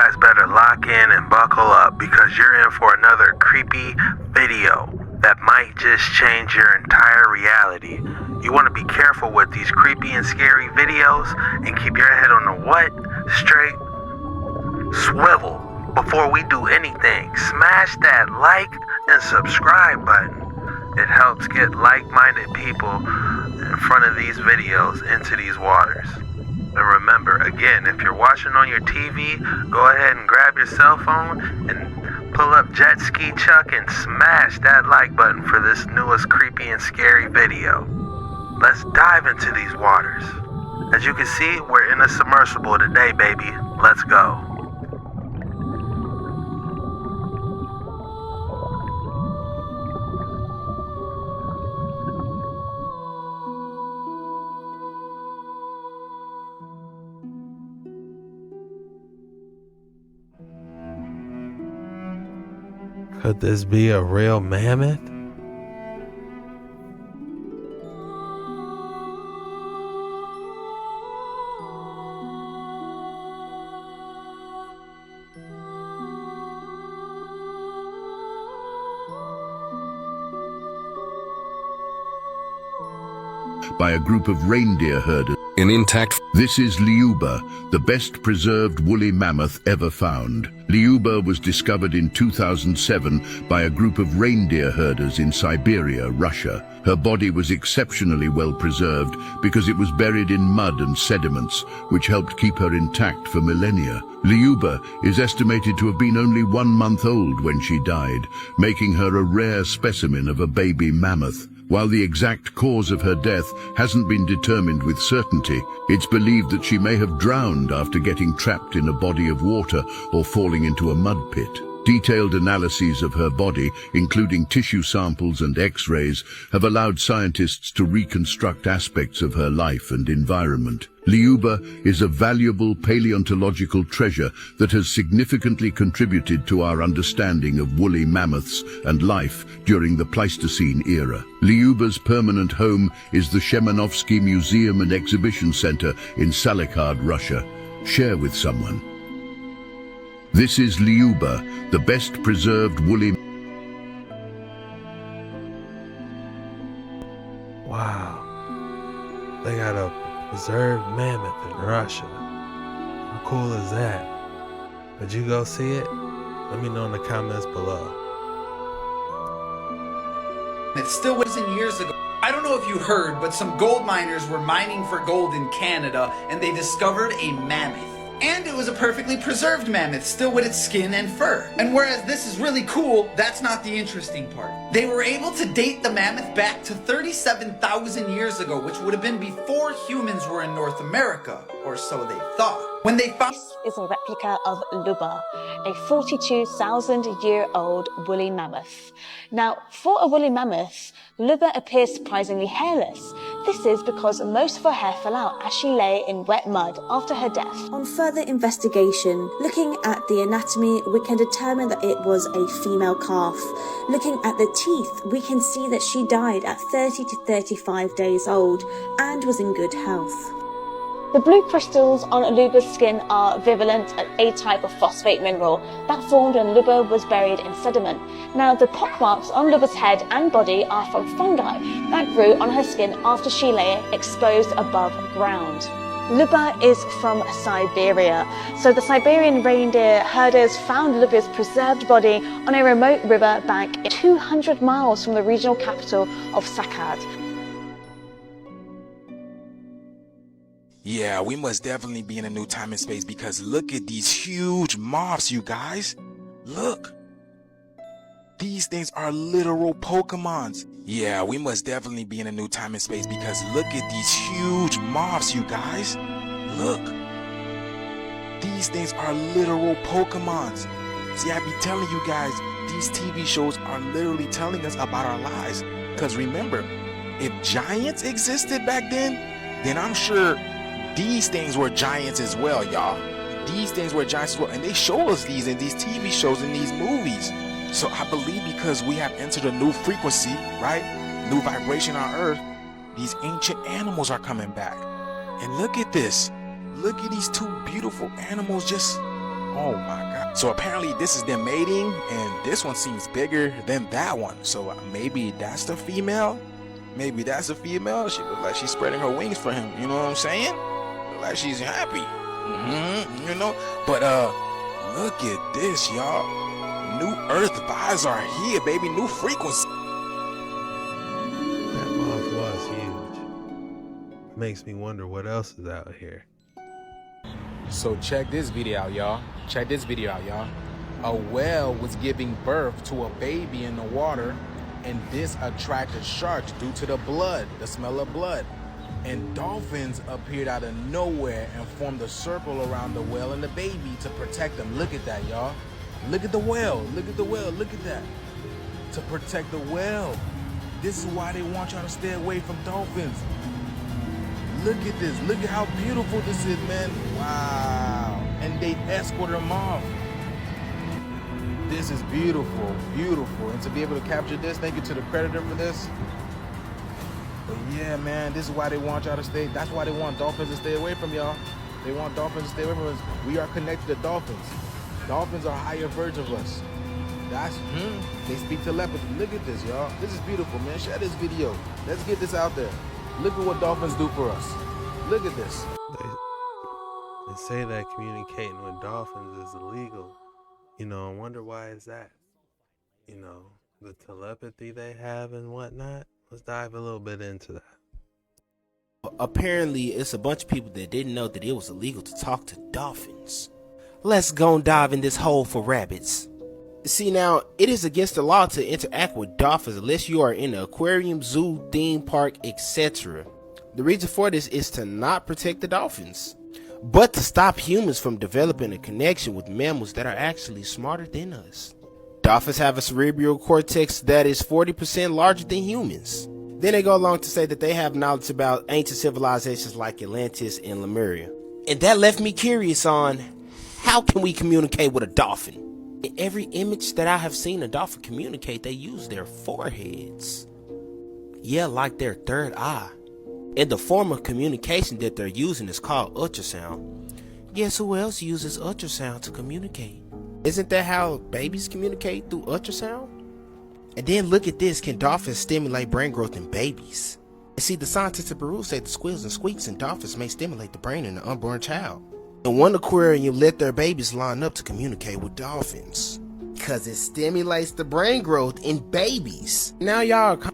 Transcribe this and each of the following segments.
guys better lock in and buckle up because you're in for another creepy video that might just change your entire reality. You want to be careful with these creepy and scary videos and keep your head on the what? Straight swivel. Before we do anything, smash that like and subscribe button. It helps get like-minded people in front of these videos into these waters. And remember, again, if you're watching on your TV, go ahead and grab your cell phone and pull up Jet Ski Chuck and smash that like button for this newest creepy and scary video. Let's dive into these waters. As you can see, we're in a submersible today, baby. Let's go. Could this be a real mammoth? By a group of reindeer herders. This is Lyuba, the best preserved woolly mammoth ever found. Lyuba was discovered in 2007 by a group of reindeer herders in Siberia, Russia. Her body was exceptionally well preserved because it was buried in mud and sediments, which helped keep her intact for millennia. Lyuba is estimated to have been only 1 month old when she died, making her a rare specimen of a baby mammoth. While the exact cause of her death hasn't been determined with certainty, it's believed that she may have drowned after getting trapped in a body of water or falling into a mud pit. Detailed analyses of her body, including tissue samples and X-rays, have allowed scientists to reconstruct aspects of her life and environment. Lyuba is a valuable paleontological treasure that has significantly contributed to our understanding of woolly mammoths and life during the Pleistocene era. Lyuba's permanent home is the Shemenovsky Museum and Exhibition Center in Salikard, Russia. Share with someone. This is Lyuba, the best preserved woolly... Wow. They got a preserved mammoth in Russia. How cool is that? Would you go see it? Let me know in the comments below. It still wasn't years ago. I don't know if you heard, but some gold miners were mining for gold in Canada and they discovered a mammoth. And it was a perfectly preserved mammoth, still with its skin and fur. And whereas this is really cool, that's not the interesting part. They were able to date the mammoth back to 37,000 years ago, which would have been before humans were in North America, or so they thought. When they found... This is a replica of Lyuba, a 42,000-year-old woolly mammoth. Now, for a woolly mammoth, Lyuba appears surprisingly hairless. This is because most of her hair fell out as she lay in wet mud after her death. On further investigation, looking at the anatomy, we can determine that it was a female calf. Looking at the teeth, we can see that she died at 30 to 35 days old and was in good health. The blue crystals on Lyuba's skin are virulent, a type of phosphate mineral that formed when Lyuba was buried in sediment. Now, the pockmarks on Lyuba's head and body are from fungi that grew on her skin after she lay exposed above ground. Lyuba is from Siberia, so the Siberian reindeer herders found Lyuba's preserved body on a remote river bank 200 miles from the regional capital of Sakkad. Yeah, we must definitely be in a new time and space because look at these huge moths, you guys. Look. These things are literal Pokemons. Yeah, we must definitely be in a new time and space because look at these huge moths, you guys. Look. These things are literal Pokemons. See, I be telling you guys, these TV shows are literally telling us about our lives. Because remember, if giants existed back then I'm sure these things were giants as well, y'all. These things were giants as well. And they show us these in these TV shows and these movies. So I believe because we have entered a new frequency, right? New vibration on Earth, these ancient animals are coming back. And look at this. Look at these two beautiful animals just Oh my god. So apparently this is them mating, and this one seems bigger than that one. So maybe that's the female? Maybe that's a female? She looks like she's spreading her wings for him. You know what I'm saying? Look like she's happy. You know? But look at this, y'all. New Earth vibes are here, baby. New frequency. That moth was huge. Makes me wonder what else is out here. So check this video out, y'all. Check this video out, y'all. A whale was giving birth to a baby in the water, and this attracted sharks due to the blood, the smell of blood. And dolphins appeared out of nowhere and formed a circle around the whale and the baby to protect them. Look at that, y'all. Look at the whale. Look at the whale. Look at that. To protect the whale. This is why they want y'all to stay away from dolphins. Look at this. Look at how beautiful this is, man. Wow. And they escorted them off. This is beautiful, beautiful. And to be able to capture this, thank you to the Predator for this. But yeah, man, this is why they want y'all to stay. That's why they want dolphins to stay away from y'all. They want dolphins to stay away from us. We are connected to dolphins. Dolphins are higher versions of us. That's, they speak telepathy. Look at this, y'all. This is beautiful, man. Share this video. Let's get this out there. Look at what dolphins do for us. Look at this. They say that communicating with dolphins is illegal. You know, I wonder why is that? You know, the telepathy they have and whatnot. Let's dive a little bit into that. Apparently, it's a bunch of people that didn't know that it was illegal to talk to dolphins. Let's go and dive in this hole for rabbits. See, now, it is against the law to interact with dolphins unless you are in an aquarium, zoo, theme park, etc. The reason for this is to not protect the dolphins, but to stop humans from developing a connection with mammals that are actually smarter than us. Dolphins have a cerebral cortex that is 40% larger than humans. Then they go along to say that they have knowledge about ancient civilizations like Atlantis and Lemuria. And that left me curious on how can we communicate with a dolphin? In every image that I have seen a dolphin communicate, they use their foreheads. Yeah, like their third eye. And the form of communication that they're using is called ultrasound. Guess who else uses ultrasound to communicate? Isn't that how babies communicate, through ultrasound? And then look at this, can dolphins stimulate brain growth in babies? And see, the scientists at Peru say the squeals and squeaks in dolphins may stimulate the brain in an unborn child. In one aquarium, let their babies line up to communicate with dolphins, cause it stimulates the brain growth in babies. Now y'all are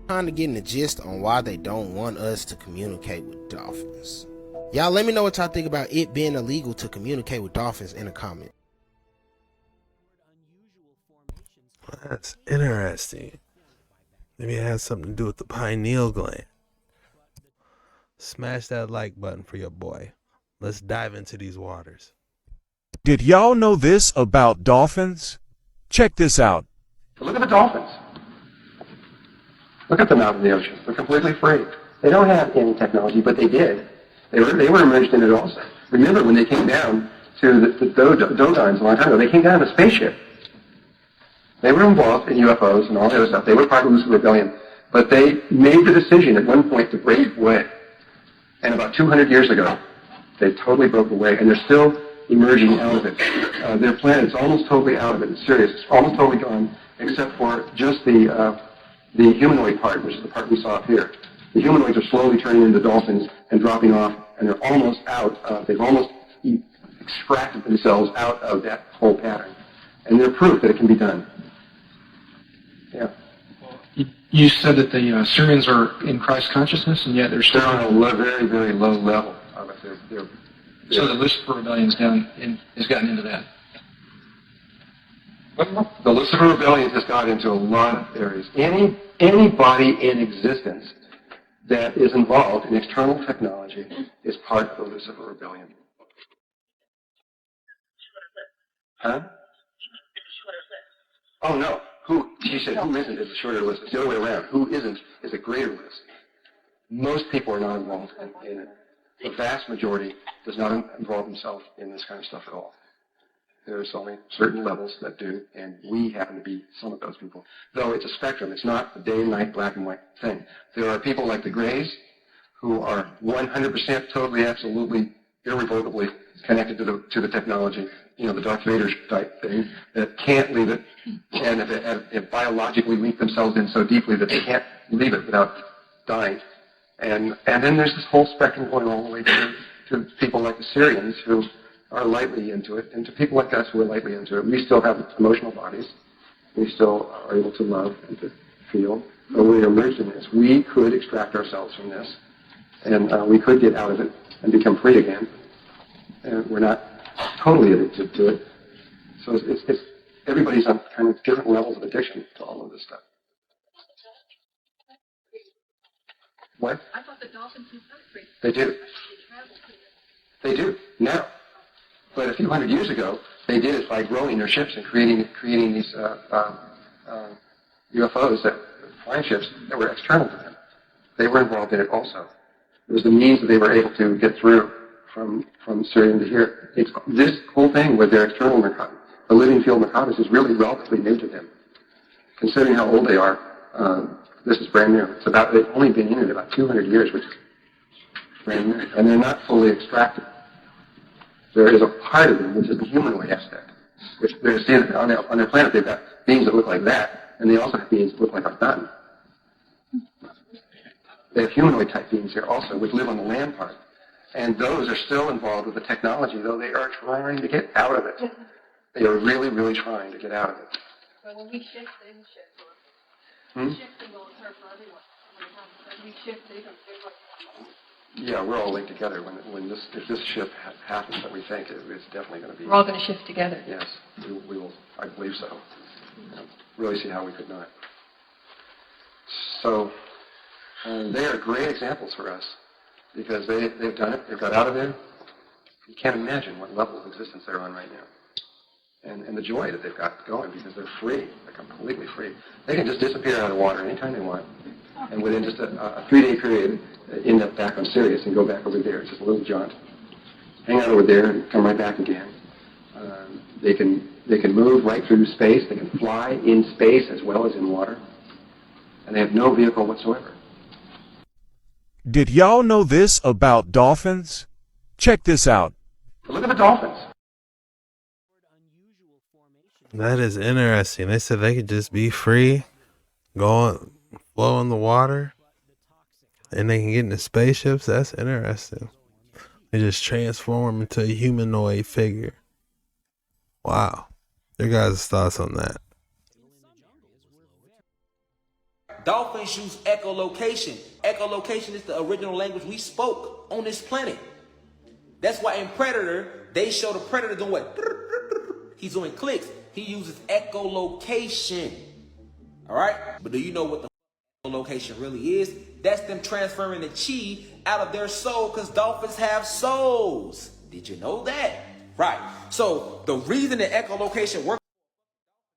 kind of getting the gist on why they don't want us to communicate with dolphins. Y'all let me know what y'all think about it being illegal to communicate with dolphins in a comment. That's interesting. Maybe it has something to do with the pineal gland. Smash that like button for your boy. Let's dive into these waters. Did y'all know this about dolphins? Check this out. Look at the dolphins. Look at them out in the ocean. They're completely free. They don't have any technology, but they did. They were immersed in it also. Remember when they came down to the Dodines a long time ago, they came down in a spaceship. They were involved in UFOs and all the other stuff. They were part of the Lucid Rebellion. But they made the decision at one point to break away. And about 200 years ago, they totally broke away, and they're still emerging out of it. Their planet's almost totally out of it. It's serious. It's almost totally gone, except for just the humanoid part, which is the part we saw up here. The humanoids are slowly turning into dolphins and dropping off, and they're almost out. They've almost extracted themselves out of that whole pattern. And they're proof that it can be done. Yeah. You said that the Syrians are in Christ consciousness, and yet they're still on a very, very low level of it. So the Lucifer Rebellion's has gotten into that. The Lucifer Rebellion has got into a lot of areas. Anybody in existence that is involved in external technology is part of the Lucifer Rebellion. Huh? Oh no. She said who isn't is a shorter list. It's the other way around. Who isn't is a greater list. Most people are not involved in it. The vast majority does not involve themselves in this kind of stuff at all. There's only certain levels that do, and we happen to be some of those people. Though it's a spectrum. It's not a day and night, black and white thing. There are people like the Greys who are 100% totally, absolutely, irrevocably connected to the technology, the Darth Vader type thing, that can't leave it, and if biologically link themselves in so deeply that they can't leave it without dying. And then there's this whole spectrum going all the way to people like the Syrians who are lightly into it, and to people like us who are lightly into it. We still have emotional bodies. We still are able to love and to feel. But when we emerged in this, we could extract ourselves from this, and we could get out of it and become free again. And we're not totally addicted to it. So it's everybody's on kind of different levels of addiction to all of this stuff. What? I thought the dolphins do free. They do. They do now. But a few hundred years ago, they did it by growing their ships and creating these UFOs, flying ships that were external to them. They were involved in it also. It was the means that they were able to get through from Syria to here. This whole thing with their external narcotics, the living field narcotics, is really relatively new to them. Considering how old they are, this is brand new. They've only been in it about 200 years, which is brand new. And they're not fully extracted. There is a part of them which is the humanoid aspect, which they're seeing on their planet. They've got beings that look like that, and they also have beings that look like Akhenaten. They have humanoid type beings here also, which live on the land part. And those are still involved with the technology, though they are trying to get out of it. They are really, really trying to get out of it. But when we shift, they can shift. Shifting will occur for everyone. When we shift, they can shift. Yeah, we're all linked together. If this shift happens, that we think it's definitely going to be. We're all going to shift together. Yes, we will. I believe so. Really see how we could not. So they are great examples for us because they've done it. They've got out of there. You can't imagine what level of existence they're on right now, and the joy that they've got going because they're free. They're completely free. They can just disappear out of the water anytime they want. And within just a 3-day period, end up back on Sirius and go back over there. It's just a little jaunt. Hang out over there and come right back again. They can move right through space. They can fly in space as well as in water. And they have no vehicle whatsoever. Did y'all know this about dolphins? Check this out. Look at the dolphins. That is interesting. They said they could just be free, flow in the water, and they can get into spaceships. That's interesting. They just transform into a humanoid figure. Wow. Your guys' thoughts on that? Dolphins use echolocation. Echolocation is the original language we spoke on this planet. That's why in Predator, they show the predator doing what? He's doing clicks. He uses echolocation. All right? But do you know what the echolocation really is? That's them transferring the chi out of their soul because dolphins have souls. Did you know that? Right. So the reason that echolocation works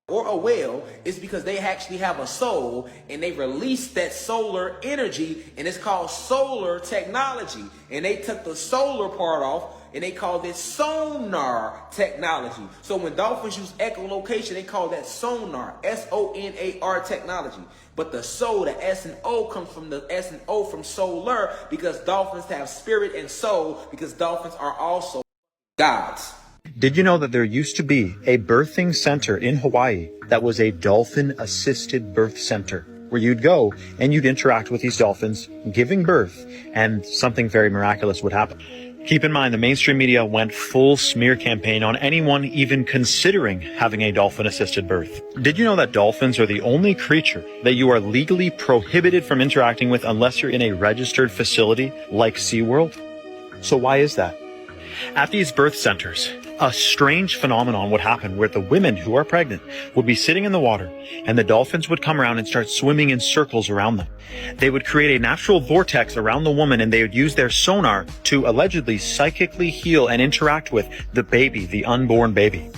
or a whale is because they actually have a soul and they release that solar energy, and it's called solar technology. And they took the solar part off and they called it sonar technology. So when dolphins use echolocation, they call that sonar, S-O-N-A-R technology. But the soul, the S and O, comes from the S and O from solar because dolphins have spirit and soul because dolphins are also gods. Did you know that there used to be a birthing center in Hawaii that was a dolphin-assisted birth center where you'd go and you'd interact with these dolphins giving birth and something very miraculous would happen? Keep in mind, the mainstream media went full smear campaign on anyone even considering having a dolphin-assisted birth. Did you know that dolphins are the only creature that you are legally prohibited from interacting with unless you're in a registered facility like SeaWorld? So why is that? At these birth centers, a strange phenomenon would happen where the women who are pregnant would be sitting in the water and the dolphins would come around and start swimming in circles around them. They would create a natural vortex around the woman and they would use their sonar to allegedly psychically heal and interact with the baby, the unborn baby.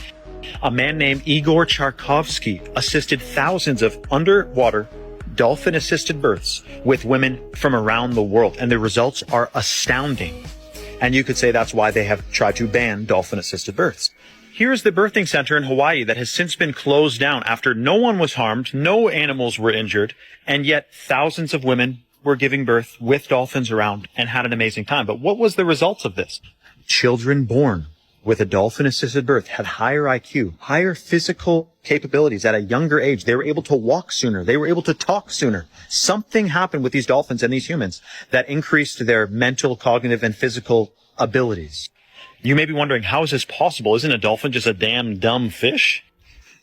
A man named Igor Charkovsky assisted thousands of underwater dolphin-assisted births with women from around the world, and the results are astounding. And you could say that's why they have tried to ban dolphin-assisted births. Here's the birthing center in Hawaii that has since been closed down after no one was harmed, no animals were injured, and yet thousands of women were giving birth with dolphins around and had an amazing time. But what was the results of this? Children born with a dolphin-assisted birth had higher IQ, higher physical capabilities at a younger age. They were able to walk sooner. They were able to talk sooner. Something happened with these dolphins and these humans that increased their mental, cognitive, and physical abilities. You may be wondering, how is this possible? Isn't a dolphin just a damn dumb fish?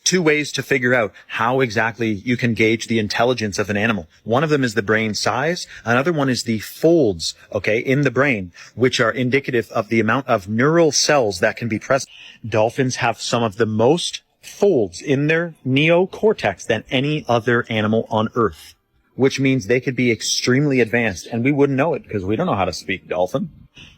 Two ways to figure out how exactly you can gauge the intelligence of an animal. One of them is the brain size. Another one is the folds, in the brain, which are indicative of the amount of neural cells that can be present. Dolphins have some of the most folds in their neocortex than any other animal on Earth, which means they could be extremely advanced, and we wouldn't know it because we don't know how to speak dolphin.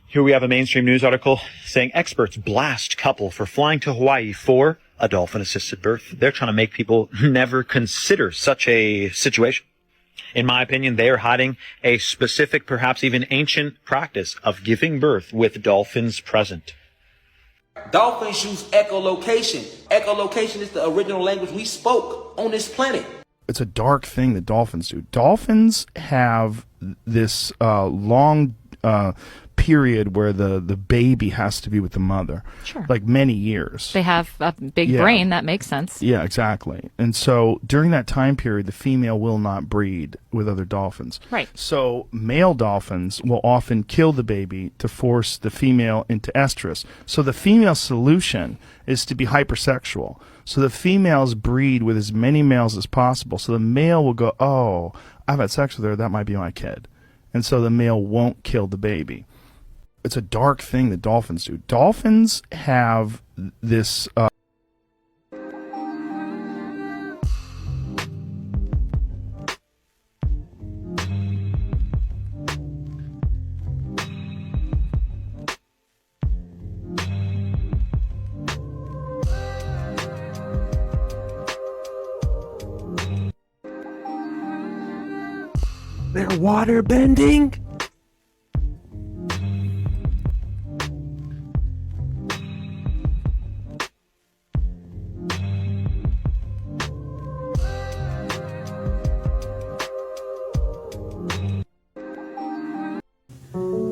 Here we have a mainstream news article saying experts blast couple for flying to Hawaii for a dolphin-assisted birth. They're trying to make people never consider such a situation. In my opinion, they are hiding a specific, perhaps even ancient practice of giving birth with dolphins present. Dolphins use echolocation. Echolocation is the original language we spoke on this planet. It's a dark thing that dolphins do. Dolphins have this long period where the baby has to be with the mother. Sure. Like many years. They have a big brain. That makes sense. Yeah, exactly. And so during that time period, the female will not breed with other dolphins. Right. So male dolphins will often kill the baby to force the female into estrus. So the female solution is to be hypersexual. So the females breed with as many males as possible. So the male will go, oh, I've had sex with her, that might be my kid. And so the male won't kill the baby. It's a dark thing that dolphins do. Dolphins have this... They're water bending?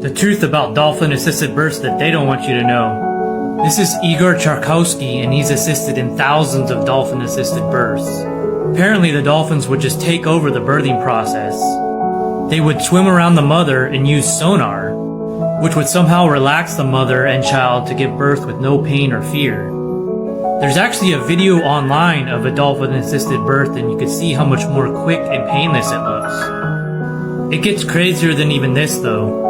The truth about dolphin-assisted births that they don't want you to know. This is Igor Charkowski, and he's assisted in thousands of dolphin-assisted births. Apparently the dolphins would just take over the birthing process. They would swim around the mother and use sonar, which would somehow relax the mother and child to give birth with no pain or fear. There's actually a video online of a dolphin-assisted birth, and you can see how much more quick and painless it looks. It gets crazier than even this though.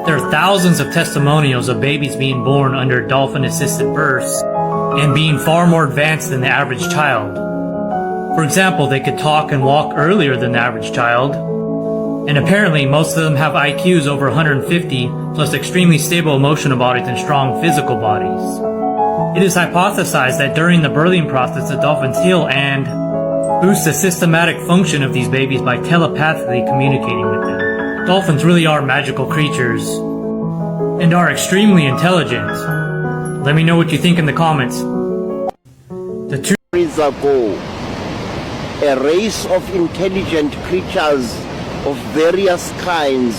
There are thousands of testimonials of babies being born under dolphin-assisted births and being far more advanced than the average child. For example, they could talk and walk earlier than the average child, and apparently most of them have IQs over 150, plus extremely stable emotional bodies and strong physical bodies. It is hypothesized that during the birthing process the dolphins heal and boost the systematic function of these babies by telepathically communicating with them. Dolphins really are magical creatures and are extremely intelligent. Let me know what you think in the comments. Years ago, a race of intelligent creatures of various kinds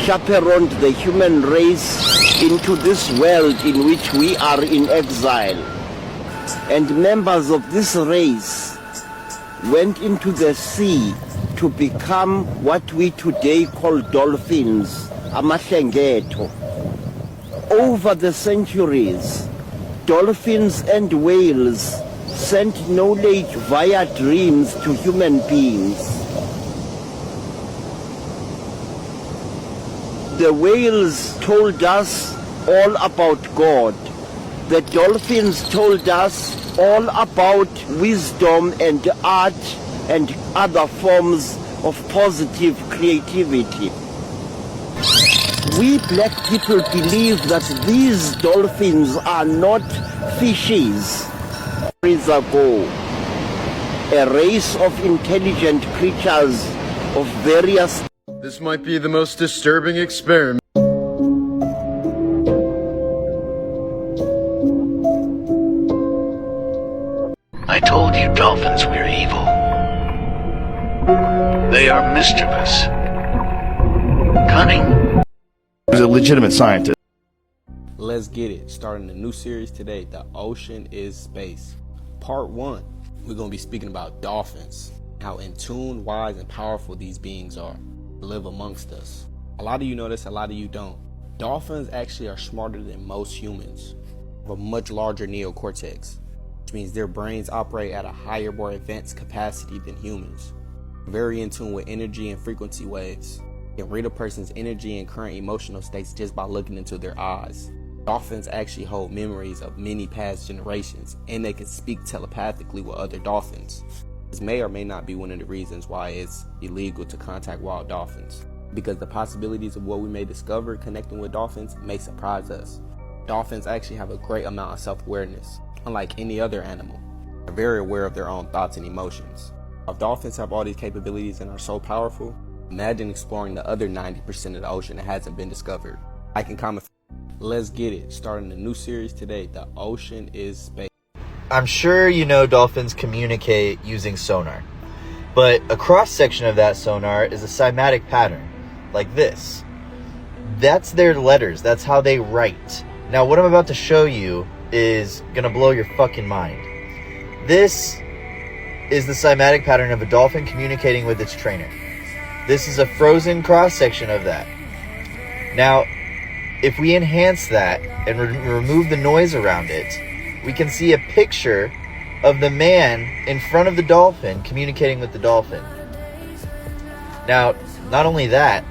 chaperoned the human race into this world in which we are in exile. And members of this race went into the sea to become what we today call dolphins, amahlengetho. Over the centuries, dolphins and whales sent knowledge via dreams to human beings. The whales told us all about God. The dolphins told us all about wisdom and art and other forms of positive creativity. We black people believe that these dolphins are not fishes. Years ago, a race of intelligent creatures of various... This might be the most disturbing experiment. I told you dolphins were evil. They are mischievous, cunning. He was a legitimate scientist. Let's get it. Starting a new series today, The Ocean is Space. Part 1, we're going to be speaking about dolphins, how in tune, wise, and powerful these beings are, live amongst us. A lot of you know this, a lot of you don't. Dolphins actually are smarter than most humans, have a much larger neocortex, which means their brains operate at a higher, more advanced capacity than humans. Very in tune with energy and frequency waves. You can read a person's energy and current emotional states just by looking into their eyes. Dolphins actually hold memories of many past generations, and they can speak telepathically with other dolphins. This may or may not be one of the reasons why it's illegal to contact wild dolphins, because the possibilities of what we may discover connecting with dolphins may surprise us. Dolphins actually have a great amount of self-awareness, unlike any other animal. They're very aware of their own thoughts and emotions. If dolphins have all these capabilities and are so powerful, imagine exploring the other 90% of the ocean that hasn't been discovered. Like and comment. Let's get it. Starting a new series today, The Ocean is Space. I'm sure you know dolphins communicate using sonar, but a cross-section of that sonar is a cymatic pattern, like this. That's their letters. That's how they write. Now, what I'm about to show you is gonna blow your fucking mind. This is the cymatic pattern of a dolphin communicating with its trainer. This is a frozen cross-section of that. Now, if we enhance that and remove the noise around it, we can see a picture of the man in front of the dolphin communicating with the dolphin. Now, not only that,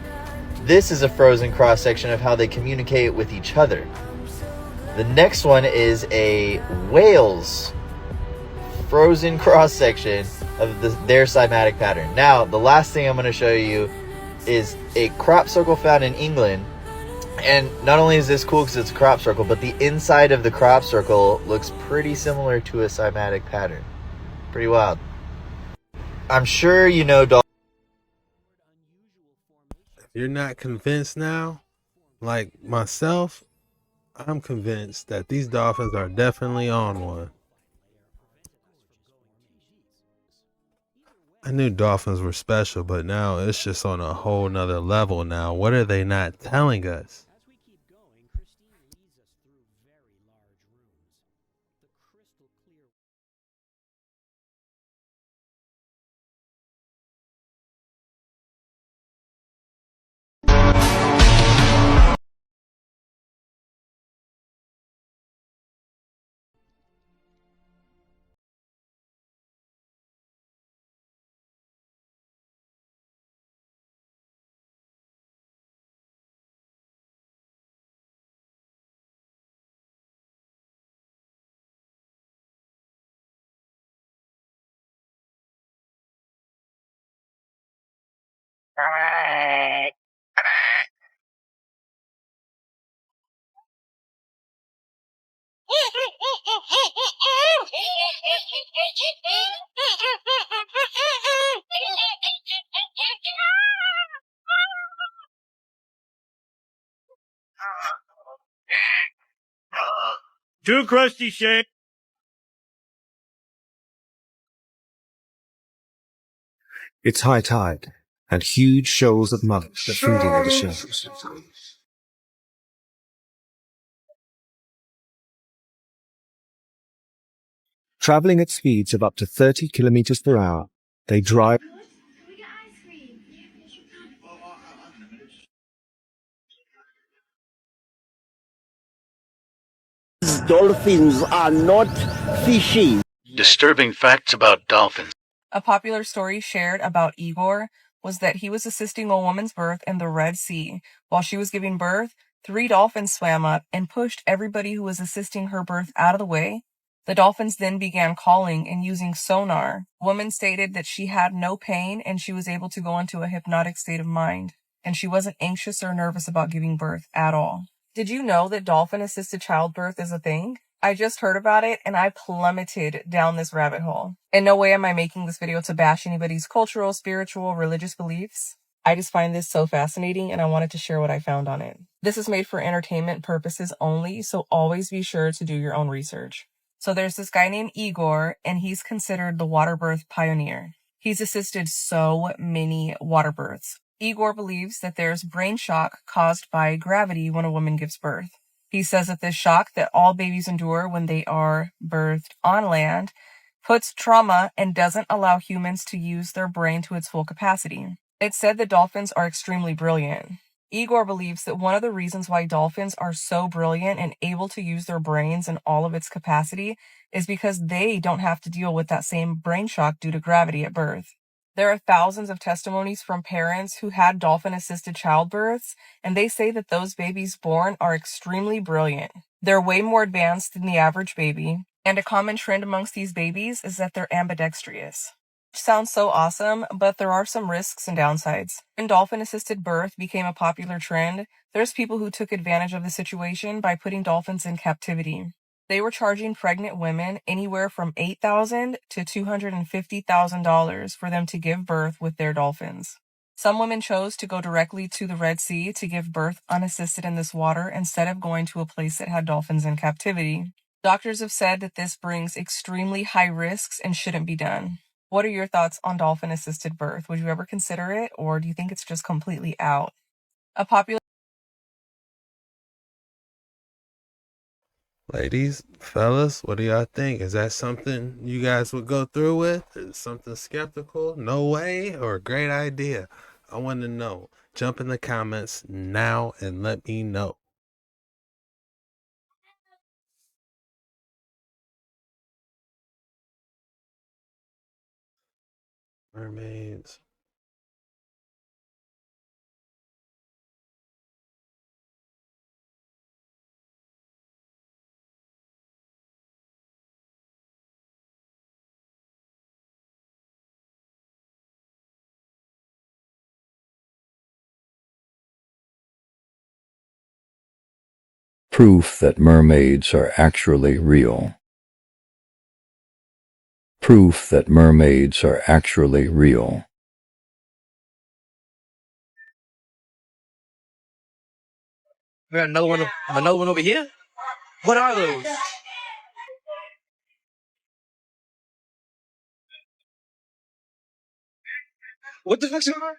this is a frozen cross-section of how they communicate with each other. The next one is a whale's frozen cross-section of their cymatic pattern. Now, the last thing I'm going to show you is a crop circle found in England. And not only is this cool because it's a crop circle, but the inside of the crop circle looks pretty similar to a cymatic pattern. Pretty wild. I'm sure you know dolphins. If you're not convinced now, like myself, I'm convinced that these dolphins are definitely on one. I knew dolphins were special, but now it's just on a whole nother level now. What are they not telling us? Too crusty, Shane. It's high tide, and huge shoals of mud are feeding at the surface. Traveling at speeds of up to 30 kilometers per hour, they drive. Dolphins are not fishy. Disturbing facts about dolphins. A popular story shared about Igor was that he was assisting a woman's birth in the Red Sea. While she was giving birth, 3 dolphins swam up and pushed everybody who was assisting her birth out of the way. The dolphins then began calling and using sonar. The woman stated that she had no pain and she was able to go into a hypnotic state of mind, and she wasn't anxious or nervous about giving birth at all. Did you know that dolphin-assisted childbirth is a thing? I just heard about it and I plummeted down this rabbit hole. In no way am I making this video to bash anybody's cultural, spiritual, religious beliefs. I just find this so fascinating and I wanted to share what I found on it. This is made for entertainment purposes only, so always be sure to do your own research. So there's this guy named Igor, and he's considered the water birth pioneer. He's assisted so many water births. Igor believes that there's brain shock caused by gravity when a woman gives birth. He says that this shock that all babies endure when they are birthed on land puts trauma and doesn't allow humans to use their brain to its full capacity. It's said that dolphins are extremely brilliant. Igor believes that one of the reasons why dolphins are so brilliant and able to use their brains in all of its capacity is because they don't have to deal with that same brain shock due to gravity at birth. There are thousands of testimonies from parents who had dolphin-assisted childbirths, and they say that those babies born are extremely brilliant. They're way more advanced than the average baby, and a common trend amongst these babies is that they're ambidextrous. Sounds so awesome, but there are some risks and downsides. When dolphin-assisted birth became a popular trend, there's people who took advantage of the situation by putting dolphins in captivity. They were charging pregnant women anywhere from $8,000 to $250,000 for them to give birth with their dolphins. Some women chose to go directly to the Red Sea to give birth unassisted in this water instead of going to a place that had dolphins in captivity. Doctors have said that this brings extremely high risks and shouldn't be done. What are your thoughts on dolphin-assisted birth? Would you ever consider it, or do you think it's just completely out? A popular Ladies, fellas, what do y'all think? Is that something you guys would go through with? Is it something skeptical? No way? Or a great idea? I want to know. Jump in the comments now and let me know. Mermaids. Proof that mermaids are actually real. Proof that mermaids are actually real. We got another one over here? What are those? What the fuck's going on?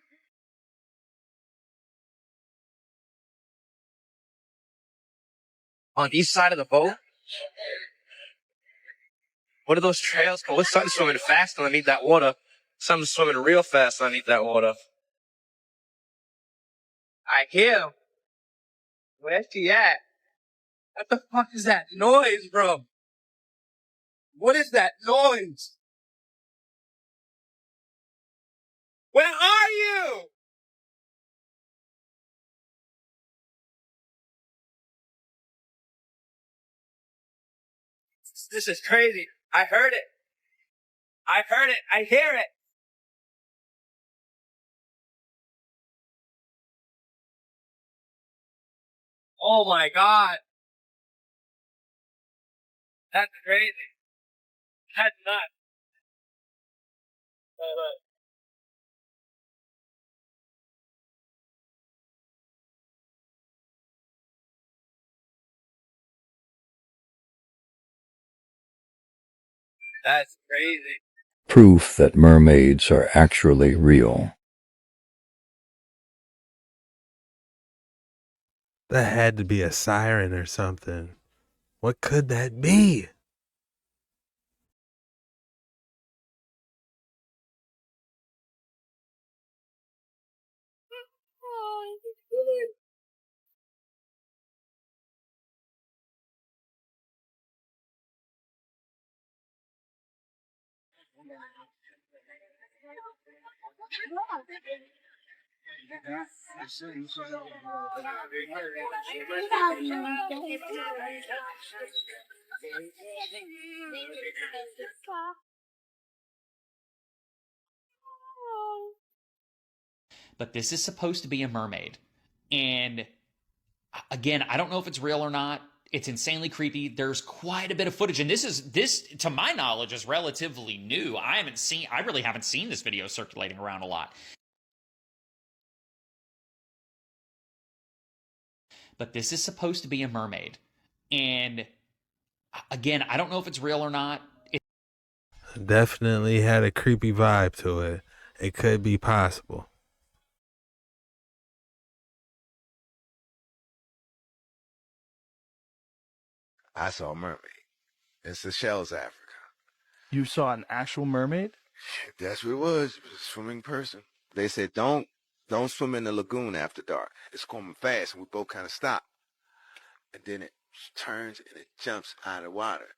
On each side of the boat? What are those trails called? What's something swimming fast underneath that water? Something swimming real fast underneath that water. I hear him. Where's she at? What the fuck is that noise, bro? What is that noise? Where are you? This is crazy. I heard it. I heard it. I hear it. Oh my God. That's crazy. That's nuts. That's crazy. Proof that mermaids are actually real. That had to be a siren or something. What could that be? But this is supposed to be a mermaid. And again, I don't know if it's real or not. It's insanely creepy. There's quite a bit of footage. And this, to my knowledge, is relatively new. I really haven't seen this video circulating around a lot. But this is supposed to be a mermaid. And again, I don't know if it's real or not. Definitely had a creepy vibe to it. It could be possible. I saw a mermaid in Seychelles, Africa. You saw an actual mermaid? That's what it was. It was a swimming person. They said, don't swim in the lagoon after dark. It's coming fast. And we both kind of stopped. And then it turns and it jumps out of the water.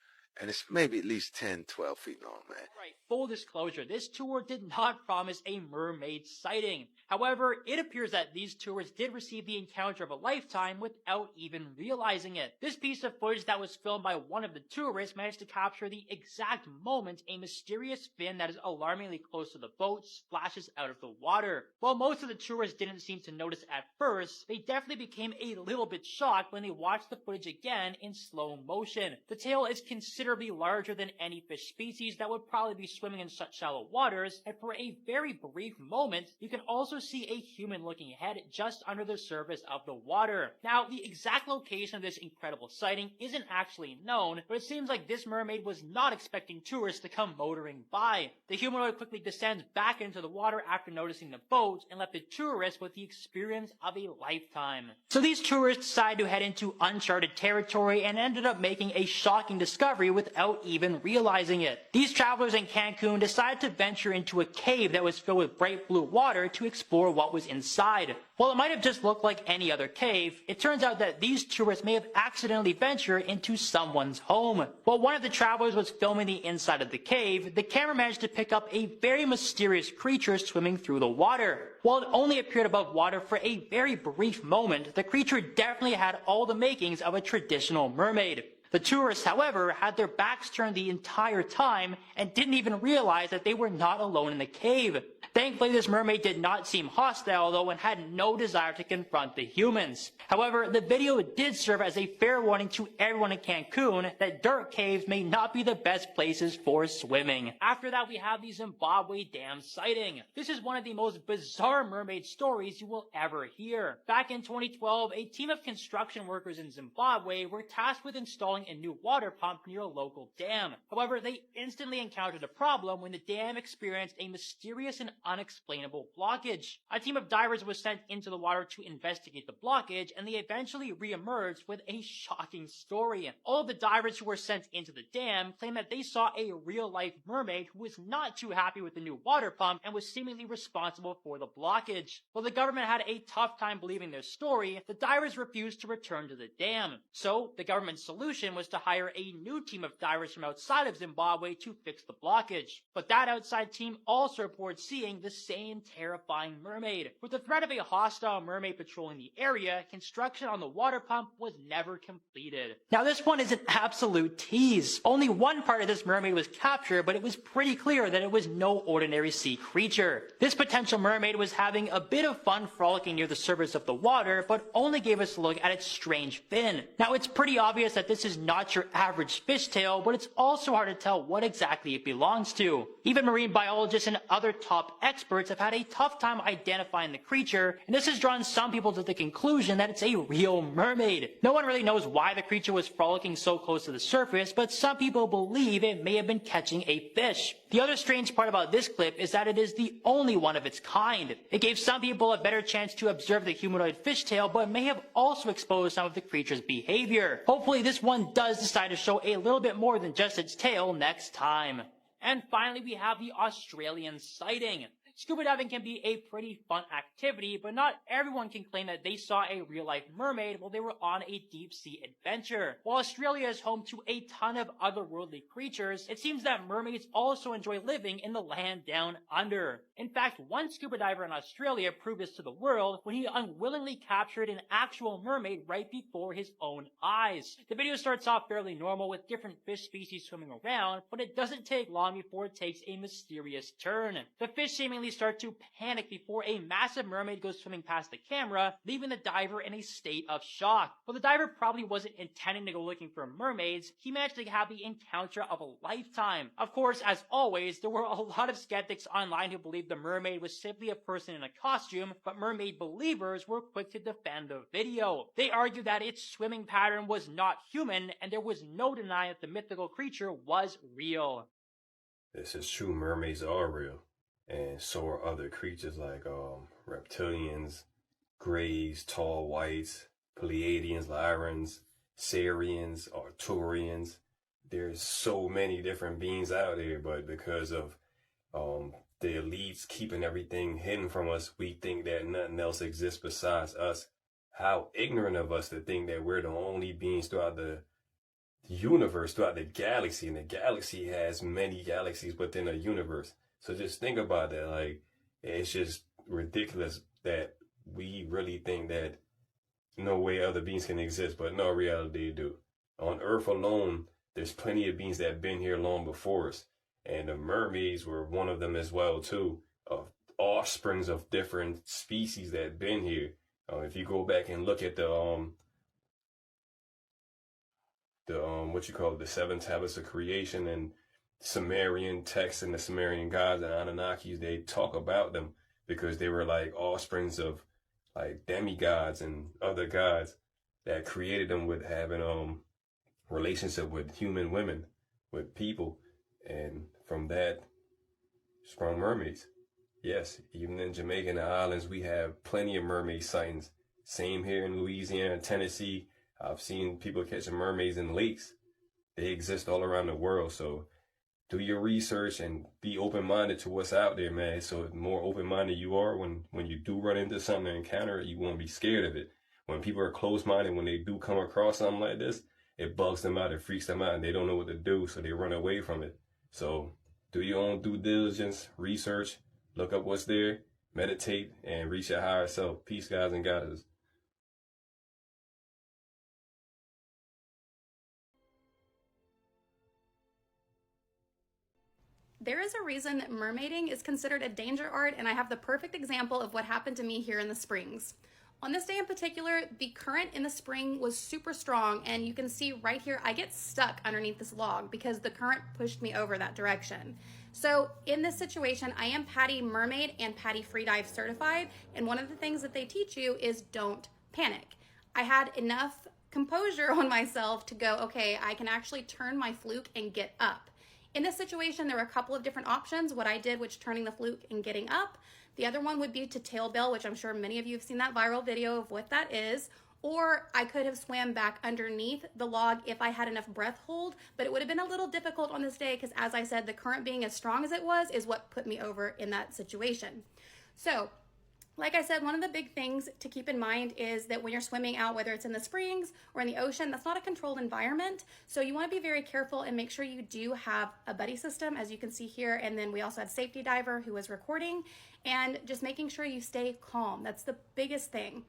And it's maybe at least 10, 12 feet long, man. Right. Full disclosure, this tour did not promise a mermaid sighting. However, it appears that these tourists did receive the encounter of a lifetime without even realizing it. This piece of footage that was filmed by one of the tourists managed to capture the exact moment a mysterious fin that is alarmingly close to the boat splashes out of the water. While most of the tourists didn't seem to notice at first, they definitely became a little bit shocked when they watched the footage again in slow motion. The tail is considerably larger than any fish species that would probably be swimming in such shallow waters, and for a very brief moment, you can also see a human-looking head just under the surface of the water. Now, the exact location of this incredible sighting isn't actually known, but it seems like this mermaid was not expecting tourists to come motoring by. The humanoid quickly descends back into the water after noticing the boat and left the tourists with the experience of a lifetime. So these tourists decided to head into uncharted territory and ended up making a shocking discovery without even realizing it. These travelers in Cancun decided to venture into a cave that was filled with bright blue water to explore what was inside. While it might have just looked like any other cave, it turns out that these tourists may have accidentally ventured into someone's home. While one of the travelers was filming the inside of the cave, the camera managed to pick up a very mysterious creature swimming through the water. While it only appeared above water for a very brief moment, the creature definitely had all the makings of a traditional mermaid. The tourists, however, had their backs turned the entire time and didn't even realize that they were not alone in the cave. Thankfully, this mermaid did not seem hostile, though, and had no desire to confront the humans. However, the video did serve as a fair warning to everyone in Cancun that dark caves may not be the best places for swimming. After that, we have the Zimbabwe Dam sighting. This is one of the most bizarre mermaid stories you will ever hear. Back in 2012, a team of construction workers in Zimbabwe were tasked with installing a new water pump near a local dam. However, they instantly encountered a problem when the dam experienced a mysterious and unexplainable blockage. A team of divers was sent into the water to investigate the blockage, and they eventually re-emerged with a shocking story. All of the divers who were sent into the dam claimed that they saw a real-life mermaid who was not too happy with the new water pump and was seemingly responsible for the blockage. While the government had a tough time believing their story, the divers refused to return to the dam. So, the government's solution was to hire a new team of divers from outside of Zimbabwe to fix the blockage. But that outside team also reported seeing the same terrifying mermaid. With the threat of a hostile mermaid patrolling the area, construction on the water pump was never completed. Now this one is an absolute tease. Only one part of this mermaid was captured, but it was pretty clear that it was no ordinary sea creature. This potential mermaid was having a bit of fun frolicking near the surface of the water, but only gave us a look at its strange fin. Now it's pretty obvious that this is not your average fishtail, but it's also hard to tell what exactly it belongs to. Even marine biologists and other top experts have had a tough time identifying the creature, and this has drawn some people to the conclusion that it's a real mermaid. No one really knows why the creature was frolicking so close to the surface, but some people believe it may have been catching a fish. The other strange part about this clip is that it is the only one of its kind. It gave some people a better chance to observe the humanoid fishtail, but may have also exposed some of the creature's behavior. Hopefully this one does decide to show a little bit more than just its tail next time. And finally, we have the Australian sighting. Scuba diving can be a pretty fun activity, but not everyone can claim that they saw a real-life mermaid while they were on a deep-sea adventure. While Australia is home to a ton of otherworldly creatures, it seems that mermaids also enjoy living in the land down under. In fact, one scuba diver in Australia proved this to the world when he unwillingly captured an actual mermaid right before his own eyes. The video starts off fairly normal with different fish species swimming around, but it doesn't take long before it takes a mysterious turn. The fish seemingly start to panic before a massive mermaid goes swimming past the camera, leaving the diver in a state of shock. While the diver probably wasn't intending to go looking for mermaids, he managed to have the encounter of a lifetime. Of course, as always, there were a lot of skeptics online who believed the mermaid was simply a person in a costume, but mermaid believers were quick to defend the video. They argued that its swimming pattern was not human, and there was no denying that the mythical creature was real. This is true, mermaids are real. And so are other creatures like reptilians, greys, tall whites, Pleiadians, Lyrans, Sarians, Arturians. There's so many different beings out there, but because of the elites keeping everything hidden from us, we think that nothing else exists besides us. How ignorant of us to think that we're the only beings throughout the universe, throughout the galaxy, and the galaxy has many galaxies within a universe. So just think about that. Like, it's just ridiculous that we really think that no way other beings can exist, but no, reality they do. On Earth alone, there's plenty of beings that have been here long before us, and the mermaids were one of them as well too, of offsprings of different species that have been here. If you go back and look at the what you call it, the 7 tablets of creation and Sumerian texts and the Sumerian gods and Anunnakis, they talk about them because they were like offsprings of like demigods and other gods that created them with having relationship with human women, with people, and from that sprung mermaids. Yes, even in Jamaica and the islands, we have plenty of mermaid sightings. Same here in Louisiana and Tennessee. I've seen people catching mermaids in lakes. They exist all around the world. So do your research and be open-minded to what's out there, man. So the more open-minded you are, when you do run into something and encounter it, you won't be scared of it. When people are closed-minded, when they do come across something like this, it bugs them out, it freaks them out, and they don't know what to do, so they run away from it. So do your own due diligence, research, look up what's there, meditate, and reach your higher self. Peace, guys and goddesses. There is a reason that mermaiding is considered a danger art, and I have the perfect example of what happened to me here in the Springs. On this day in particular, the current in the spring was super strong, and you can see right here, I get stuck underneath this log because the current pushed me over that direction. So in this situation, I am PADI Mermaid and PADI Freedive certified, and one of the things that they teach you is don't panic. I had enough composure on myself to go, okay, I can actually turn my fluke and get up. In this situation, there were a couple of different options. What I did was turning the fluke and getting up. The other one would be to tailbail, which I'm sure many of you have seen that viral video of what that is. Or I could have swam back underneath the log if I had enough breath hold, but it would have been a little difficult on this day because, as I said, the current being as strong as it was is what put me over in that situation. So, like I said, one of the big things to keep in mind is that when you're swimming out, whether it's in the springs or in the ocean, that's not a controlled environment. So you want to be very careful and make sure you do have a buddy system, as you can see here. And then we also had safety diver who was recording, and just making sure you stay calm. That's the biggest thing.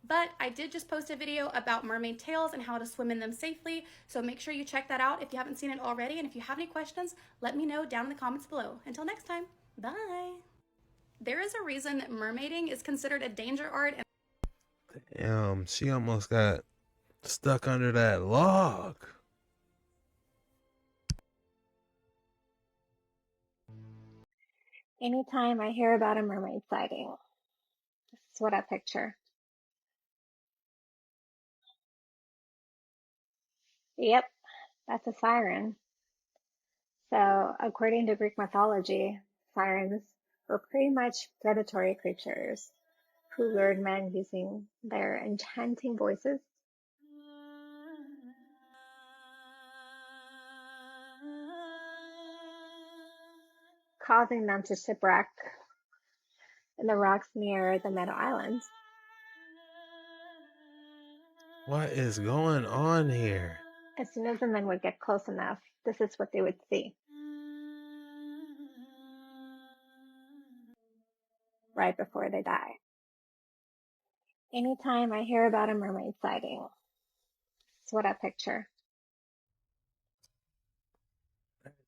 But I did just post a video about mermaid tails and how to swim in them safely. So make sure you check that out if you haven't seen it already. And if you have any questions, let me know down in the comments below. Until next time, bye. There is a reason that mermaiding is considered a danger art. Damn, she almost got stuck under that log. Anytime I hear about a mermaid sighting, this is what I picture. Yep, that's a siren. So, according to Greek mythology, sirens were pretty much predatory creatures who lured men using their enchanting voices. Causing them to shipwreck in the rocks near the Meadow Islands. What is going on here? As soon as the men would get close enough, this is what they would see. Right before they die. Anytime I hear about a mermaid sighting, that's what I picture.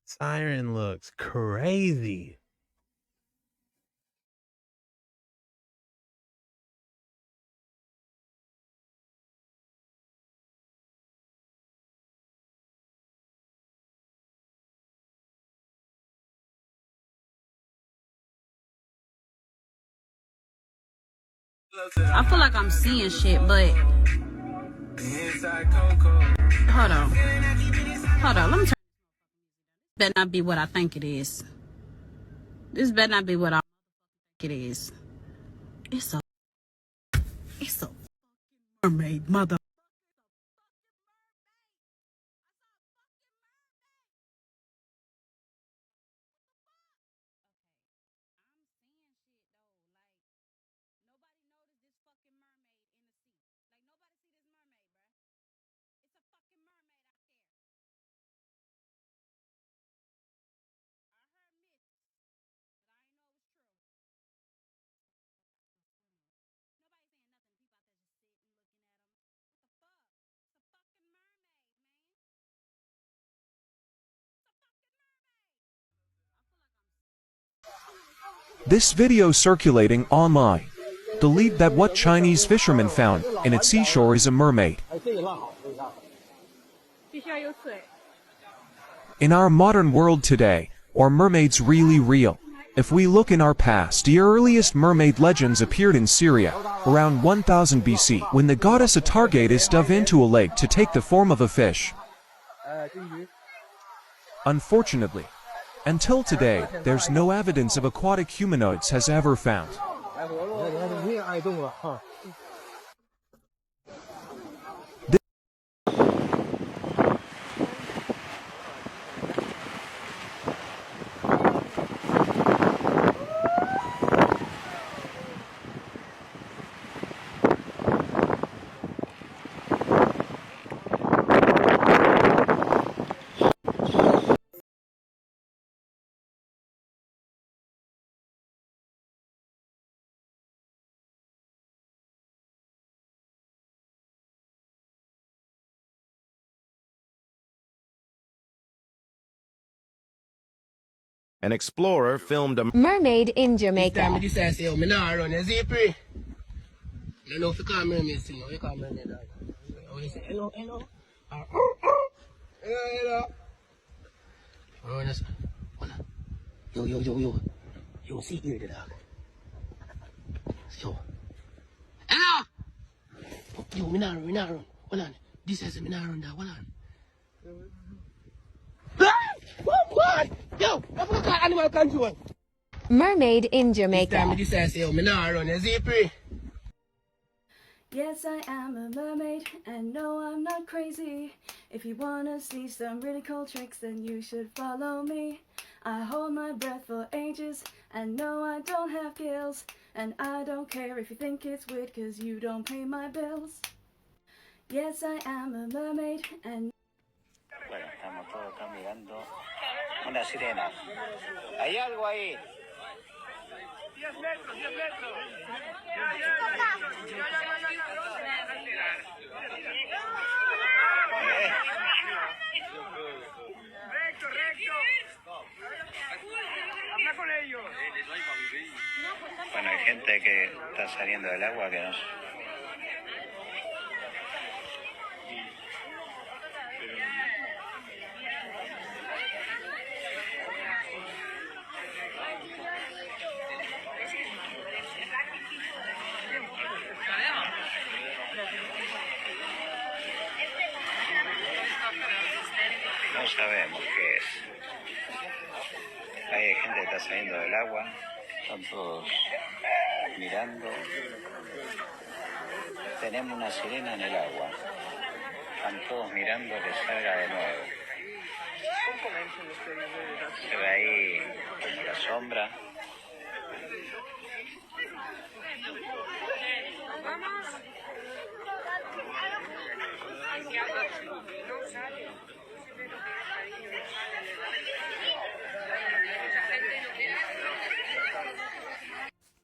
Siren looks crazy. I feel like I'm seeing shit, but hold on, let me turn. Better not be what I think it is. This better not be what I think it is. It's a mermaid, mother. This video circulating online believed that what Chinese fishermen found in its seashore is a mermaid. In our modern world today, are mermaids really real? If we look in our past, the earliest mermaid legends appeared in Syria, around 1000 BC, when the goddess Atargatis dove into a lake to take the form of a fish. Unfortunately, until today, there's no evidence of aquatic humanoids has ever found. An explorer filmed a mermaid in Jamaica. Yo, see here the dog. Yo. Hello! Yo, me not run. Hold on. This is me not run dog. Hold on. What? Yo, I forgot animal control. Mermaid in Jamaica. This is yo, me not run. You see pre? Yes, I am a mermaid, and no, I'm not crazy. If you wanna see some really cool tricks, then you should follow me. I hold my breath for ages, and no, I don't have gills. And I don't care if you think it's weird, cause you don't pay my bills. Yes, I am a mermaid, and... Bueno, estamos todos acá mirando una sirena. Hay algo ahí. 10 metros, 10 metros. Recto, recto. Habla con ellos. Bueno, hay gente que está saliendo del agua que no... No sabemos qué es. Hay gente que está saliendo del agua, están todos mirando. Tenemos una sirena en el agua. Están todos mirando que salga de nuevo. Se ve ahí como la sombra.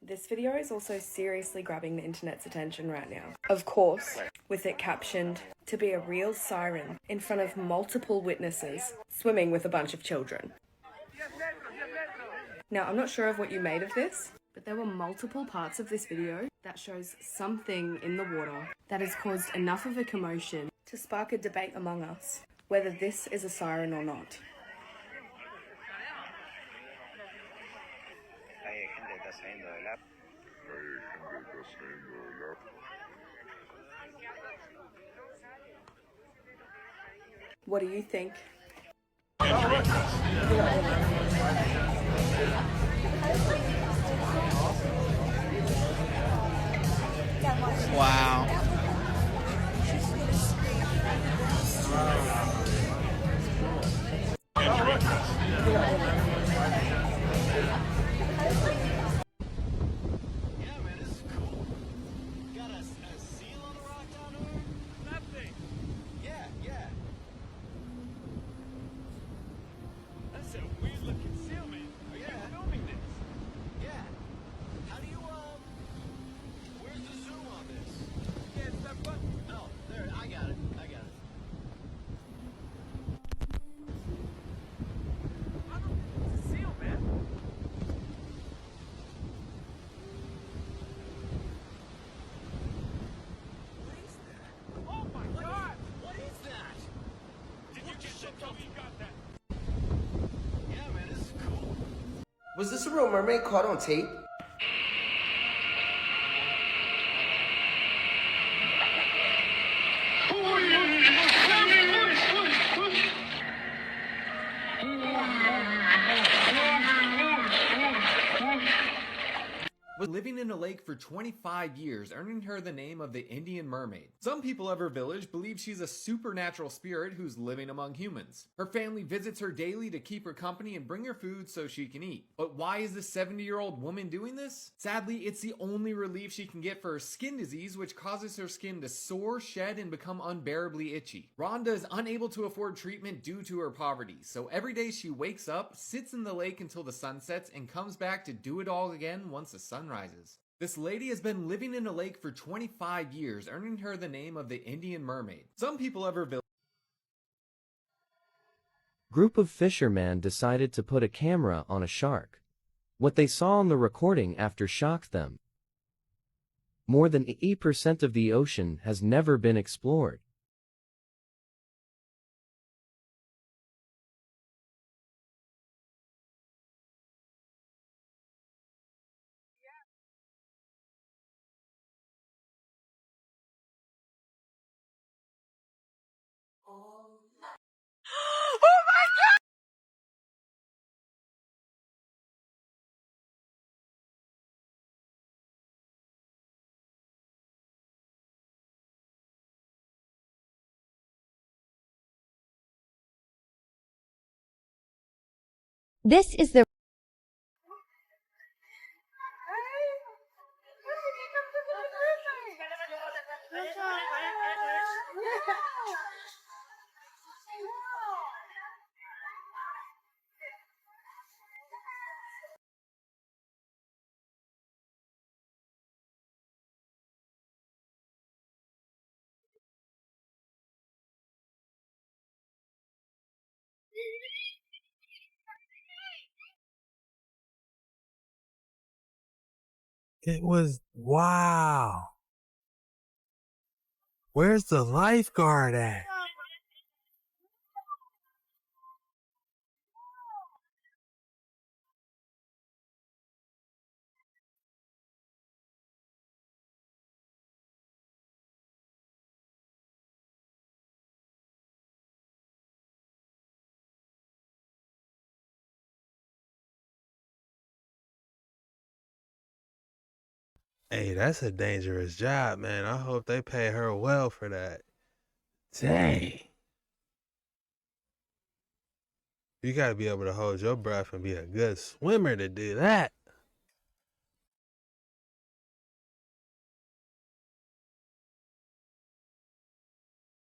This video is also seriously grabbing the internet's attention right now. Of course, with it captioned, "To be a real siren," in front of multiple witnesses, swimming with a bunch of children. Now, I'm not sure of what you made of this, but there were multiple parts of this video that shows something in the water that has caused enough of a commotion to spark a debate among us, whether this is a siren or not. Hay gente que está saliendo del agua. What do you think? Wow. Was this a real mermaid caught on tape? Was living in a lake for 25 years, earning her the name of the Indian Mermaid. Some people of her village believe she's a supernatural spirit who's living among humans. Her family visits her daily to keep her company and bring her food so she can eat. But why is this 70-year-old woman doing this? Sadly, it's the only relief she can get for her skin disease, which causes her skin to sore, shed, and become unbearably itchy. Rhonda is unable to afford treatment due to her poverty, so every day she wakes up, sits in the lake until the sun sets, and comes back to do it all again once the sun rises. This lady has been living in a lake for 25 years, earning her the name of the Indian Mermaid. Some people of her village. Group of fishermen decided to put a camera on a shark. What they saw on the recording after shocked them. More than 80% of the ocean has never been explored. This is the It was wow. Where's the lifeguard at? Hey, that's a dangerous job, man. I hope they pay her well for that. Dang. You gotta be able to hold your breath and be a good swimmer to do that.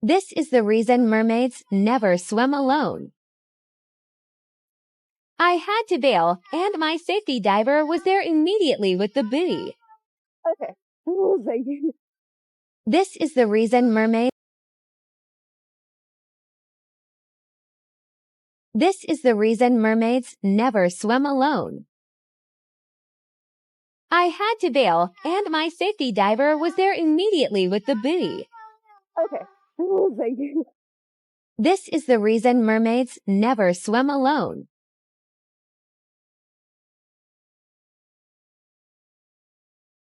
This is the reason mermaids never swim alone. I had to bail, and my safety diver was there immediately with the buoy. Okay. Thank you. This is the reason mermaids. This is the reason mermaids never swim alone. I had to bail, and my safety diver was there immediately with the buoy. Okay. Thank you. This is the reason mermaids never swim alone.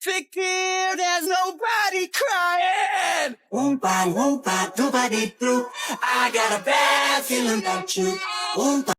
Sick here, there's nobody crying. Won't nobody through. I got a bad feeling about you. Won't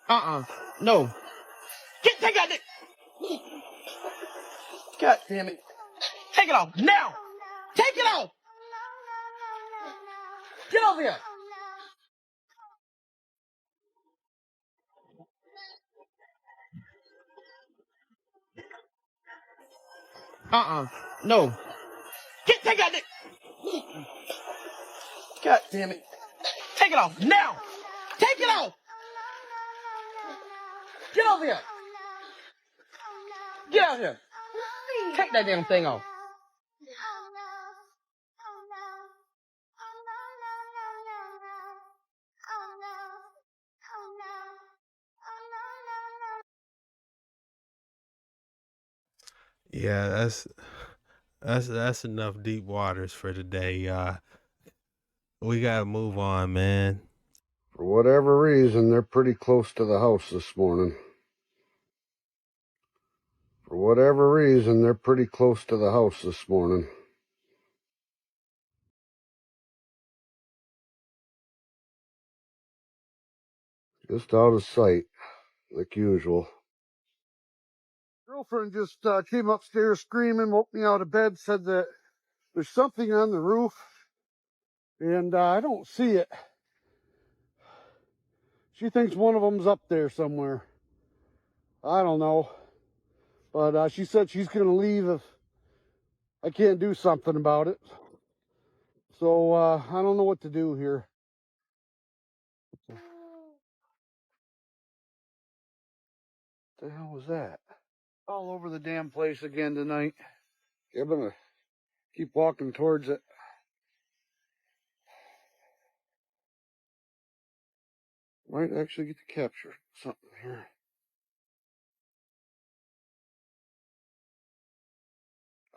No. Take out the... God damn it. Take it off now. Take it off. Get over here. No. Take out the... God damn it. Take it off now. Take it off. Get over here. Get out here. Take that damn thing off. Yeah, that's enough deep waters for today. We gotta move on, man. For whatever reason, they're pretty close to the house this morning. For whatever reason, they're pretty close to the house this morning. Just out of sight, like usual. Girlfriend just came upstairs screaming, woke me out of bed, said that there's something on the roof, and I don't see it. She thinks one of them's up there somewhere. I don't know. But she said she's going to leave if I can't do something about it. So I don't know what to do here. What the hell was that? All over the damn place again tonight. I'm going to keep walking towards it. Might actually get to capture something here.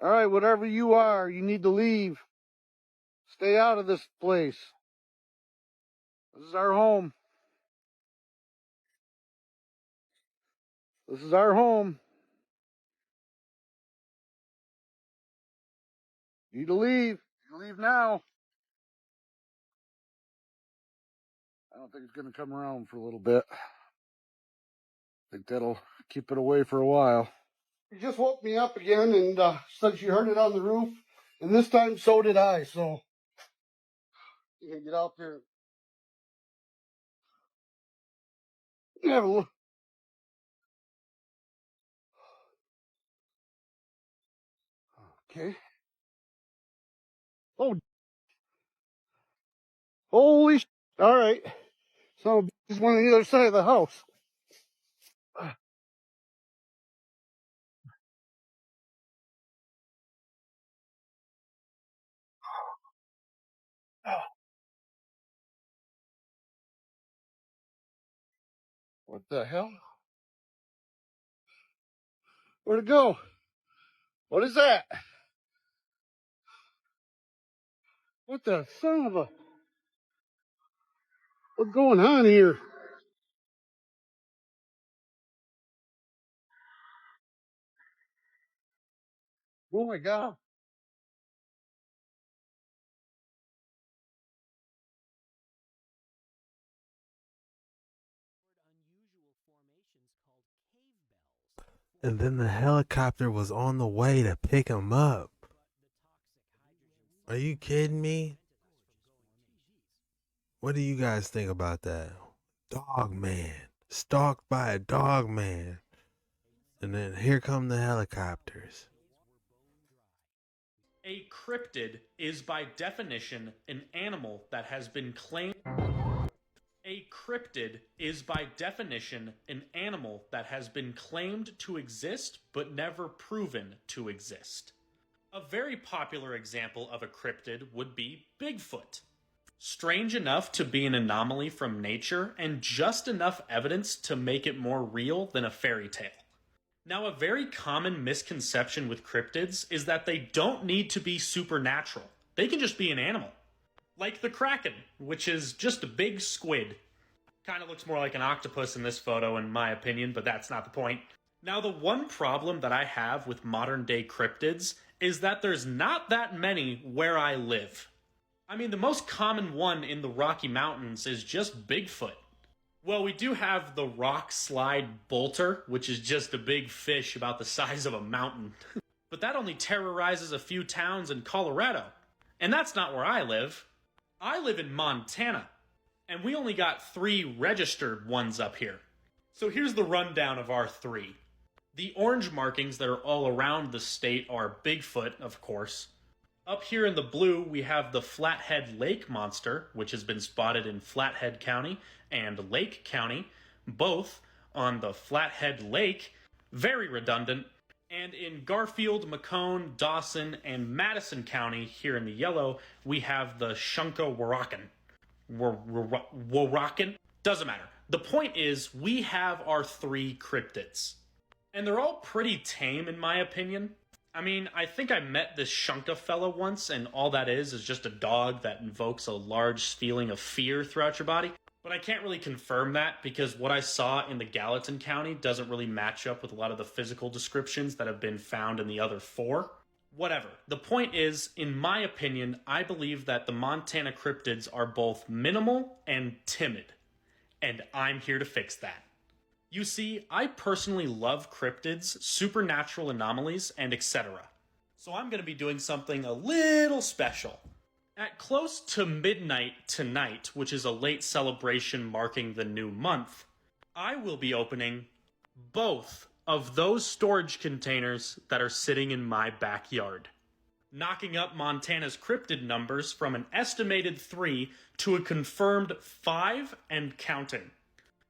All right, whatever you are, you need to leave. Stay out of this place. This is our home. This is our home. You need to leave. You leave now. I don't think it's going to come around for a little bit. I think that'll keep it away for a while. She just woke me up again and said she heard it on the roof. And this time, so did I. So, you can get out there. Have a look. Okay. Oh. Holy sh**. All right. So, there's one on the other side of the house. What the hell? Where'd it go? What is that? What the son of a... What's going on here? Oh my God. And then the helicopter was on the way to pick him up. Are you kidding me? What do you guys think about that? Dog man. Stalked by a dog man. And then here come the helicopters. A cryptid is by definition an animal that has been claimed. A cryptid is by definition an animal that has been claimed to exist but never proven to exist. A very popular example of a cryptid would be Bigfoot. Strange enough to be an anomaly from nature and just enough evidence to make it more real than a fairy tale. Now, a very common misconception with cryptids is that they don't need to be supernatural. They can just be an animal. Like the Kraken, which is just a big squid. Kind of looks more like an octopus in this photo, in my opinion, but that's not the point. Now, the one problem that I have with modern-day cryptids is that there's not that many where I live. I mean, the most common one in the Rocky Mountains is just Bigfoot. Well, we do have the rock slide bolter, which is just a big fish about the size of a mountain. But that only terrorizes a few towns in Colorado. And that's not where I live. I live in Montana. And we only got 3 registered ones up here. So here's the rundown of our 3. The orange markings that are all around the state are Bigfoot, of course. Up here in the blue, we have the Flathead Lake Monster, which has been spotted in Flathead County and Lake County, both on the Flathead Lake, very redundant, and in Garfield, Macomb, Dawson, and Madison County, here in the yellow, we have the Shunka Warakan. Warakan? Doesn't matter. The point is, we have our 3 cryptids. And they're all pretty tame, in my opinion. I mean, I think I met this Shunka fella once, and all that is just a dog that invokes a large feeling of fear throughout your body. But I can't really confirm that, because what I saw in the Gallatin County doesn't really match up with a lot of the physical descriptions that have been found in the other 4. Whatever. The point is, in my opinion, I believe that the Montana cryptids are both minimal and timid. And I'm here to fix that. You see, I personally love cryptids, supernatural anomalies, and etc. So I'm going to be doing something a little special. At close to midnight tonight, which is a late celebration marking the new month, I will be opening both of those storage containers that are sitting in my backyard, knocking up Montana's cryptid numbers from an estimated 3 to a confirmed 5 and counting.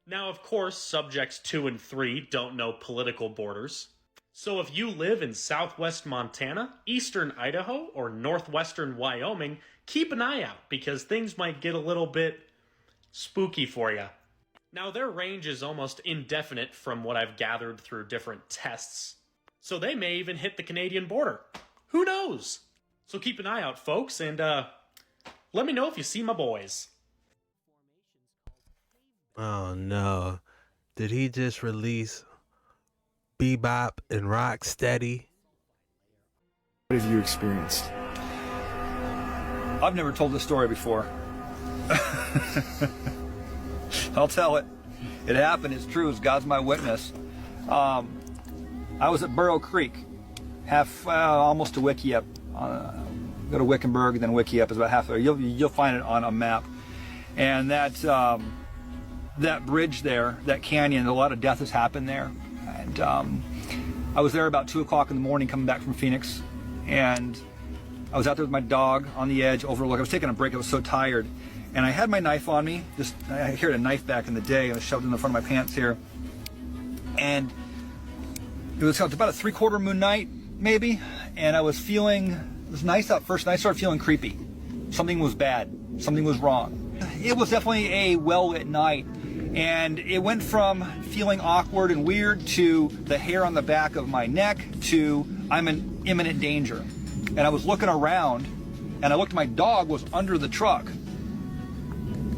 Now, of course, subjects 2 and 3 don't know political borders. So if you live in southwest Montana, eastern Idaho, or northwestern Wyoming, keep an eye out, because things might get a little bit spooky for you. Now, their range is almost indefinite from what I've gathered through different tests. So they may even hit the Canadian border. Who knows? So keep an eye out, folks, and let me know if you see my boys. Oh no. Did he just release Bebop and Rocksteady? What have you experienced? I've never told this story before. I'll tell it. It happened. It's true. It's God's my witness. I was at Burrow Creek, almost to Wickiup. Go to Wickenburg, then Wickiup is about half there. You'll find it on a map. And that bridge there, that canyon, a lot of death has happened there. And I was there about 2 o'clock in the morning coming back from Phoenix. And I was out there with my dog on the edge overlook. I was taking a break. I was so tired. And I had my knife on me. I carried a knife back in the day. I was shoved in the front of my pants here. And it was about a 3/4 moon night, maybe. And I was feeling, it was nice out first, and I started feeling creepy. Something was bad. Something was wrong. It was definitely a well-lit night. And it went from feeling awkward and weird to the hair on the back of my neck to I'm in imminent danger. And I was looking around, and I looked, my dog was under the truck.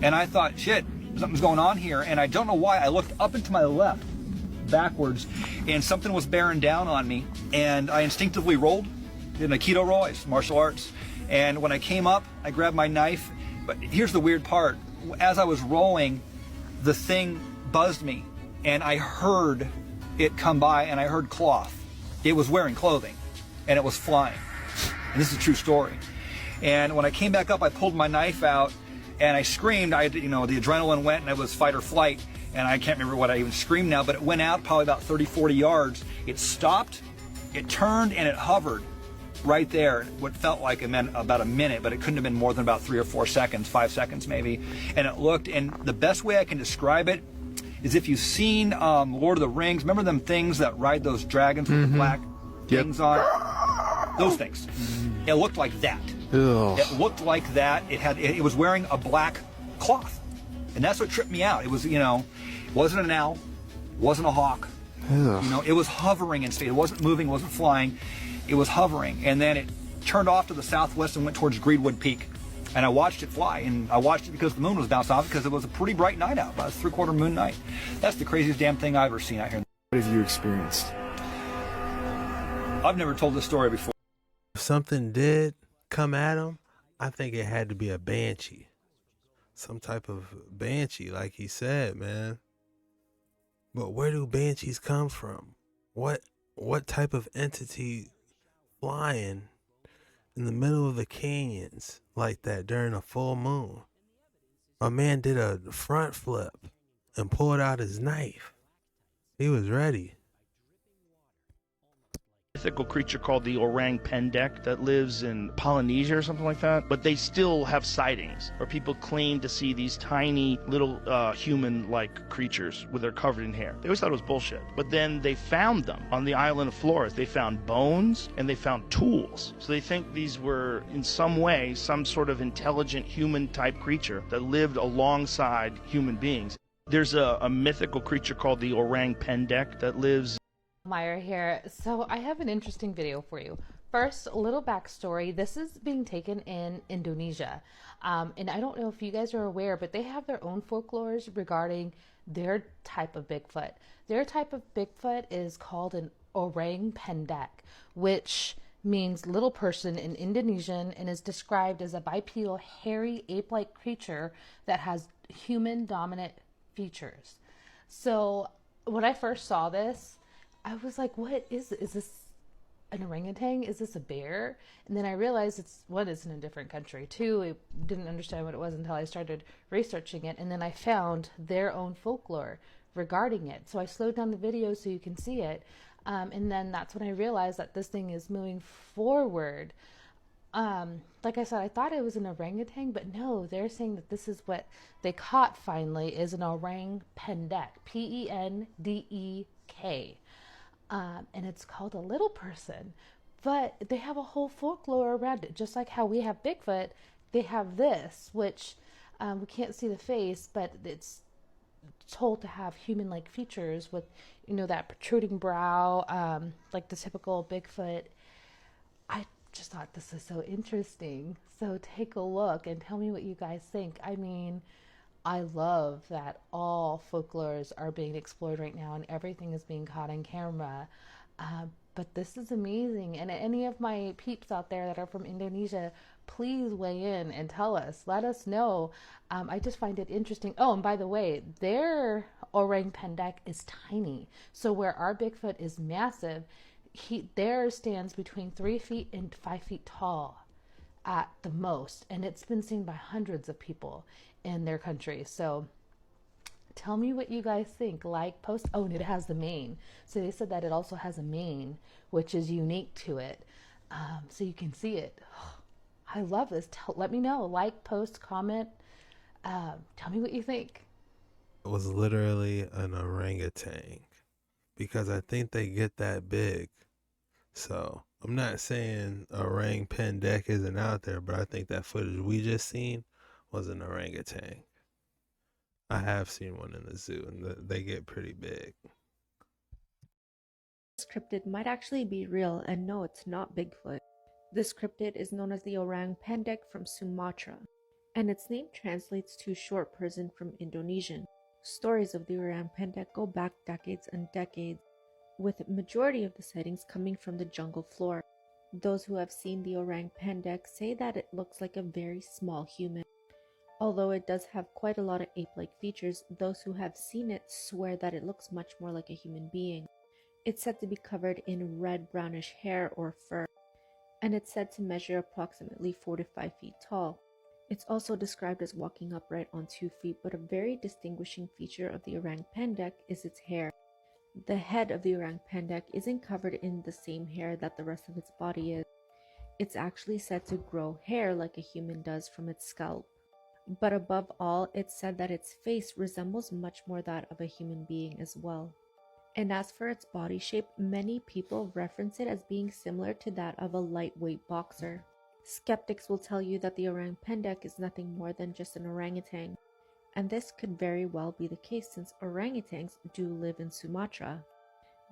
And I thought, shit, something's going on here. And I don't know why. I looked up and to my left, backwards, and something was bearing down on me. And I instinctively rolled, did an Aikido roll, it's martial arts. And when I came up, I grabbed my knife. But here's the weird part. As I was rolling, the thing buzzed me. And I heard it come by, and I heard cloth. It was wearing clothing, and it was flying. And this is a true story. And when I came back up, I pulled my knife out, and I screamed. The adrenaline went, and it was fight or flight. And I can't remember what I even screamed now, but it went out probably about 30, 40 yards. It stopped, it turned, and it hovered right there. What felt like it meant about a minute, but it couldn't have been more than about 3 or 4 seconds, 5 seconds maybe. And it looked, and the best way I can describe it is if you've seen Lord of the Rings, remember them things that ride those dragons with the black things on? Those things. It looked like that. Ugh. It looked like that. It was wearing a black cloth. And that's what tripped me out. It was, it wasn't an owl, wasn't a hawk. Ugh. It was hovering in space. It wasn't moving, it wasn't flying. It was hovering. And then it turned off to the southwest and went towards Greenwood Peak. And I watched it fly. And I watched it because the moon was bouncing off, because it was a pretty bright night out, about a 3/4 moon night. That's the craziest damn thing I've ever seen out here. What have you experienced? I've never told this story before. If something did come at him, I think it had to be a banshee. some type of banshee, like he said, man. But where do banshees come from? What type of entity flying in the middle of the canyons like that during a full moon? My man did a front flip and pulled out his knife. He was ready. Mythical creature called the orang pendek that lives in Polynesia or something like that, but they still have sightings where people claim to see these tiny little human-like creatures with their covered in hair. They always thought it was bullshit, but then they found them on the island of Flores. They found bones and they found tools, so they think these were in some way some sort of intelligent human-type creature that lived alongside human beings. There's a mythical creature called the orang pendek that lives. Meyer here. So I have an interesting video for you. First, a little backstory. This is being taken in Indonesia. And I don't know if you guys are aware, but they have their own folklores regarding their type of Bigfoot. Their type of Bigfoot is called an orang pendek, which means little person in Indonesian, and is described as a bipedal, hairy, ape-like creature that has human dominant features. So when I first saw this, I was like, what is this an orangutan? Is this a bear? And then I realized it's in a different country. Two, I didn't understand what it was until I started researching it. And then I found their own folklore regarding it. So I slowed down the video so you can see it. And then that's when I realized that this thing is moving forward. Like I said, I thought it was an orangutan, but no, they're saying that this is what they caught finally is an orang pendek, Pendek. And it's called a little person, but they have a whole folklore around it. Just like how we have Bigfoot, they have this, which we can't see the face, but it's told to have human-like features with, that protruding brow, like the typical Bigfoot. I just thought this is so interesting. So take a look and tell me what you guys think. I mean, I love that all folklores are being explored right now and everything is being caught on camera. But this is amazing. And any of my peeps out there that are from Indonesia, please weigh in and tell us. Let us know. I just find it interesting. Oh, and by the way, their orang pendek is tiny. So where our Bigfoot is massive, theirs stands between 3 feet and 5 feet tall at the most. And it's been seen by hundreds of people in their country. So tell me what you guys think. Like, post. Oh, and it has the mane. So they said that it also has a mane, which is unique to it. So you can see it. I love this. Let me know. Like, post, comment. Tell me what you think. It was literally an orangutan, because I think they get that big. So I'm not saying orang pendek isn't out there, but I think that footage we just seen was an orangutan. I have seen one in the zoo, and they get pretty big. This cryptid might actually be real, and no, it's not Bigfoot. This cryptid is known as the orang pendek from Sumatra, and its name translates to short person from Indonesian. Stories of the orang pendek go back decades and decades, with the majority of the sightings coming from the jungle floor. Those who have seen the orang pendek say that it looks like a very small human. Although it does have quite a lot of ape-like features, those who have seen it swear that it looks much more like a human being. It's said to be covered in red brownish hair or fur, and it's said to measure approximately 4 to 5 feet tall. It's also described as walking upright on 2 feet, but a very distinguishing feature of the orang pendek is its hair. The head of the orang pendek isn't covered in the same hair that the rest of its body is. It's actually said to grow hair like a human does from its scalp. But above all, it's said that its face resembles much more that of a human being as well. And as for its body shape, many people reference it as being similar to that of a lightweight boxer. Skeptics will tell you that the orang pendek is nothing more than just an orangutan. And this could very well be the case since orangutans do live in Sumatra.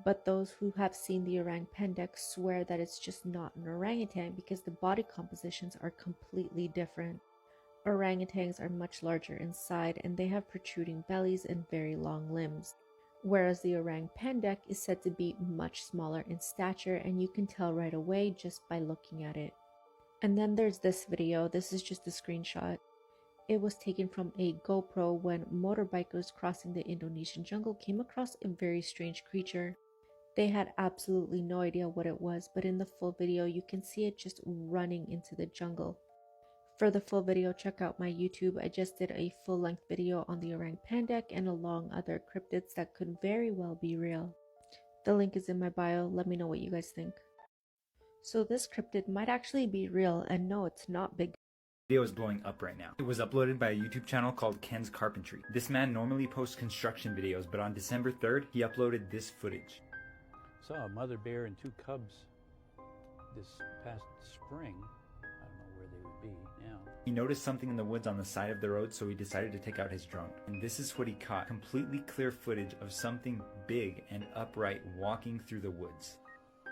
But those who have seen the orang pendek swear that it's just not an orangutan because the body compositions are completely different. Orangutans are much larger inside and they have protruding bellies and very long limbs, whereas the orang pendek is said to be much smaller in stature, and you can tell right away just by looking at it. And then there's this video. This is just a screenshot. It was taken from a GoPro when motorbikers crossing the Indonesian jungle came across a very strange creature. They had absolutely no idea what it was, but in the full video you can see it just running into the jungle. For the full video, check out my YouTube. I just did a full-length video on the Orang Pendek and along other cryptids that could very well be real. The link is in my bio. Let me know what you guys think. So this cryptid might actually be real, and no, it's not big. Video is blowing up right now. It was uploaded by a YouTube channel called Ken's Carpentry. This man normally posts construction videos, but on December 3rd, he uploaded this footage. Saw a mother bear and 2 cubs this past spring. I don't know where they would be now. He noticed something in the woods on the side of the road, so he decided to take out his drone. And this is what he caught. Completely clear footage of something big and upright walking through the woods.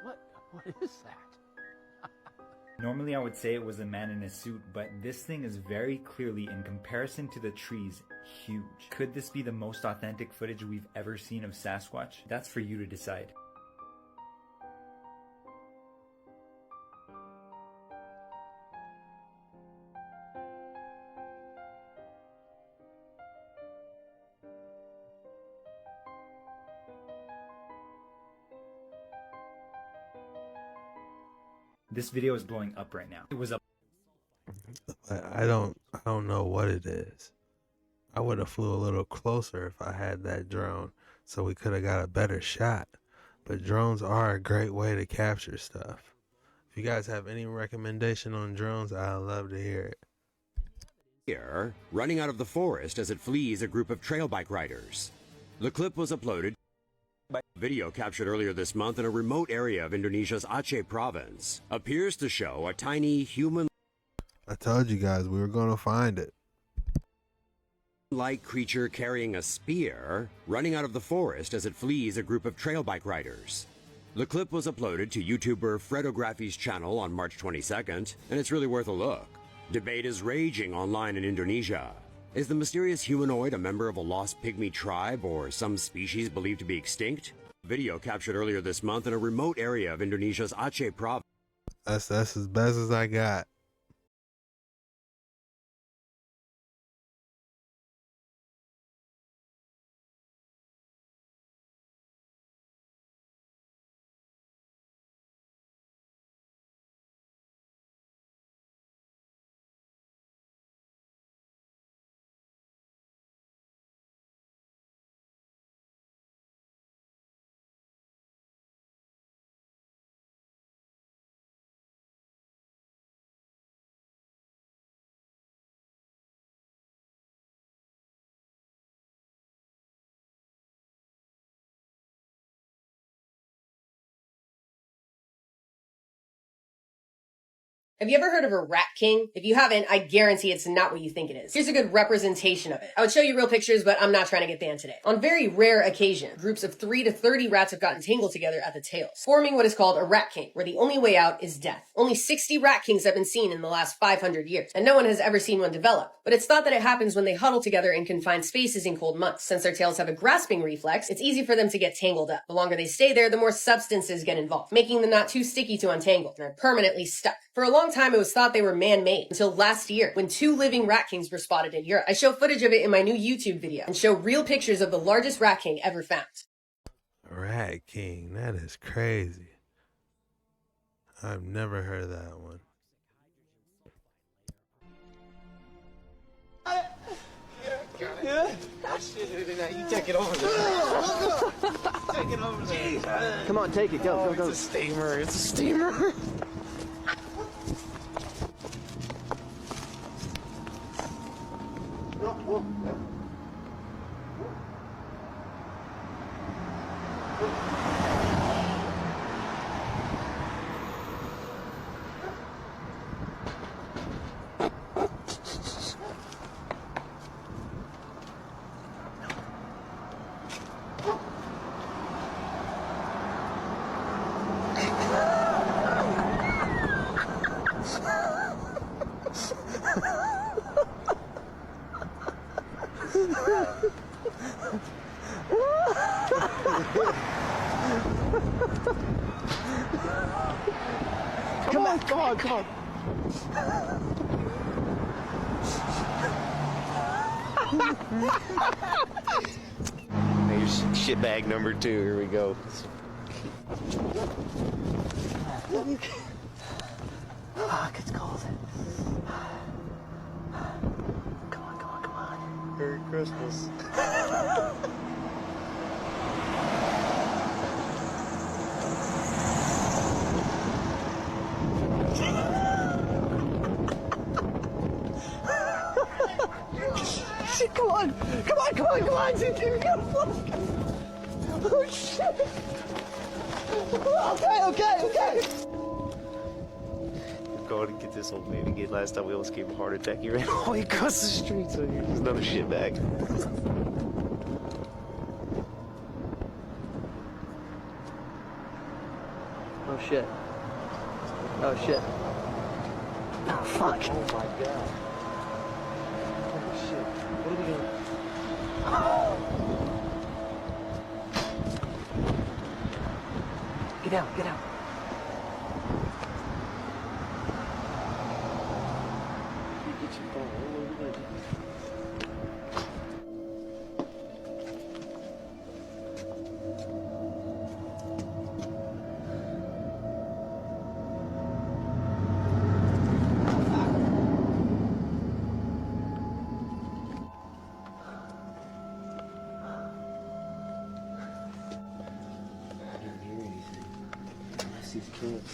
What is that? Normally I would say it was a man in a suit, but this thing is very clearly, in comparison to the trees, huge. Could this be the most authentic footage we've ever seen of Sasquatch? That's for you to decide. This video is blowing up right now. It was up. I don't know what it is. I would have flew a little closer if I had that drone, so we could have got a better shot. But drones are a great way to capture stuff. If you guys have any recommendation on drones, I'd love to hear it. Here, running out of the forest as it flees a group of trail bike riders. The clip was uploaded by video captured earlier this month in a remote area of Indonesia's Aceh province. Appears to show a tiny human. I told you guys we were going to find it. Like creature carrying a spear running out of the forest as it flees a group of trail bike riders. The clip was uploaded to YouTuber Fredography's channel on March 22nd, and it's really worth a look. Debate is raging online in Indonesia. Is the mysterious humanoid a member of a lost pygmy tribe or some species believed to be extinct? Video captured earlier this month in a remote area of Indonesia's Aceh province. That's as best as I got. Have you ever heard of a rat king? If you haven't, I guarantee it's not what you think it is. Here's a good representation of it. I would show you real pictures, but I'm not trying to get banned today. On very rare occasion, groups of 3 to 30 rats have gotten tangled together at the tails, forming what is called a rat king, where the only way out is death. Only 60 rat kings have been seen in the last 500 years, and no one has ever seen one develop. But it's thought that it happens when they huddle together in confined spaces in cold months. Since their tails have a grasping reflex, it's easy for them to get tangled up. The longer they stay there, the more substances get involved, making them not too sticky to untangle, and are permanently stuck. For a long time, it was thought they were man-made, until last year, when 2 living rat kings were spotted in Europe. I show footage of it in my new YouTube video, and show real pictures of the largest rat king ever found. Rat king, that is crazy. I've never heard of that one. Yeah. You take it over there. Take it over there. Come on, take it. Go, go. It's a steamer. It's a steamer. Come on. Here's shitbag number 2. Here we go. Fuck, it's cold. Come on, come on, come on. Merry Christmas. Shit, come on! Come on, come on, come on! Dude, we gotta fly! Oh, shit! Okay. We're going to get this old man again. Last time we almost gave him a heart attack. He ran all the way across the street, so here's another shitbag. Oh, shit. Oh, shit. Oh, fuck. Oh, my God. Oh, shit. What are we doing? Get out, get out. Get your phone. What are we going to do? These kids.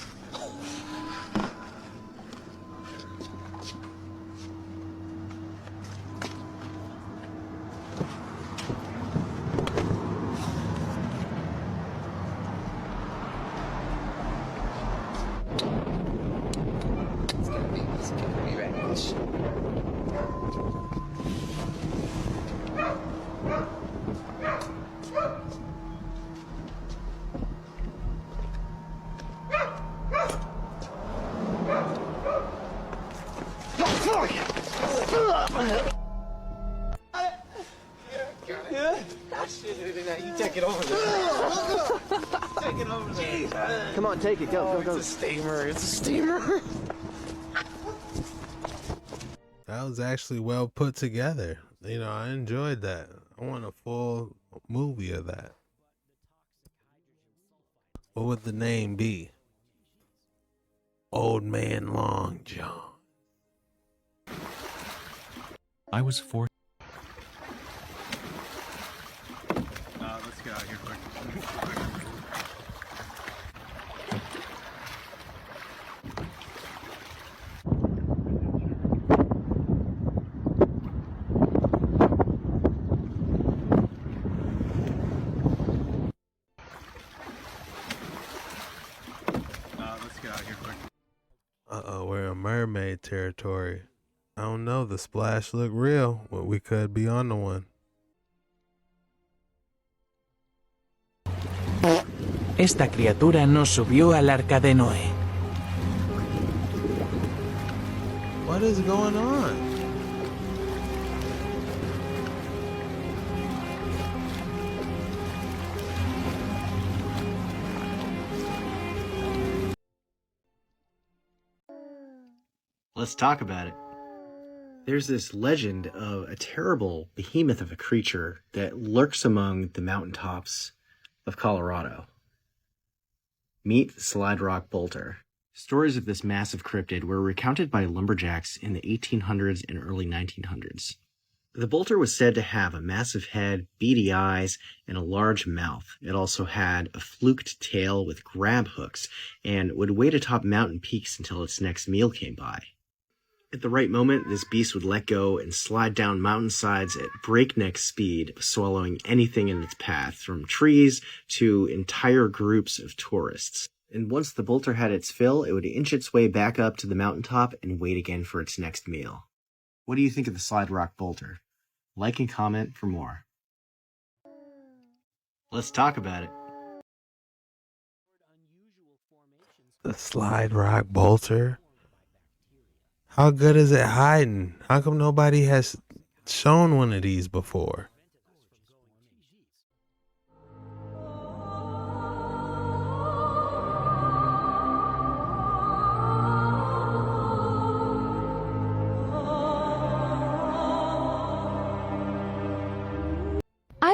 It's gonna be right. You take it over there. Take it over there. Come on, take it. Go, go, go. It's a steamer. It's a steamer. That was actually well put together. You know, I enjoyed that. I want a full movie of that. What would the name be? Old Man Long John. I was forced. Let's get out of here quick. Let's get out of here quick. Uh-oh, we're in mermaid territory. I don't know, the splash looked real, but we could be on the one. Esta criatura no subió al arca de Noé. What is going on? Let's talk about it. There's this legend of a terrible behemoth of a creature that lurks among the mountaintops of Colorado. Meet Slide Rock Bolter. Stories of this massive cryptid were recounted by lumberjacks in the 1800s and early 1900s. The bolter was said to have a massive head, beady eyes, and a large mouth. It also had a fluked tail with grab hooks and would wait atop mountain peaks until its next meal came by. At the right moment, this beast would let go and slide down mountainsides at breakneck speed, swallowing anything in its path, from trees to entire groups of tourists. And once the bolter had its fill, it would inch its way back up to the mountaintop and wait again for its next meal. What do you think of the Slide Rock Bolter? Like and comment for more. Let's talk about it. The Slide Rock Bolter? How good is it hiding? How come nobody has shown one of these before?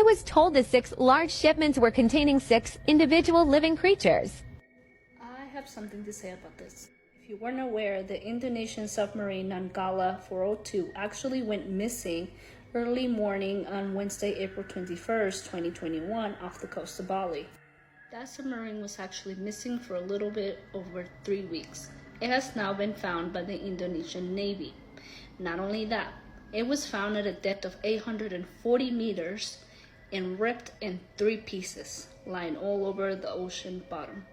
was told the 6 large shipments were containing 6 individual living creatures. I have something to say about this. If you weren't aware, the Indonesian submarine Nanggala 402 actually went missing early morning on Wednesday, April 21st, 2021, off the coast of Bali. That submarine was actually missing for a little bit over 3 weeks. It has now been found by the Indonesian Navy. Not only that, it was found at a depth of 840 meters and ripped in 3 pieces, lying all over the ocean bottom.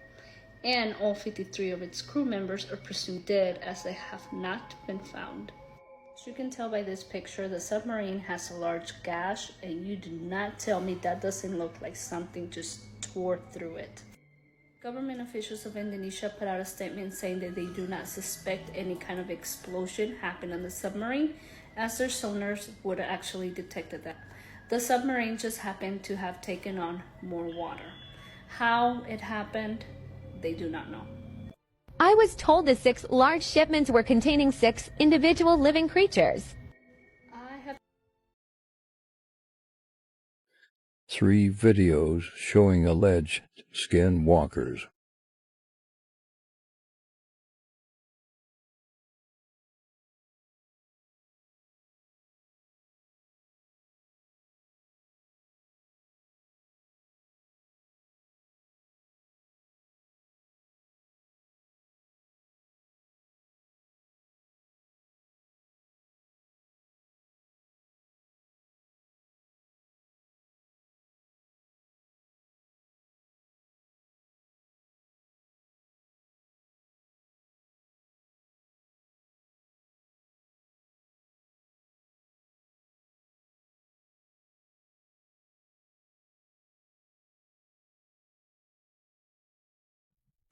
And all 53 of its crew members are presumed dead, as they have not been found. As you can tell by this picture, the submarine has a large gash, and you do not tell me that doesn't look like something just tore through it. Government officials of Indonesia put out a statement saying that they do not suspect any kind of explosion happened on the submarine, as their sonars would have actually detected that. The submarine just happened to have taken on more water. How it happened, they do not know. I was told the 6 large shipments were containing 6 individual living creatures. 3 videos showing alleged skinwalkers.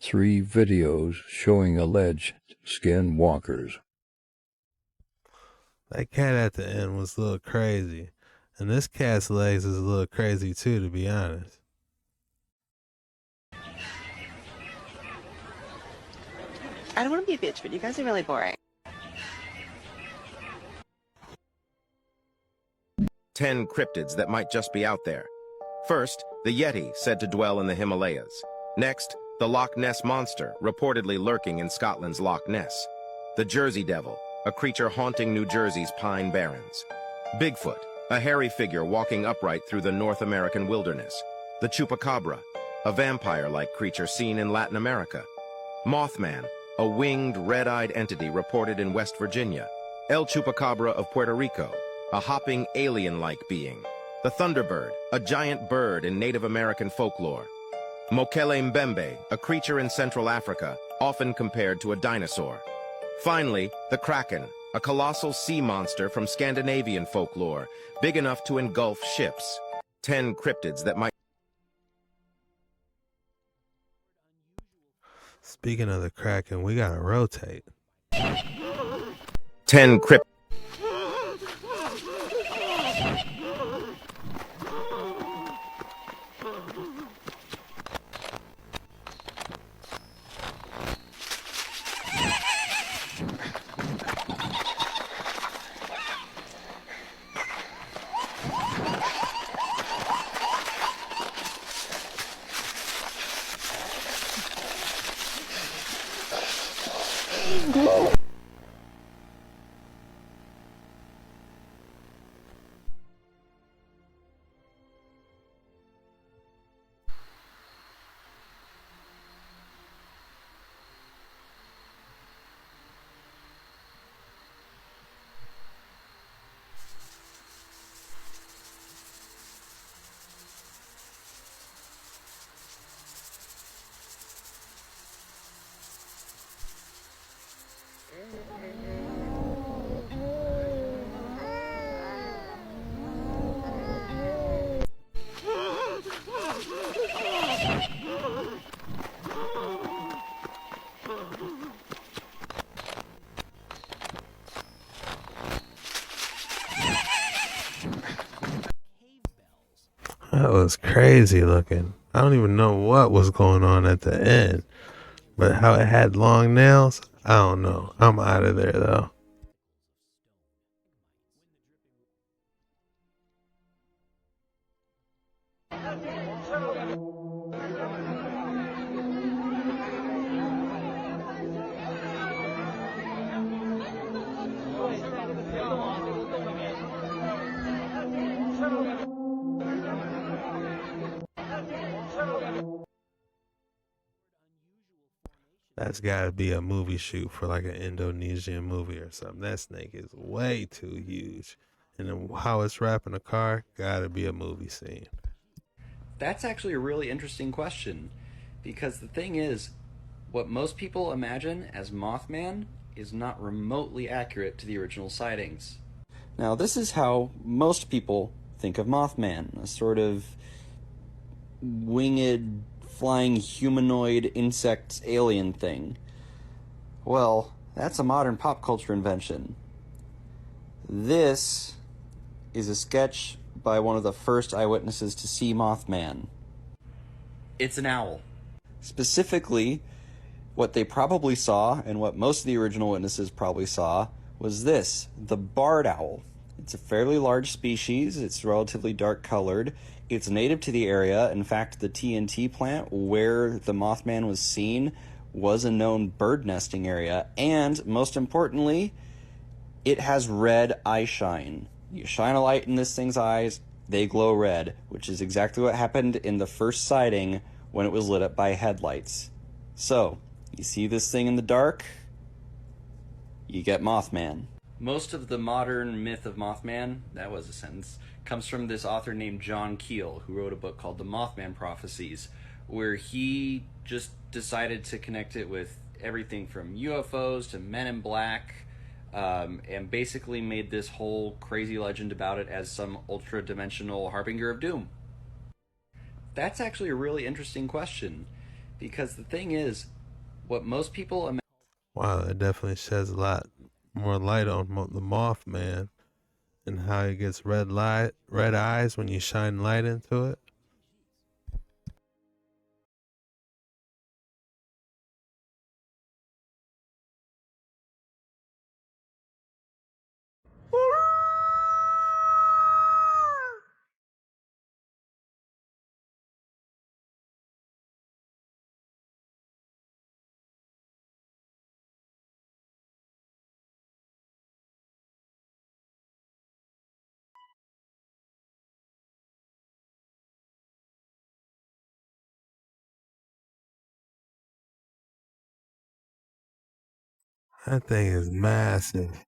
Three videos showing alleged skinwalkers. That cat at the end was a little crazy. And this cat's legs is a little crazy too, to be honest. I don't want to be a bitch, but you guys are really boring. 10 cryptids that might just be out there. First, the Yeti, said to dwell in the Himalayas. Next, the Loch Ness Monster, reportedly lurking in Scotland's Loch Ness. The Jersey Devil, a creature haunting New Jersey's Pine Barrens. Bigfoot, a hairy figure walking upright through the North American wilderness. The Chupacabra, a vampire-like creature seen in Latin America. Mothman, a winged, red-eyed entity reported in West Virginia. El Chupacabra of Puerto Rico, a hopping alien-like being. The Thunderbird, a giant bird in Native American folklore. Mokele Mbembe, a creature in Central Africa, often compared to a dinosaur. Finally, the Kraken, a colossal sea monster from Scandinavian folklore, big enough to engulf ships. 10 cryptids that might... Speaking of the Kraken, we gotta rotate. 10 cryptids. That was crazy looking. I don't even know what was going on at the end. But how it had long nails, I don't know. I'm out of there though. That's gotta be a movie shoot for like an Indonesian movie or something. That snake is way too huge. And then how it's wrapping a car, gotta be a movie scene. That's actually a really interesting question, because the thing is, what most people imagine as Mothman is not remotely accurate to the original sightings. Now, this is how most people think of Mothman, a sort of winged, flying humanoid insect alien thing. Well, that's a modern pop culture invention. This is a sketch by one of the first eyewitnesses to see Mothman. It's an owl. Specifically, what they probably saw, and what most of the original witnesses probably saw, was this, the barred owl. It's a fairly large species, it's relatively dark colored, it's native to the area. In fact, the TNT plant where the Mothman was seen was a known bird nesting area, and most importantly, it has red eye shine. You shine a light in this thing's eyes, they glow red, which is exactly what happened in the first sighting when it was lit up by headlights. So, you see this thing in the dark, you get Mothman. Most of the modern myth of Mothman, that was a sentence, comes from this author named John Keel, who wrote a book called The Mothman Prophecies, where he just decided to connect it with everything from UFOs to Men in Black, and basically made this whole crazy legend about it as some ultra-dimensional harbinger of doom. That's actually a really interesting question, because the thing is, what most people imagine... Wow, that definitely sheds a lot more light on the Mothman and how he gets red eyes when you shine light into it. That thing is massive.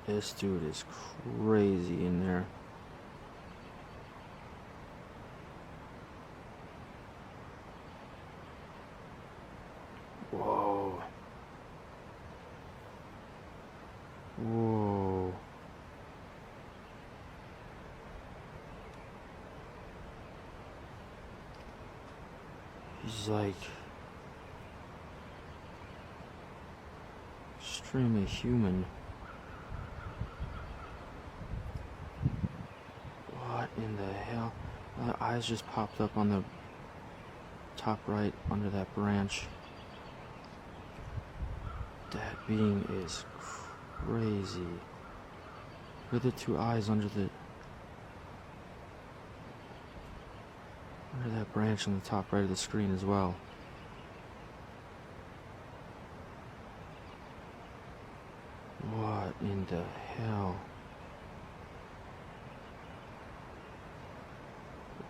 This dude is crazy in there. Whoa. Whoa. He's like extremely human. What in the hell? The eyes just popped up on the top right under that branch. That being is crazy. Look at the two eyes under that branch on the top right of the screen as well. What in the hell?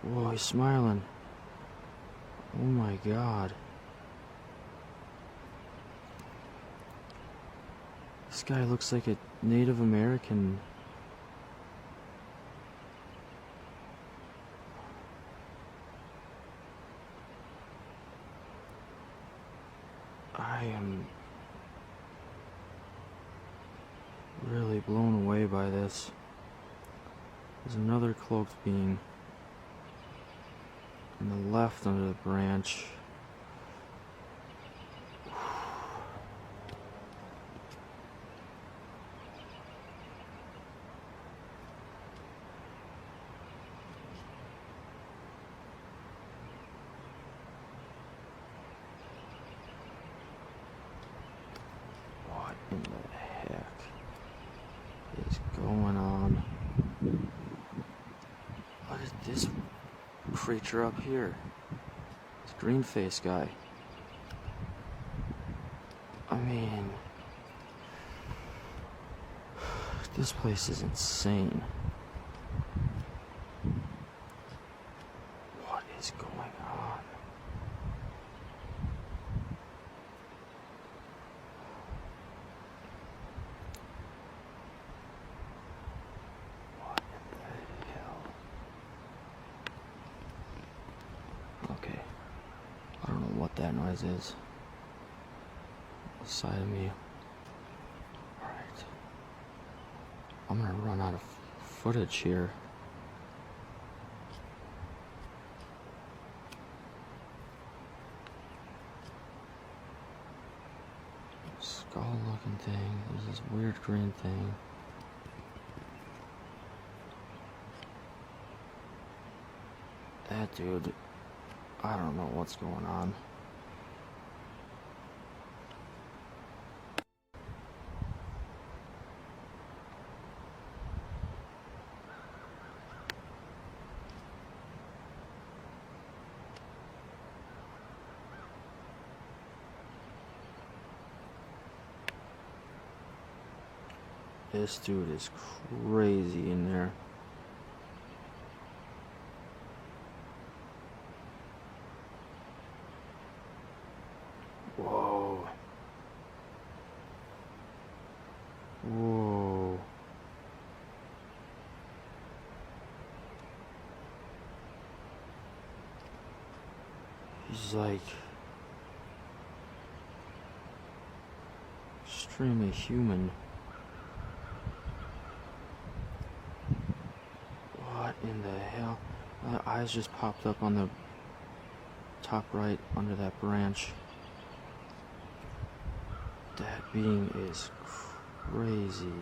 Whoa, he's smiling. Oh my god. This guy looks like a Native American. I am really blown away by this. There's another cloaked being on the left under the branch. in the heck is going on? What is this creature up here? This green face guy. I mean, this place is insane. What is going on? What in the hell? Okay. I don't know what that noise is. Side of me. Alright. I'm gonna run out of footage here. Skull looking thing. There's this weird green thing. That dude, I don't know what's going on. This dude is crazy in there. Whoa. Whoa. He's like extremely human. What in the hell? My eyes just popped up on the top right under that branch. That being is crazy.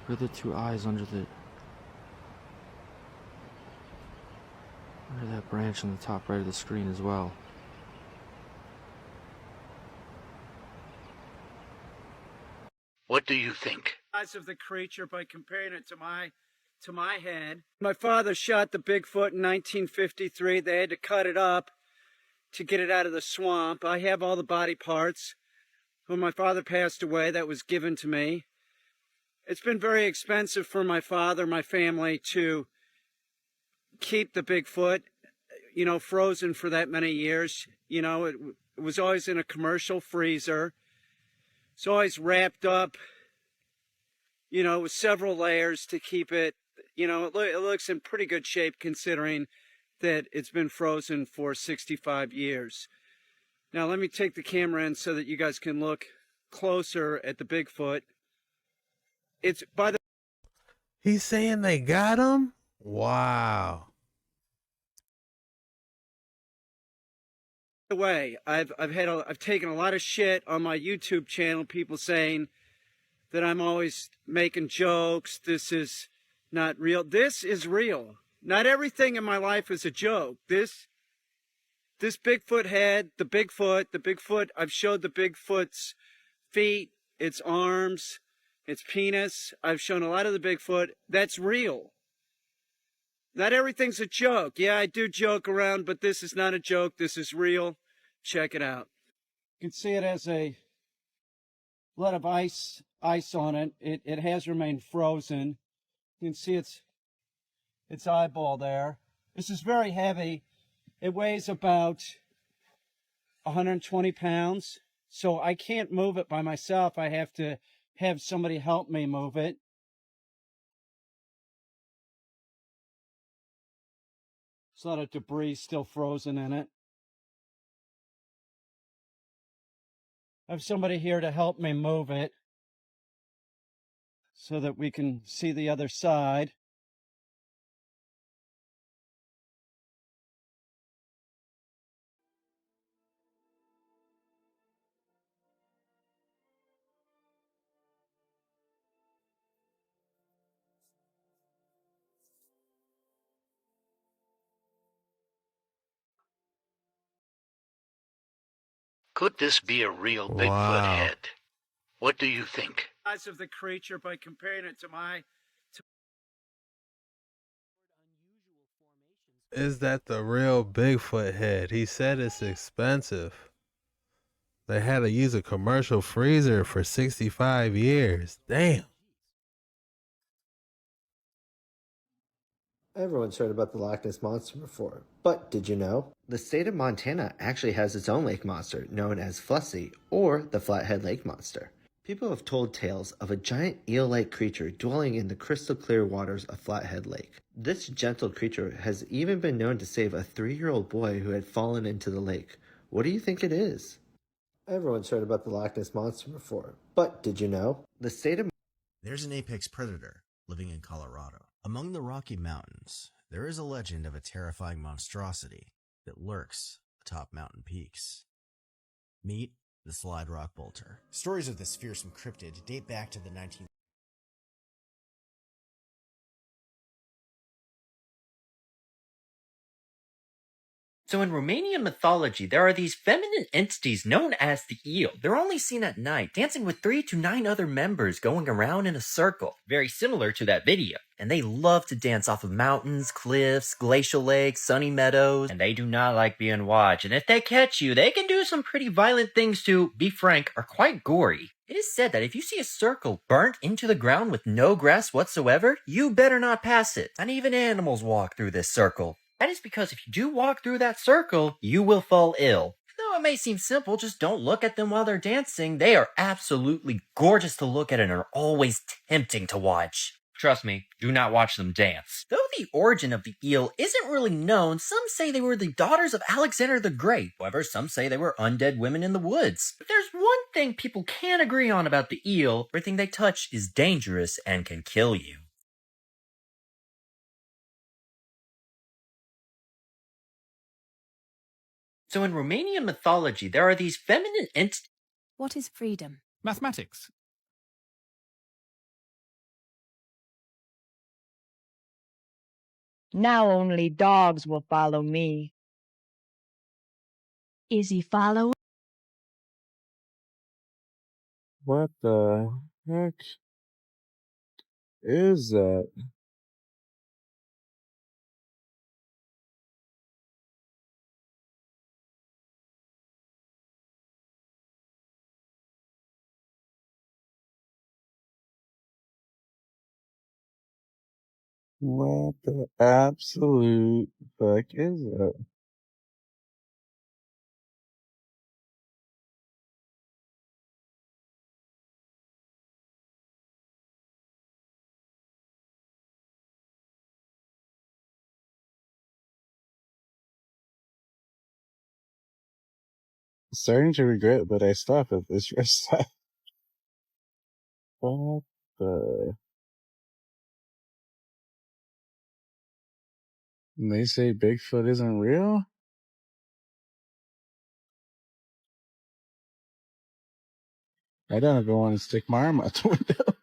Where are the two eyes under that branch on the top right of the screen as well? What do you think? Size of the creature by comparing it to my head. My father shot the Bigfoot in 1953. They had to cut it up to get it out of the swamp. I have all the body parts. When my father passed away, that was given to me. It's been very expensive for my father, my family, to keep the Bigfoot, you know, frozen for that many years. You know, it was always in a commercial freezer. It's always wrapped up, you know, with several layers to keep it, you know, it looks in pretty good shape considering that it's been frozen for 65 years. Now, let me take the camera in so that you guys can look closer at the Bigfoot. It's by the... He's saying they got him? Wow. way, I've taken a lot of shit on my YouTube channel, people saying that I'm always making jokes. This is not real. This is real. Not everything in my life is a joke. This Bigfoot head, the Bigfoot, I've showed the Bigfoot's feet, its arms, its penis. I've shown a lot of the Bigfoot. That's real. Not everything's a joke. Yeah, I do joke around, but this is not a joke. This is real. Check it out. You can see it has a lot of ice on it. It has remained frozen. You can see its eyeball there. This is very heavy. It weighs about 120 pounds. So I can't move it by myself. I have to have somebody help me move it. There's a lot of debris still frozen in it. I have somebody here to help me move it so that we can see the other side. Could this be a real Bigfoot head? What do you think? Size of the creature by comparing it to my. Is that the real Bigfoot head? He said it's expensive. They had to use a commercial freezer for 65 years. Damn. Everyone's heard about the Loch Ness Monster before, but did you know? The state of Montana actually has its own lake monster known as Flussy, or the Flathead Lake Monster. People have told tales of a giant eel-like creature dwelling in the crystal clear waters of Flathead Lake. This gentle creature has even been known to save a 3-year-old boy who had fallen into the lake. What do you think it is? Everyone's heard about the Loch Ness Monster before, but did you know? The state of There's an apex predator living in Colorado. Among the Rocky Mountains, there is a legend of a terrifying monstrosity that lurks atop mountain peaks. Meet the Slide Rock Bolter. Stories of this fearsome cryptid date back to the 19th. So in Romanian mythology, there are these feminine entities known as the eel. They're only seen at night, dancing with 3 to 9 other members going around in a circle, very similar to that video. And they love to dance off of mountains, cliffs, glacial lakes, sunny meadows, and they do not like being watched. And if they catch you, they can do some pretty violent things to, be frank, are quite gory. It is said that if you see a circle burnt into the ground with no grass whatsoever, you better not pass it. And even animals walk through this circle. That is because if you do walk through that circle, you will fall ill. Though it may seem simple, just don't look at them while they're dancing. They are absolutely gorgeous to look at and are always tempting to watch. Trust me, do not watch them dance. Though the origin of the eel isn't really known, some say they were the daughters of Alexander the Great. However, some say they were undead women in the woods. But there's one thing people can agree on about the eel. Everything they touch is dangerous and can kill you. So in Romanian mythology, there are these feminine entities. What is freedom? Mathematics. Now only dogs will follow me. Is he following? What the heck is that? What the absolute fuck is that? Starting to regret, but I stop at this rest stop. What the? And they say Bigfoot isn't real? I don't ever want to stick my arm out the window.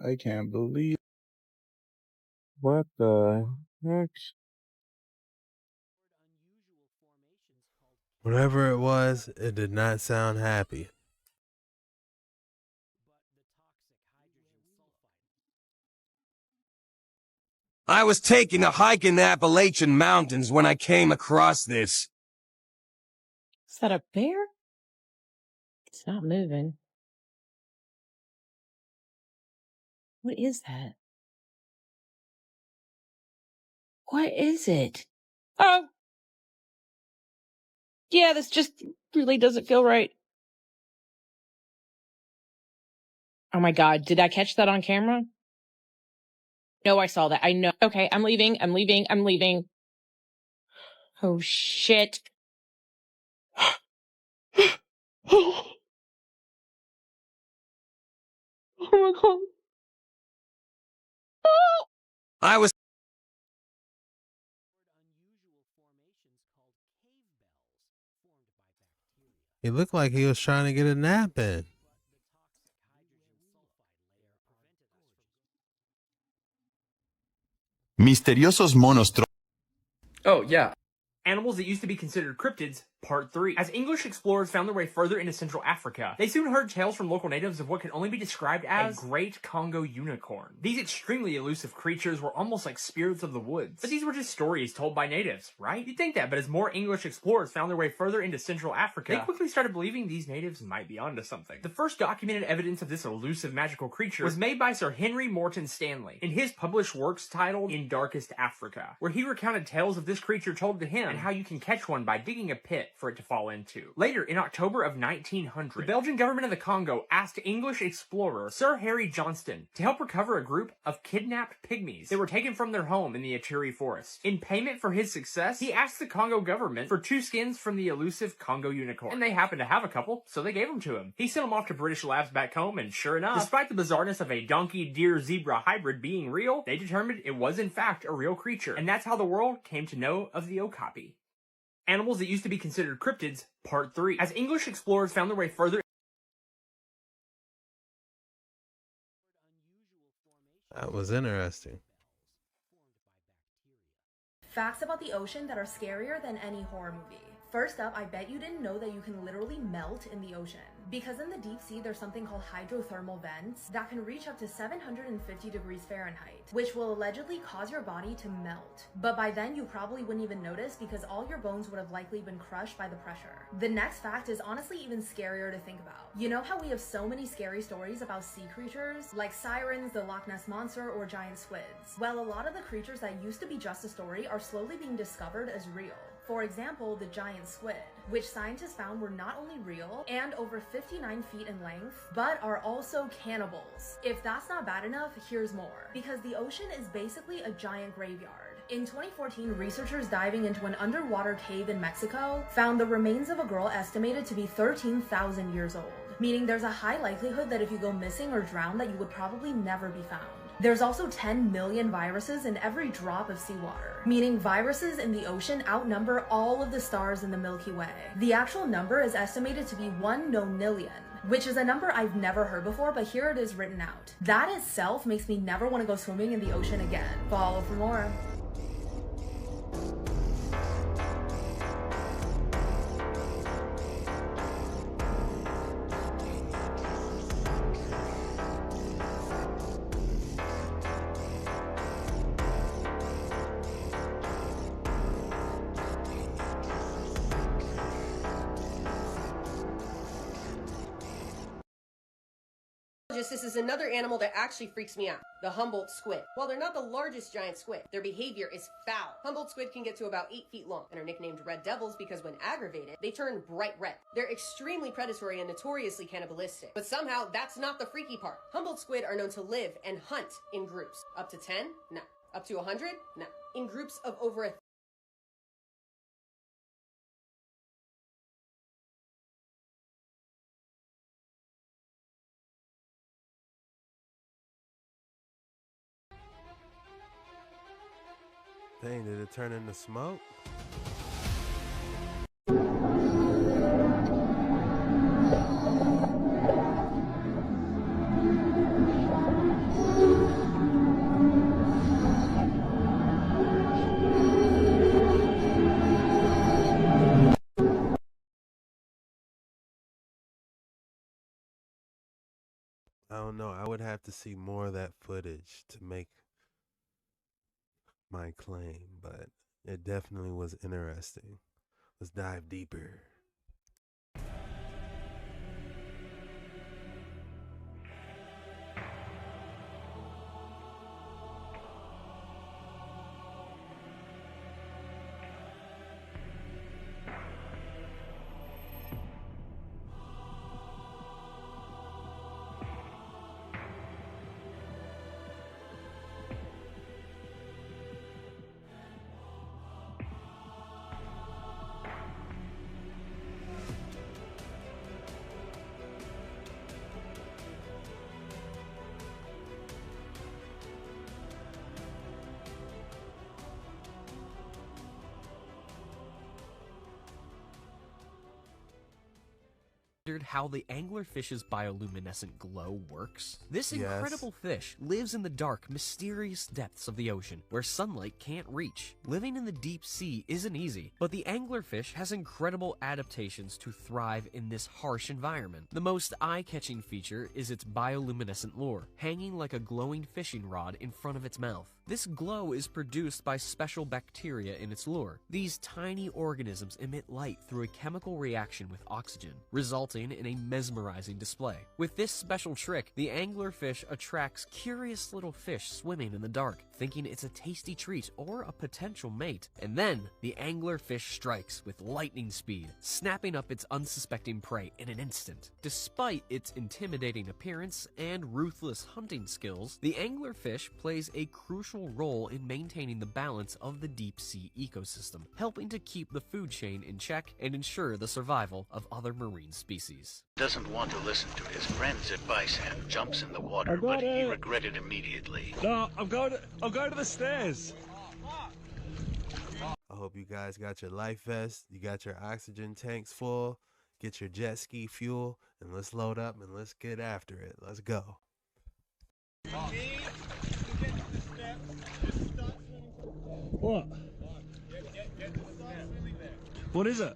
I can't believe. What the heck? Whatever it was, it did not sound happy. I was taking a hike in the Appalachian Mountains when I came across this. Is that a bear? It's not moving. What is that? What is it? Oh! Yeah, this just really doesn't feel right. Oh my god, did I catch that on camera? No, I saw that. I know. Okay, I'm leaving. Oh shit. Oh my god. I was He looked like he was trying to get a nap in. Misteriosos monos Oh, yeah. Animals that used to be considered cryptids, Part 3. As English explorers found their way further into Central Africa, they soon heard tales from local natives of what could only be described as a great Congo unicorn. These extremely elusive creatures were almost like spirits of the woods. But these were just stories told by natives, right? You'd think that, but as more English explorers found their way further into Central Africa, they quickly started believing these natives might be onto something. The first documented evidence of this elusive magical creature was made by Sir Henry Morton Stanley in his published works titled In Darkest Africa, where he recounted tales of this creature told to him and how you can catch one by digging a pit for it to fall into. Later, in October of 1900, the Belgian government of the Congo asked English explorer Sir Harry Johnston to help recover a group of kidnapped pygmies that were taken from their home in the Ituri forest. In payment for his success, he asked the Congo government for 2 skins from the elusive Congo unicorn, and they happened to have a couple, so they gave them to him. He sent them off to British labs back home, and sure enough, despite the bizarreness of a donkey-deer-zebra hybrid being real, they determined it was in fact a real creature, and that's how the world came to know of the okapi. Animals that used to be considered cryptids, Part 3. As English explorers found their way further... That was interesting. Facts about the ocean that are scarier than any horror movie. First up, I bet you didn't know that you can literally melt in the ocean. Because in the deep sea, there's something called hydrothermal vents that can reach up to 750 degrees Fahrenheit, which will allegedly cause your body to melt. But by then, you probably wouldn't even notice because all your bones would have likely been crushed by the pressure. The next fact is honestly even scarier to think about. You know how we have so many scary stories about sea creatures, like sirens, the Loch Ness Monster, or giant squids? Well, a lot of the creatures that used to be just a story are slowly being discovered as real. For example, the giant squid, which scientists found were not only real and over 59 feet in length, but are also cannibals. If that's not bad enough, here's more. Because the ocean is basically a giant graveyard. In 2014, researchers diving into an underwater cave in Mexico found the remains of a girl estimated to be 13,000 years old, meaning there's a high likelihood that if you go missing or drown that you would probably never be found. There's also 10 million viruses in every drop of seawater, meaning viruses in the ocean outnumber all of the stars in the Milky Way. The actual number is estimated to be 1 nonillion, which is a number I've never heard before, but here it is written out. That itself makes me never want to go swimming in the ocean again. Follow for more. This is another animal that actually freaks me out, the Humboldt squid. While they're not the largest giant squid, their behavior is foul. Humboldt squid can get to about 8 feet long and are nicknamed red devils because when aggravated, they turn bright red. They're extremely predatory and notoriously cannibalistic. But somehow, that's not the freaky part. Humboldt squid are known to live and hunt in groups. Up to 10? No. Up to 100? No. In groups of over 1,000. Dang, did it turn into smoke? I don't know. I would have to see more of that footage to make my claim, but it definitely was interesting. Let's dive deeper. wondered how the anglerfish's bioluminescent glow works? This Yes. incredible fish lives in the dark, mysterious depths of the ocean, where sunlight can't reach. Living in the deep sea isn't easy, but the anglerfish has incredible adaptations to thrive in this harsh environment. The most eye-catching feature is its bioluminescent lure, hanging like a glowing fishing rod in front of its mouth. This glow is produced by special bacteria in its lure. These tiny organisms emit light through a chemical reaction with oxygen, resulting in a mesmerizing display. With this special trick, the anglerfish attracts curious little fish swimming in the dark, thinking it's a tasty treat or a potential mate. And then, the anglerfish strikes with lightning speed, snapping up its unsuspecting prey in an instant. Despite its intimidating appearance and ruthless hunting skills, the anglerfish plays a crucial role in maintaining the balance of the deep sea ecosystem, helping to keep the food chain in check and ensure the survival of other marine species. Doesn't want to listen to his friends' advice and jumps in the water, but he regretted immediately. No, I'm going to the stairs. I hope you guys got your life vest, you got your oxygen tanks full, get your jet ski fuel, and let's load up and let's get after it. Let's go. What? What is it?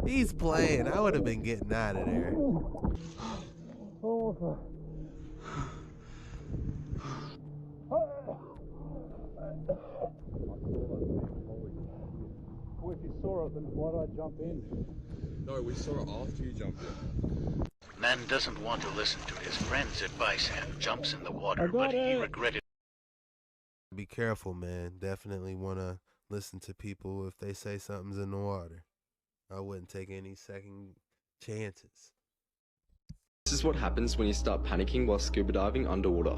He's playing. I would have been getting out of there. Well, if you saw it, then why did I jump in? No, we saw it after you jumped in. Man doesn't want to listen to his friends' advice and jumps in the water, but he regretted. Be careful, man. Definitely want to listen to people if they say something's in the water. I wouldn't take any second chances. This is what happens when you start panicking while scuba diving underwater.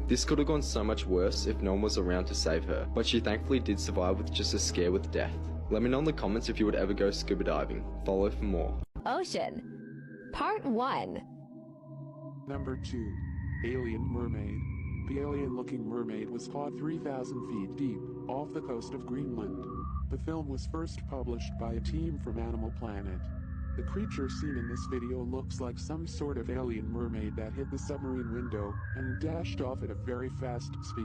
This could have gone so much worse if no one was around to save her, but she thankfully did survive with just a scare with death. Let me know in the comments if you would ever go scuba diving. Follow for more. Ocean. Part 1. Number 2. Alien Mermaid. The alien-looking mermaid was caught 3,000 feet deep, off the coast of Greenland. The film was first published by a team from Animal Planet. The creature seen in this video looks like some sort of alien mermaid that hit the submarine window and dashed off at a very fast speed.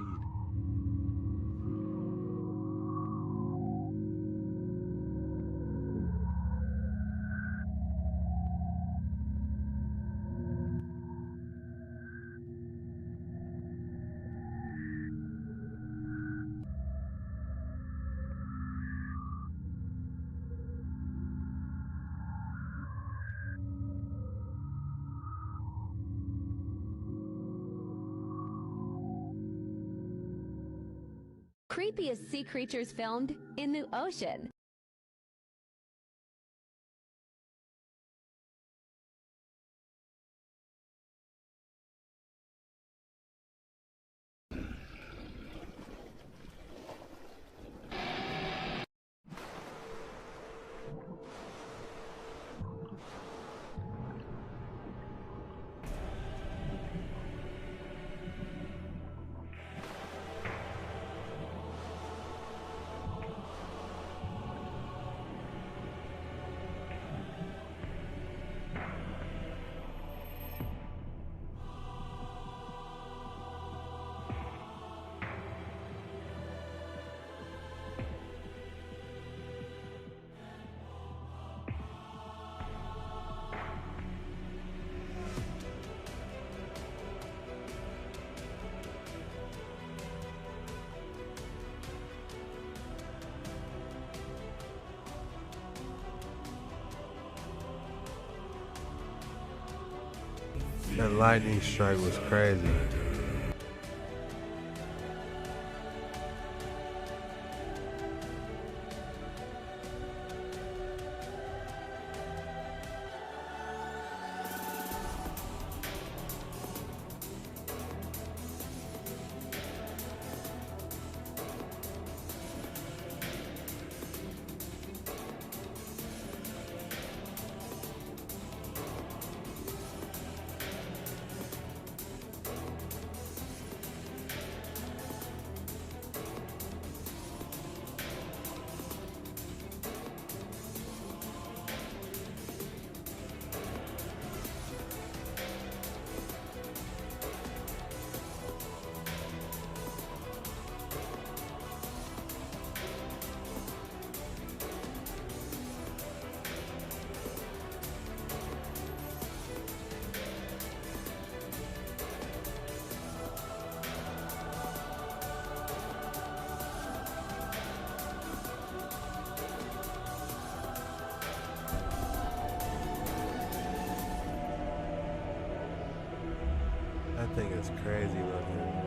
Creepiest sea creatures filmed in the ocean. That lightning strike was crazy. That thing is crazy looking.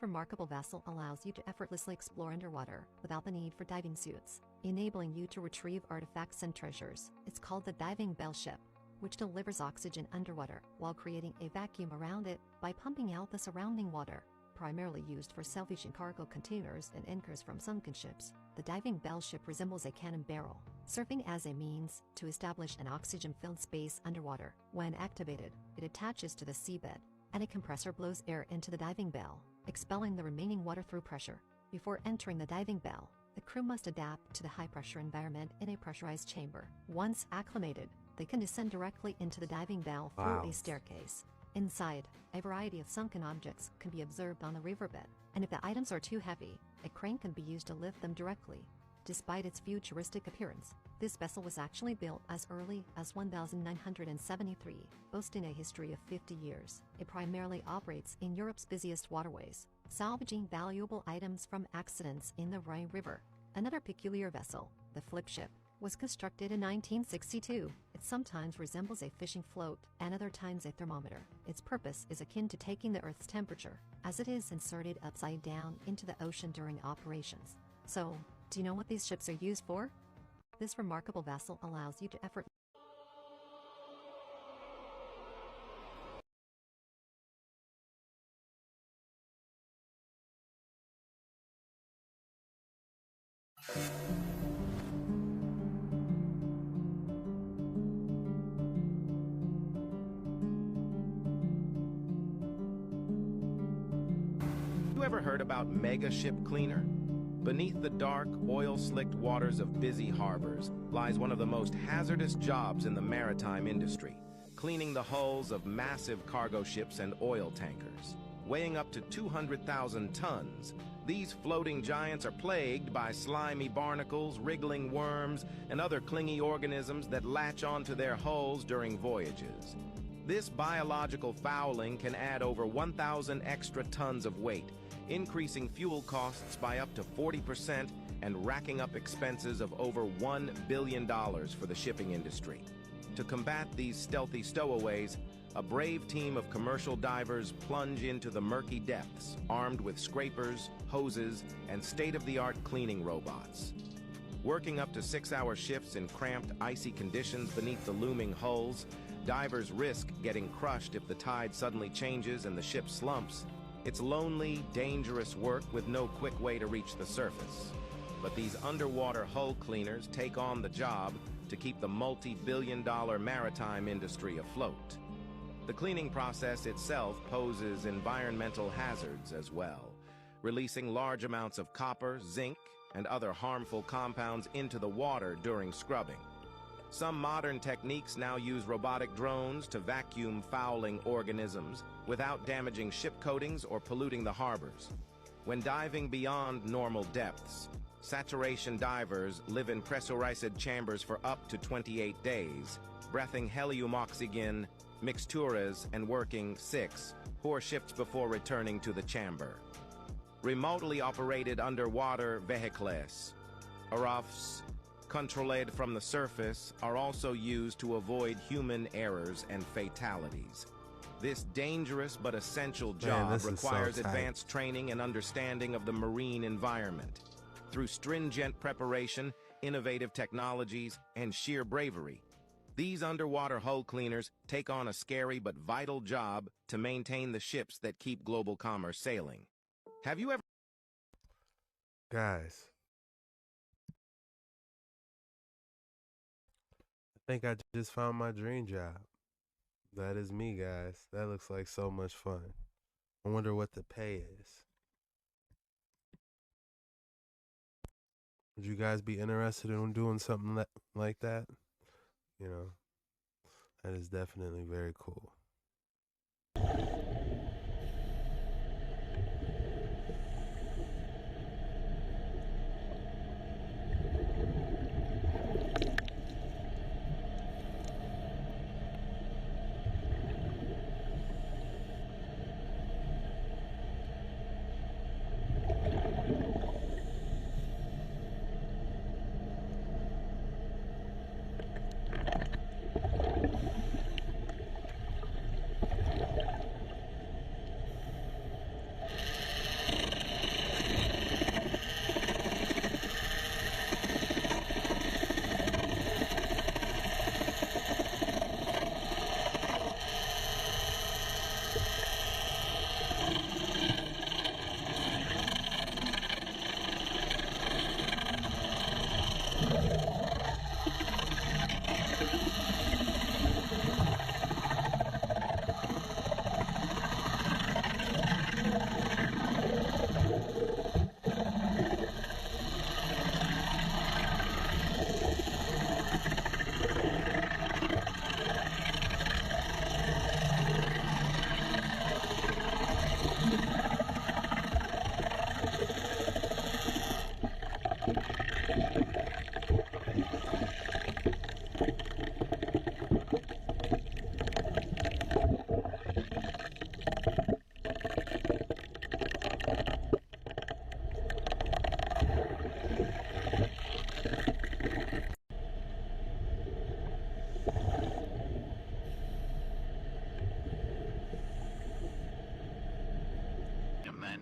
Remarkable vessel allows you to effortlessly explore underwater without the need for diving suits, enabling you to retrieve artifacts and treasures. It's called the Diving Bell Ship, which delivers oxygen underwater while creating a vacuum around it by pumping out the surrounding water. Primarily used for salvage and cargo containers and anchors from sunken ships, the Diving Bell Ship resembles a cannon barrel, serving as a means to establish an oxygen-filled space underwater. When activated, it attaches to the seabed, and a compressor blows air into the diving bell, expelling the remaining water through pressure. Before entering the diving bell, the crew must adapt to the high-pressure environment in a pressurized chamber. Once acclimated, they can descend directly into the diving bell through a staircase. Inside, a variety of sunken objects can be observed on the riverbed, and if the items are too heavy, a crane can be used to lift them directly. Despite its futuristic appearance, this vessel was actually built as early as 1973, boasting a history of 50 years. It primarily operates in Europe's busiest waterways, salvaging valuable items from accidents in the Rhine River. Another peculiar vessel, the Flip Ship, was constructed in 1962. It sometimes resembles a fishing float and other times a thermometer. Its purpose is akin to taking the Earth's temperature, as it is inserted upside down into the ocean during operations. So, do you know what these ships are used for? This remarkable vessel allows you to You ever heard about Mega Ship Cleaner? Beneath the dark, oil-slicked waters of busy harbors lies one of the most hazardous jobs in the maritime industry, cleaning the hulls of massive cargo ships and oil tankers. Weighing up to 200,000 tons, these floating giants are plagued by slimy barnacles, wriggling worms, and other clingy organisms that latch onto their hulls during voyages. This biological fouling can add over 1,000 extra tons of weight, increasing fuel costs by up to 40% and racking up expenses of over $1 billion for the shipping industry. To combat these stealthy stowaways, a brave team of commercial divers plunge into the murky depths, armed with scrapers, hoses, and state-of-the-art cleaning robots. Working up to 6-hour shifts in cramped, icy conditions beneath the looming hulls, divers risk getting crushed if the tide suddenly changes and the ship slumps. It's lonely, dangerous work with no quick way to reach the surface. But these underwater hull cleaners take on the job to keep the multi-billion-dollar maritime industry afloat. The cleaning process itself poses environmental hazards as well, releasing large amounts of copper, zinc, and other harmful compounds into the water during scrubbing. Some modern techniques now use robotic drones to vacuum fouling organisms without damaging ship coatings or polluting the harbors. When diving beyond normal depths, saturation divers live in pressurized chambers for up to 28 days, breathing helium oxygen, mixtures, and working 6 shifts before returning to the chamber. Remotely operated underwater vehicles, ROVs, controlled from the surface, are also used to avoid human errors and fatalities. This dangerous but essential job requires advanced training and understanding of the marine environment. Through stringent preparation, innovative technologies, and sheer bravery, these underwater hull cleaners take on a scary but vital job to maintain the ships that keep global commerce sailing. Have you ever... Guys, I think I just found my dream job. That is me, guys. That looks like so much fun. I wonder what the pay is. Would you guys be interested in doing something like that? You know, that is definitely very cool.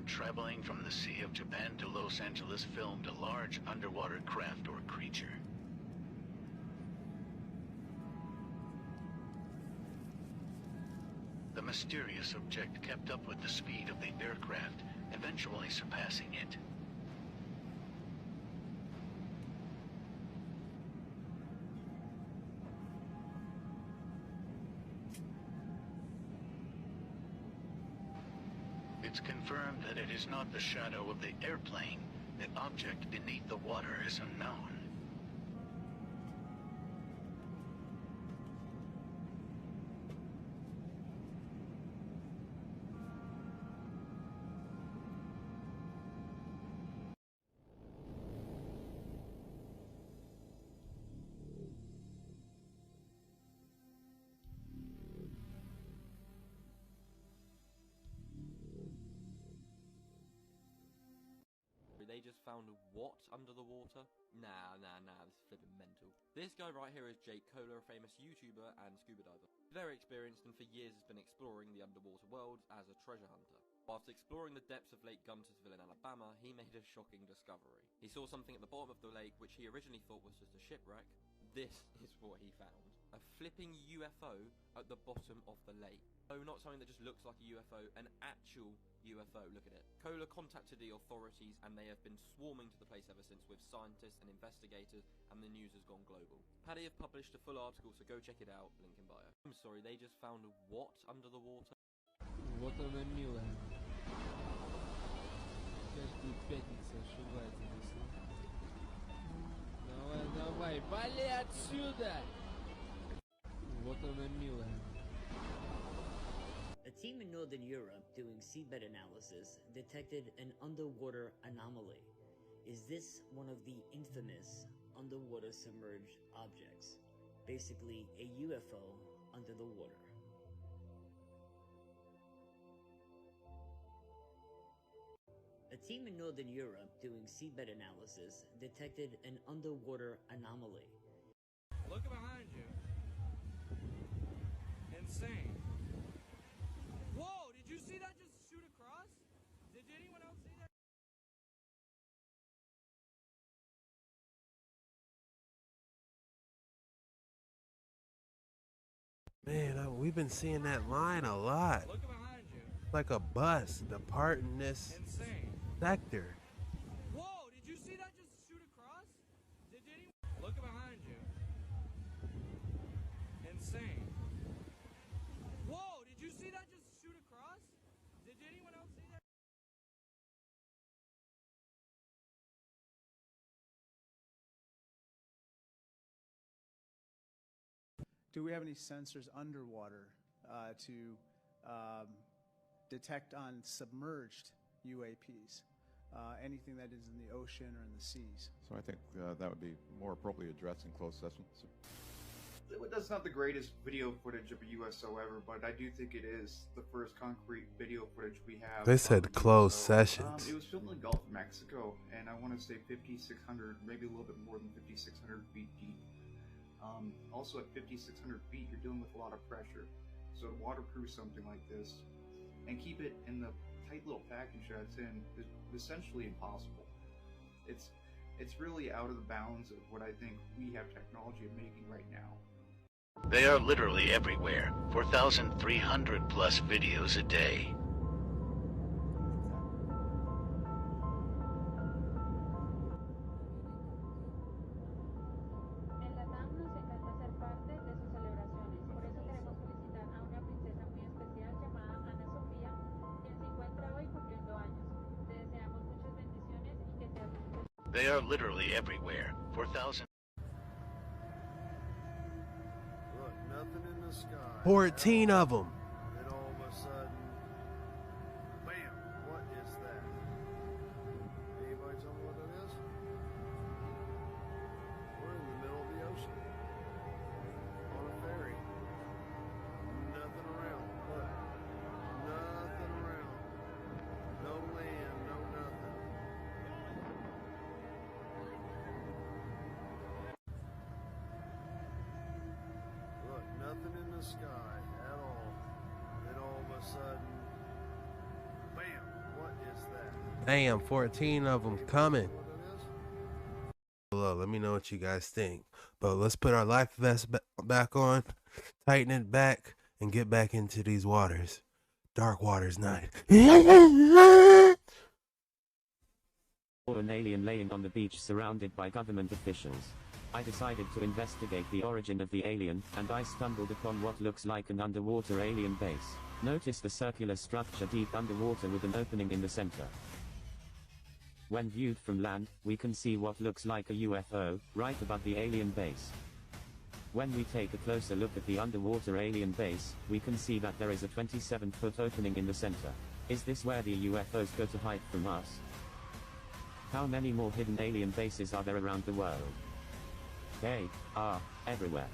Traveling from the Sea of Japan to Los Angeles filmed a large underwater craft or creature. The mysterious object kept up with the speed of the aircraft, eventually surpassing it. It's confirmed that it is not the shadow of the airplane. The object beneath the water is unknown. They just found what under the water? Nah, this is flipping mental. This guy right here is Jake Kohler, a famous YouTuber and scuba diver. Very experienced and for years has been exploring the underwater worlds as a treasure hunter. Whilst exploring the depths of Lake Guntersville in Alabama, he made a shocking discovery. He saw something at the bottom of the lake which he originally thought was just a shipwreck. This is what he found. A flipping UFO at the bottom of the lake. Oh, not something that just looks like a UFO, an actual UFO. Look at it. Kohler contacted the authorities and they have been swarming to the place ever since with scientists and investigators, and the news has gone global. Paddy have published a full article, so go check it out, link in bio. I'm sorry, they just found what under the water? Вот она, милая. Каждую пятницу ошибается мысль. Давай, давай, вали отсюда! Вот она, милая. A team in Northern Europe doing seabed analysis detected an underwater anomaly. Is this one of the infamous underwater submerged objects? Basically, a UFO under the water. A team in Northern Europe doing seabed analysis detected an underwater anomaly. Look behind you. Insane. Whoa, did you see that just shoot across? Did anyone else see that? Man, we've been seeing that line a lot. Look behind you. Like a bus departing this sector. Whoa, did you see that just shoot across? Did anyone? Look behind you. Insane. Whoa, did you see that just shoot across? Did anyone else see that? Do we have any sensors underwater to detect on submerged UAPs? Anything that is in the ocean or in the seas? So I think that would be more appropriately addressed in closed session. So. That's not the greatest video footage of a USO ever, but I do think it is the first concrete video footage we have. They said closed sessions. It was filmed in the Gulf of Mexico, and I want to say 5,600, maybe a little bit more than 5,600 feet deep. Also at 5,600 feet, you're dealing with a lot of pressure. So to waterproof something like this and keep it in the tight little packing shell it's in is essentially impossible. It's really out of the bounds of what I think we have technology of making right now. They are literally everywhere. 4,300 plus videos a day. They are literally everywhere. 4,000. Look, nothing in the sky. 14 of them. Then all of a sudden, bam! What is that? Anybody tell me what that is? We're in the middle of the ocean. On a ferry. Nothing around. Look. Nothing around. No land, no nothing. Look, nothing in the sky at all. Then all of a sudden, bam! What is that? Damn, 14 of them coming. Below, let me know what you guys think. But let's put our life vest back on, tighten it back, and get back into these waters. Dark waters night. Or an alien laying on the beach surrounded by government officials. I decided to investigate the origin of the alien, and I stumbled upon what looks like an underwater alien base. Notice the circular structure deep underwater with an opening in the center. When viewed from land, we can see what looks like a UFO, right above the alien base. When we take a closer look at the underwater alien base, we can see that there is a 27-foot opening in the center. Is this where the UFOs go to hide from us? How many more hidden alien bases are there around the world? They are everywhere.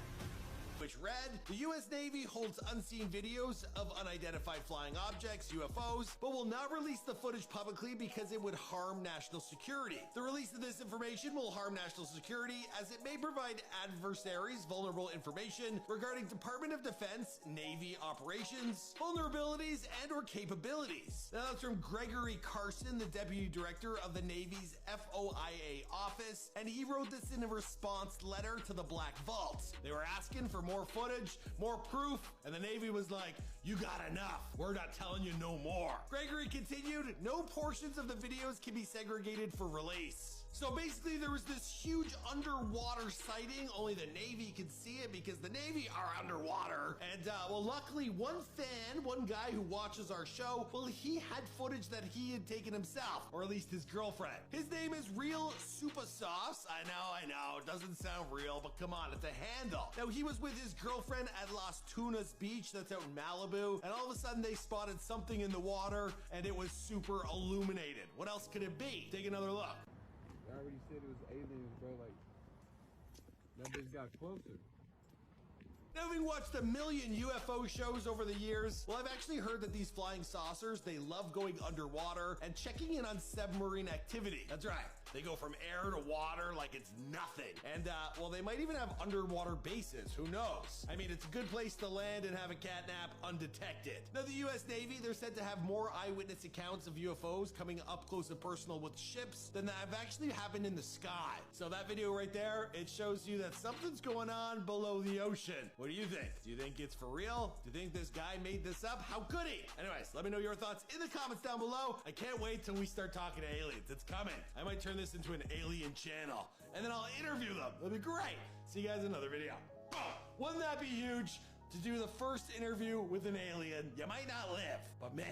Which read, the U.S. Navy holds unseen videos of unidentified flying objects, UFOs, but will not release the footage publicly because it would harm national security. The release of this information will harm national security as it may provide adversaries vulnerable information regarding Department of Defense, Navy operations, vulnerabilities, and or capabilities. Now that's from Gregory Carson, the Deputy Director of the Navy's FOIA office, and he wrote this in a response letter to the Black Vault. They were asking for more footage, more proof, and the Navy was like, you got enough. We're not telling you no more. Gregory continued, no portions of the videos can be segregated for release. So basically there was this huge underwater sighting, only the Navy could see it because the Navy are underwater. And well, luckily one fan, one guy who watches our show, well, he had footage that he had taken himself, or at least his girlfriend. His name is Real Super Sauce. I know, it doesn't sound real, but come on, it's a handle. Now he was with his girlfriend at Las Tunas Beach, that's out in Malibu, and all of a sudden they spotted something in the water and it was super illuminated. What else could it be? Take another look. I already said it was aliens, bro. Like, that bitch got closer. Having watched a million UFO shows over the years, well, I've actually heard that these flying saucers, they love going underwater and checking in on submarine activity. That's right. They go from air to water like it's nothing. And, well, they might even have underwater bases. Who knows? I mean, it's a good place to land and have a catnap undetected. Now, the U.S. Navy, they're said to have more eyewitness accounts of UFOs coming up close and personal with ships than that have actually happened in the sky. So that video right there, it shows you that something's going on below the ocean. What do you think? Do you think it's for real? Do you think this guy made this up? How could he? Anyways, let me know your thoughts in the comments down below. I can't wait till we start talking to aliens. It's coming. I might turn this into an alien channel, and then I'll interview them. That'll be great. See you guys in another video. Oh, wouldn't that be huge? To do the first interview with an alien. You might not live, but man,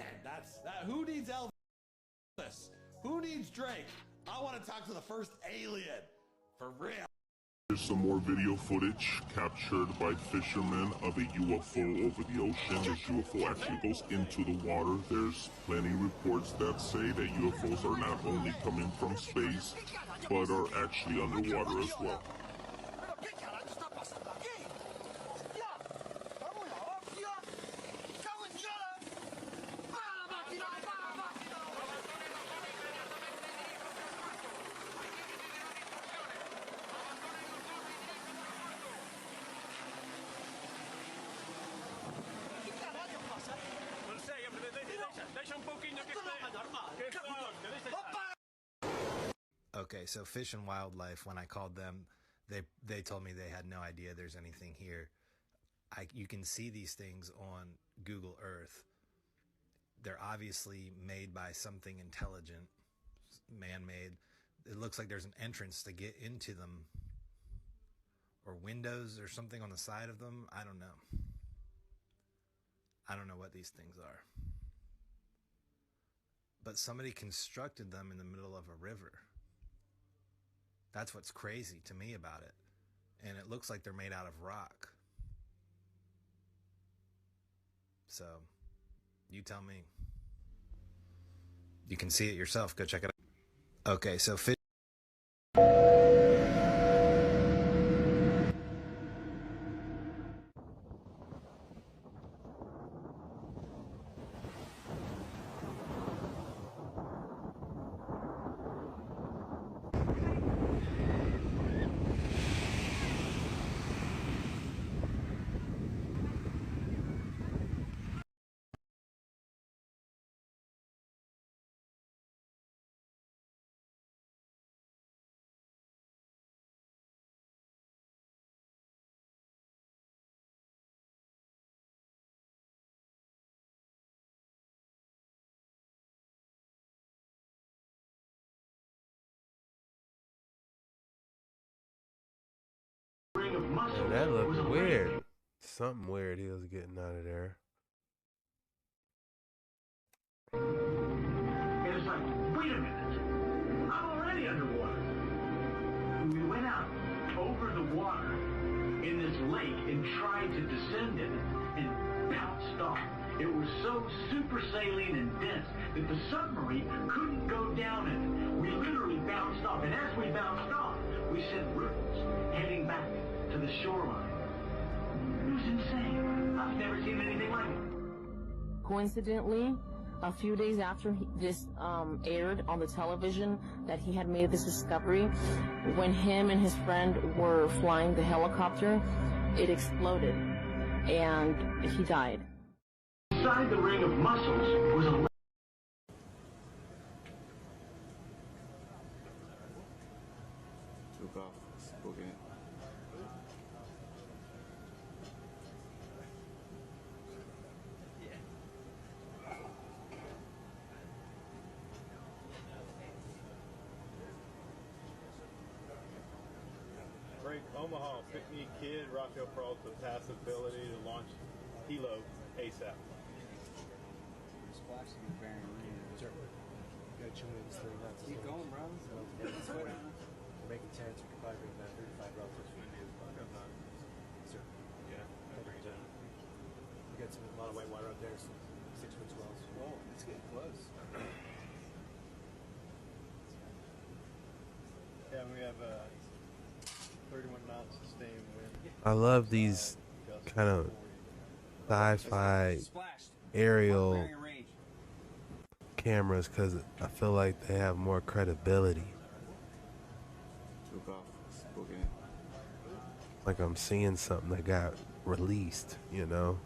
who needs Elvis? Who needs Drake? I want to talk to the first alien. For real. Here's some more video footage captured by fishermen of a UFO over the ocean. This UFO actually goes into the water. There's plenty reports that say that UFOs are not only coming from space, but are actually underwater as well. Okay, so Fish and Wildlife, when I called them, they told me they had no idea there's anything here. You can see these things on Google Earth. They're obviously made by something intelligent, man-made. It looks like there's an entrance to get into them, or windows or something on the side of them. I don't know. I don't know what these things are. But somebody constructed them in the middle of a river. That's what's crazy to me about it. And it looks like they're made out of rock. So, you tell me. You can see it yourself. Go check it out. Okay, so fish. Man, that looked weird. Something weird he was getting out of there. It was like, wait a minute, I'm already underwater. We went out over the water in this lake and tried to descend in it and bounced off. It was so super saline and dense that the submarine couldn't go down in it. We literally bounced off, and as we bounced off, we sent ripples heading back to the shoreline. It was insane. I've never seen anything like it. Coincidentally, a few days after this aired on the television that he had made this discovery, when him and his friend were flying the helicopter, it exploded and he died. Inside the ring of mussels was a took off, spoke in. Omaha, Pickney Kid, Raquel Peralta, passability to launch Hilo ASAP. Splash to be very real. Sure. Got you in this thing. Keep going, bro. We're making 10, so we can probably bring that 35 routes. Sir. Yeah, I bring 10. We got a lot of white water up there, so 6 foot swells. Whoa, it's getting close. Yeah, we have 31 knots sustained wind. I love these kind of sci-fi aerial cameras because I feel like they have more credibility. Like I'm seeing something that got released, you know?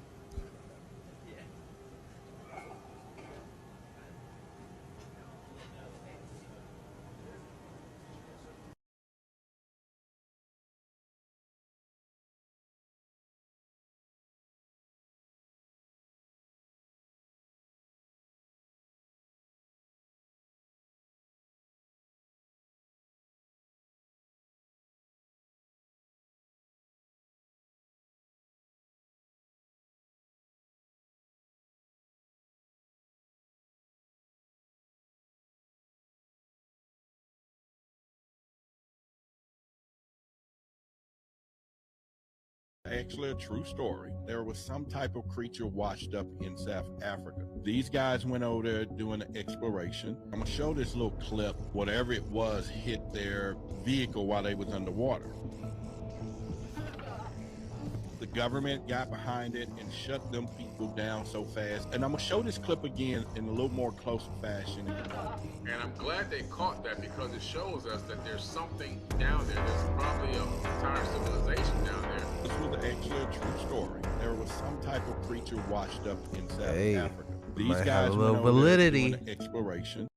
Actually a true story. There was some type of creature washed up in South Africa. These guys went over there doing an exploration. I'm gonna show this little clip. Whatever it was hit their vehicle while they was underwater. The government got behind it and shut them people down so fast. And I'm gonna show this clip again in a little more closer fashion. And I'm glad they caught that because it shows us that there's something down there. There's probably a entire civilization down there. This was actually a true story. There was some type of creature washed up in South Africa. These might guys have a went little over there validity. doing an exploration.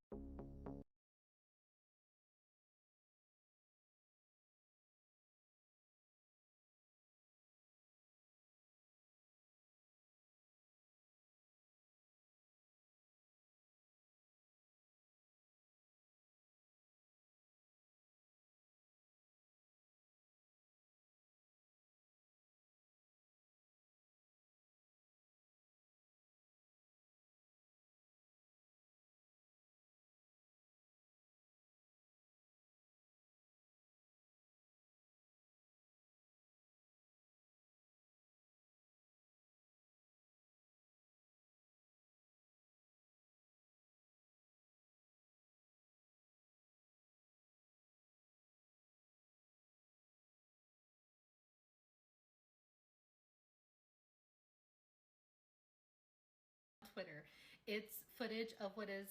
Twitter. It's footage of what is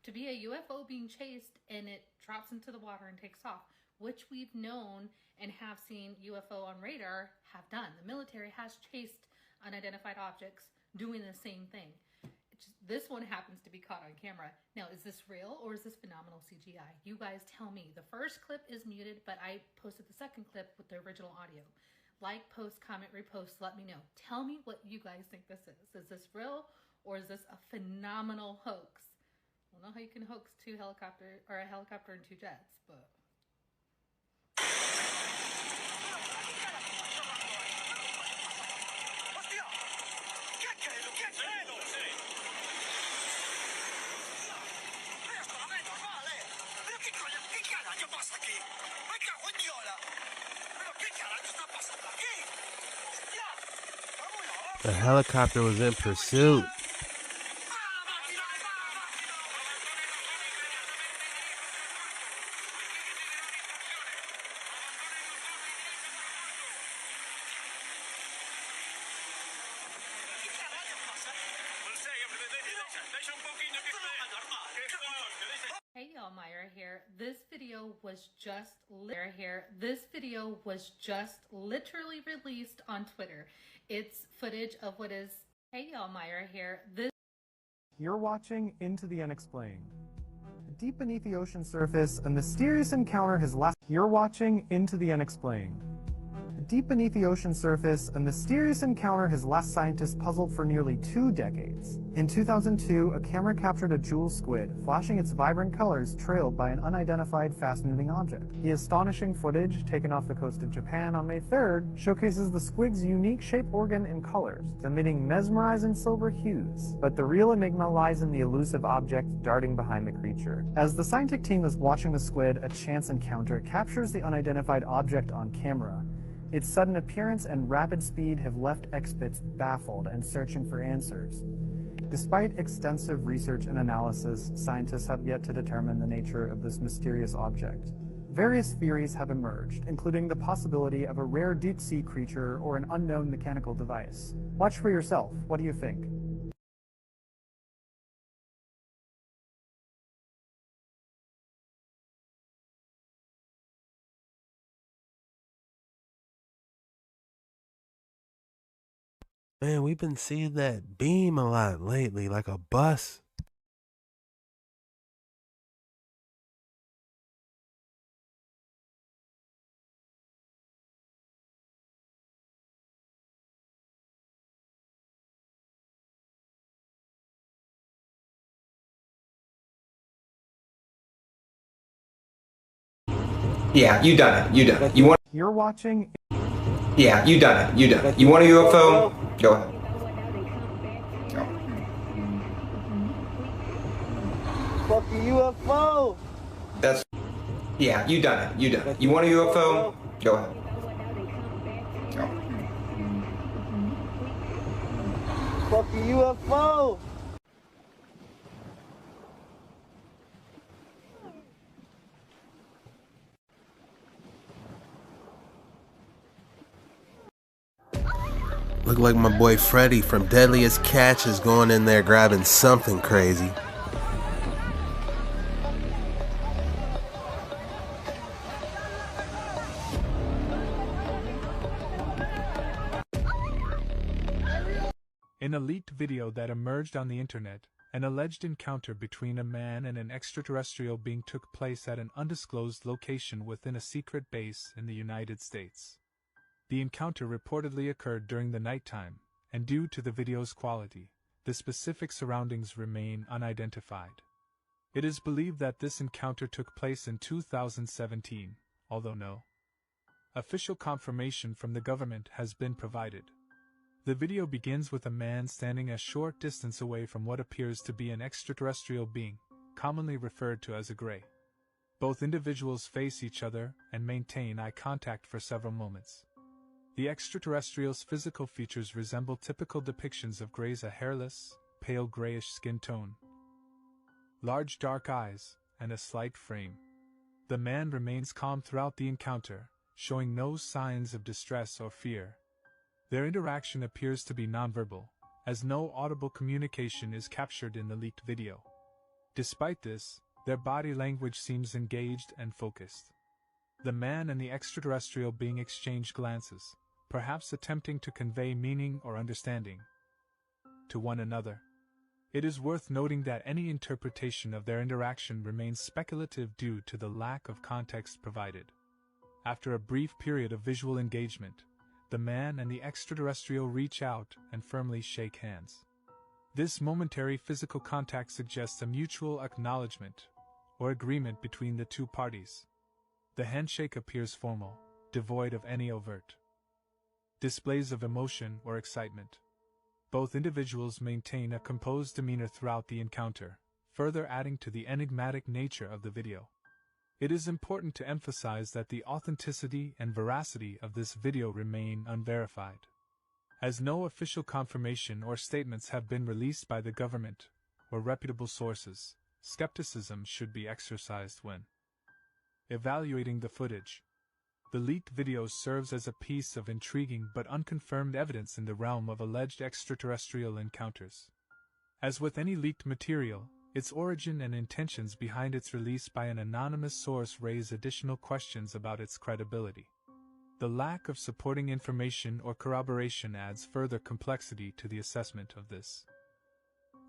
to be a UFO being chased, and it drops into the water and takes off, which we've known and have seen UFO on radar have done. The military has chased unidentified objects doing the same thing. This one happens to be caught on camera. Now, is this real or is this phenomenal CGI? You guys tell me. The first clip is muted, but I posted the second clip with the original audio. Like, post, comment, repost, let me know. Tell me what you guys think this is. Is this real or is this a phenomenal hoax? I don't know how you can hoax a helicopter and 2 jets, but... The helicopter was in pursuit. Hey y'all, Myra here. This video was just literally released on Twitter. It's footage of what is... Hey y'all, Myra here. You're watching Into the Unexplained. Deep beneath the ocean surface, a mysterious encounter has lasted. You're watching Into the Unexplained. deep beneath the ocean surface, a mysterious encounter has left scientists puzzled for nearly 2 decades. In 2002, a camera captured a jewel squid, flashing its vibrant colors trailed by an unidentified fast-moving object. The astonishing footage, taken off the coast of Japan on May 3rd, showcases the squid's unique shape, organ, and colors, emitting mesmerizing silver hues. But the real enigma lies in the elusive object darting behind the creature. As the scientific team is watching the squid, a chance encounter captures the unidentified object on camera. Its sudden appearance and rapid speed have left experts baffled and searching for answers. Despite extensive research and analysis, scientists have yet to determine the nature of this mysterious object. Various theories have emerged, including the possibility of a rare deep-sea creature or an unknown mechanical device. Watch for yourself. What do you think? Man, we've been seeing that beam a lot lately, like a bus. Yeah, you done it. You done it. You want? You're watching. Yeah, you done it. You done it. You want a UFO? Go ahead. Go. Fucking UFO! That's. Yeah, you done it. You done it. You want a UFO? Go ahead. Go. Fucking UFO! Look like my boy Freddy from Deadliest Catch is going in there grabbing something crazy. In a leaked video that emerged on the internet, an alleged encounter between a man and an extraterrestrial being took place at an undisclosed location within a secret base in the United States. The encounter reportedly occurred during the nighttime, and due to the video's quality, the specific surroundings remain unidentified. It is believed that this encounter took place in 2017, although no official confirmation from the government has been provided. The video begins with a man standing a short distance away from what appears to be an extraterrestrial being, commonly referred to as a Grey. Both individuals face each other and maintain eye contact for several moments. The extraterrestrial's physical features resemble typical depictions of Greys: a hairless, pale grayish skin tone, large dark eyes, and a slight frame. The man remains calm throughout the encounter, showing no signs of distress or fear. Their interaction appears to be nonverbal, as no audible communication is captured in the leaked video. Despite this, their body language seems engaged and focused. The man and the extraterrestrial being exchange glances, perhaps attempting to convey meaning or understanding to one another. It is worth noting that any interpretation of their interaction remains speculative due to the lack of context provided. After a brief period of visual engagement, the man and the extraterrestrial reach out and firmly shake hands. This momentary physical contact suggests a mutual acknowledgement or agreement between the two parties. The handshake appears formal, devoid of any overt displays of emotion or excitement. Both individuals maintain a composed demeanor throughout the encounter, further adding to the enigmatic nature of the video. It is important to emphasize that the authenticity and veracity of this video remain unverified. As no official confirmation or statements have been released by the government or reputable sources, skepticism should be exercised when evaluating the footage. The leaked video serves as a piece of intriguing but unconfirmed evidence in the realm of alleged extraterrestrial encounters. As with any leaked material, its origin and intentions behind its release by an anonymous source raise additional questions about its credibility. The lack of supporting information or corroboration adds further complexity to the assessment of this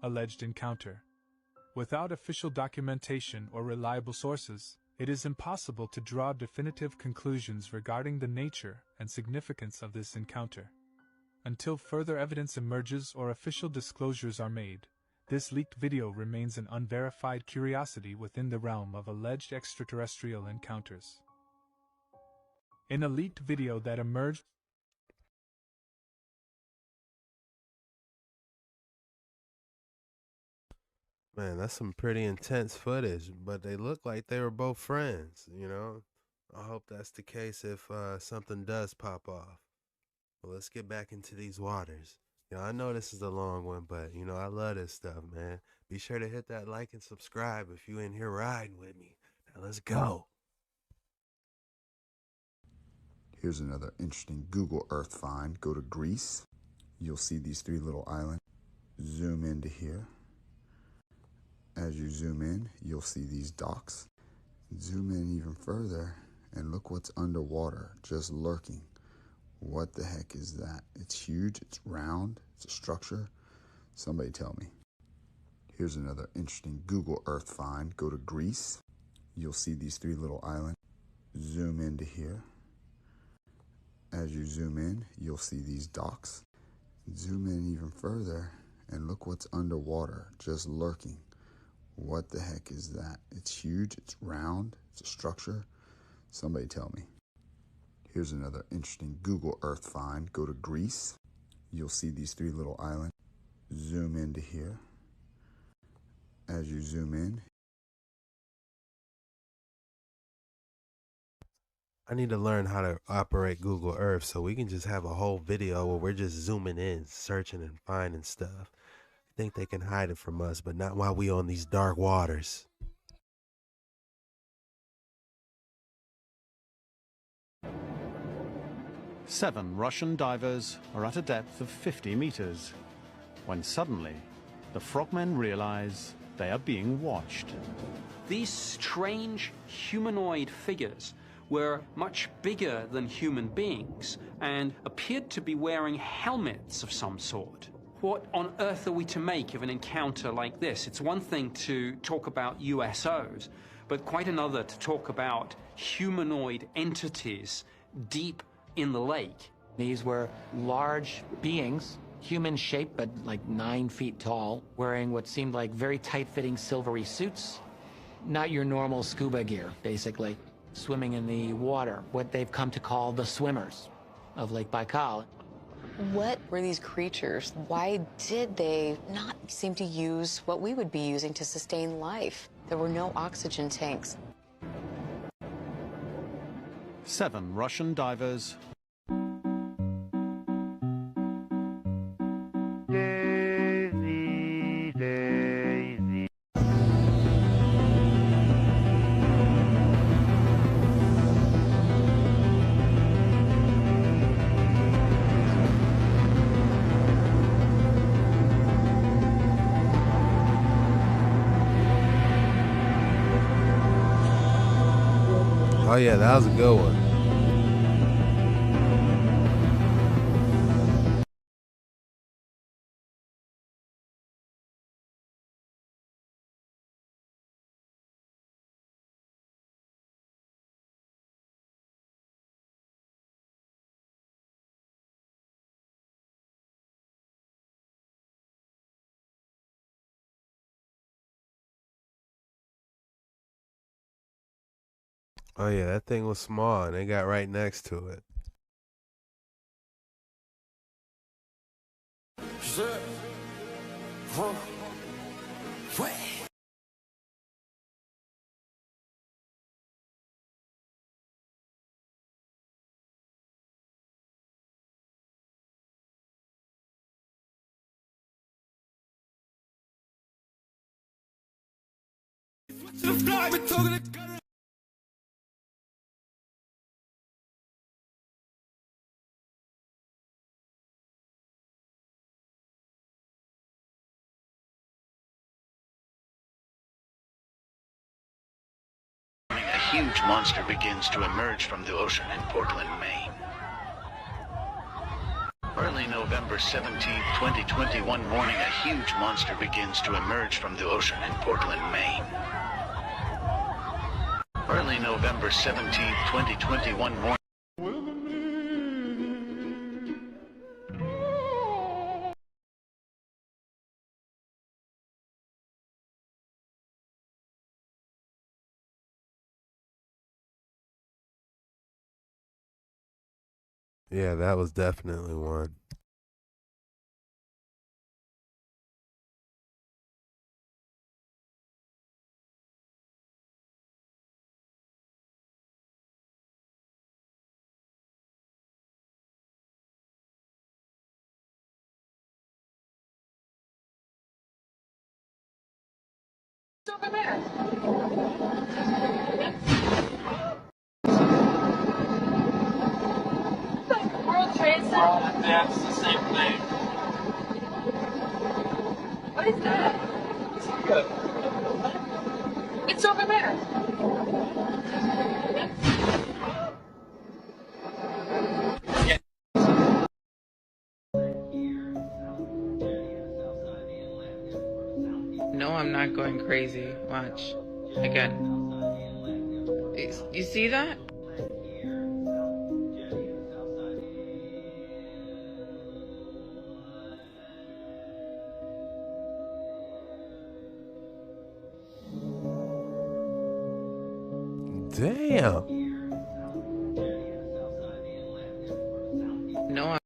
alleged encounter. Without official documentation or reliable sources, it is impossible to draw definitive conclusions regarding the nature and significance of this encounter. Until further evidence emerges or official disclosures are made, this leaked video remains an unverified curiosity within the realm of alleged extraterrestrial encounters. In a leaked video that emerged, Man, that's some pretty intense footage, but they look like they were both friends, you know? I hope that's the case if something does pop off. Well, let's get back into these waters. You know, I know this is a long one, but, you know, I love this stuff, man. Be sure to hit that like and subscribe if you in here riding with me. Now, let's go. Here's another interesting Google Earth find. Go to Greece. You'll see these 3 little islands. Zoom into here. As you zoom in, you'll see these docks. Zoom in even further, and look what's underwater, just lurking. What the heck is that? It's huge, it's round, it's a structure. Somebody tell me. Here's another interesting Google Earth find. Go to Greece. You'll see these 3 little islands. Zoom into here. As you zoom in, you'll see these docks. Zoom in even further, and look what's underwater, just lurking. What the heck is that? It's huge, it's round, it's a structure. Somebody tell me. Here's another interesting Google Earth find. Go to Greece. You'll see these 3 little islands. Zoom into here. As you zoom in. I need to learn how to operate Google Earth so we can just have a whole video where we're just zooming in, searching and finding stuff. I think they can hide it from us, but not while we on these dark waters. Seven Russian divers are at a depth of 50 meters, when suddenly the frogmen realize they are being watched. These strange humanoid figures were much bigger than human beings and appeared to be wearing helmets of some sort. What on earth are we to make of an encounter like this? It's one thing to talk about USOs, but quite another to talk about humanoid entities deep in the lake. These were large beings, human-shaped but like 9 feet tall, wearing what seemed like very tight-fitting silvery suits. Not your normal scuba gear, basically. Swimming in the water, what they've come to call the swimmers of Lake Baikal. What were these creatures? Why did they not seem to use what we would be using to sustain life? There were no oxygen tanks. 7 Russian divers Oh yeah, that was a good one. Oh yeah, that thing was small and they got right next to it. A huge monster begins to emerge from the ocean in Portland, Maine. Early November 17, 2021 morning, a huge monster begins to emerge from the ocean in Portland, Maine. Early November 17, 2021 morning. Yeah, that was definitely one. World Trade Center. That's the same thing. What is that? It's over there. No, I'm not going crazy. Watch. Again. You see that? Damn. No.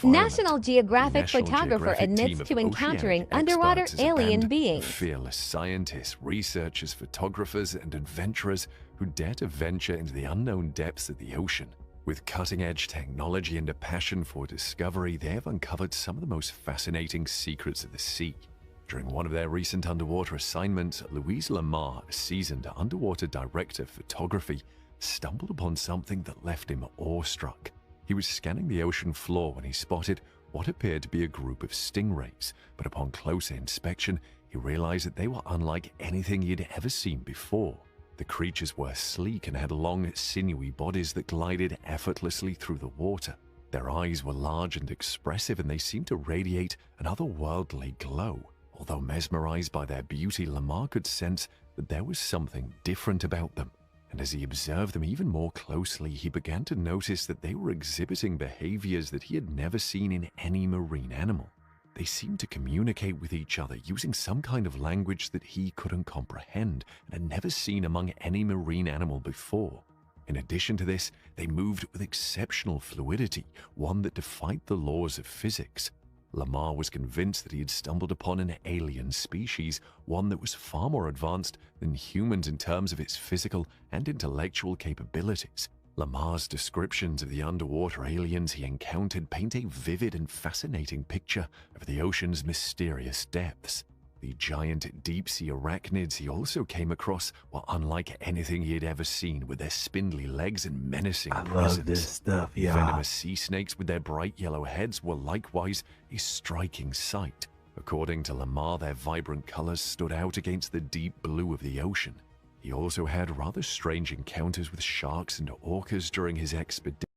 National Geographic National photographer Geographic admits team to of encountering oceanic underwater experts is a alien band of beings. Fearless scientists, researchers, photographers, and adventurers who dare to venture into the unknown depths of the ocean. With cutting-edge technology and a passion for discovery, they have uncovered some of the most fascinating secrets of the sea. During one of their recent underwater assignments, Louise Lamar, a seasoned underwater director of photography, stumbled upon something that left him awestruck. He was scanning the ocean floor when he spotted what appeared to be a group of stingrays, but upon closer inspection, he realized that they were unlike anything he had ever seen before. The creatures were sleek and had long, sinewy bodies that glided effortlessly through the water. Their eyes were large and expressive, and they seemed to radiate an otherworldly glow. Although mesmerized by their beauty, Lamar could sense that there was something different about them. And as he observed them even more closely, he began to notice that they were exhibiting behaviors that he had never seen in any marine animal. They seemed to communicate with each other using some kind of language that he couldn't comprehend and had never seen among any marine animal before. In addition to this, they moved with exceptional fluidity, one that defied the laws of physics. Lamar was convinced that he had stumbled upon an alien species, one that was far more advanced than humans in terms of its physical and intellectual capabilities. Lamar's descriptions of the underwater aliens he encountered paint a vivid and fascinating picture of the ocean's mysterious depths. The giant deep-sea arachnids he also came across were unlike anything he had ever seen, with their spindly legs and menacing presence. Love this stuff, yeah. Venomous sea snakes with their bright yellow heads were likewise a striking sight. According to Lamar, their vibrant colors stood out against the deep blue of the ocean. He also had rather strange encounters with sharks and orcas during his expedition.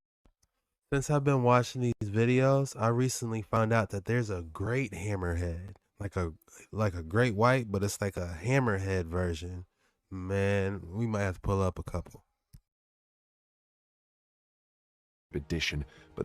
Since I've been watching these videos, I recently found out that there's a great hammerhead. Like a great white, but it's like a hammerhead version. Man, we might have to pull up a couple. But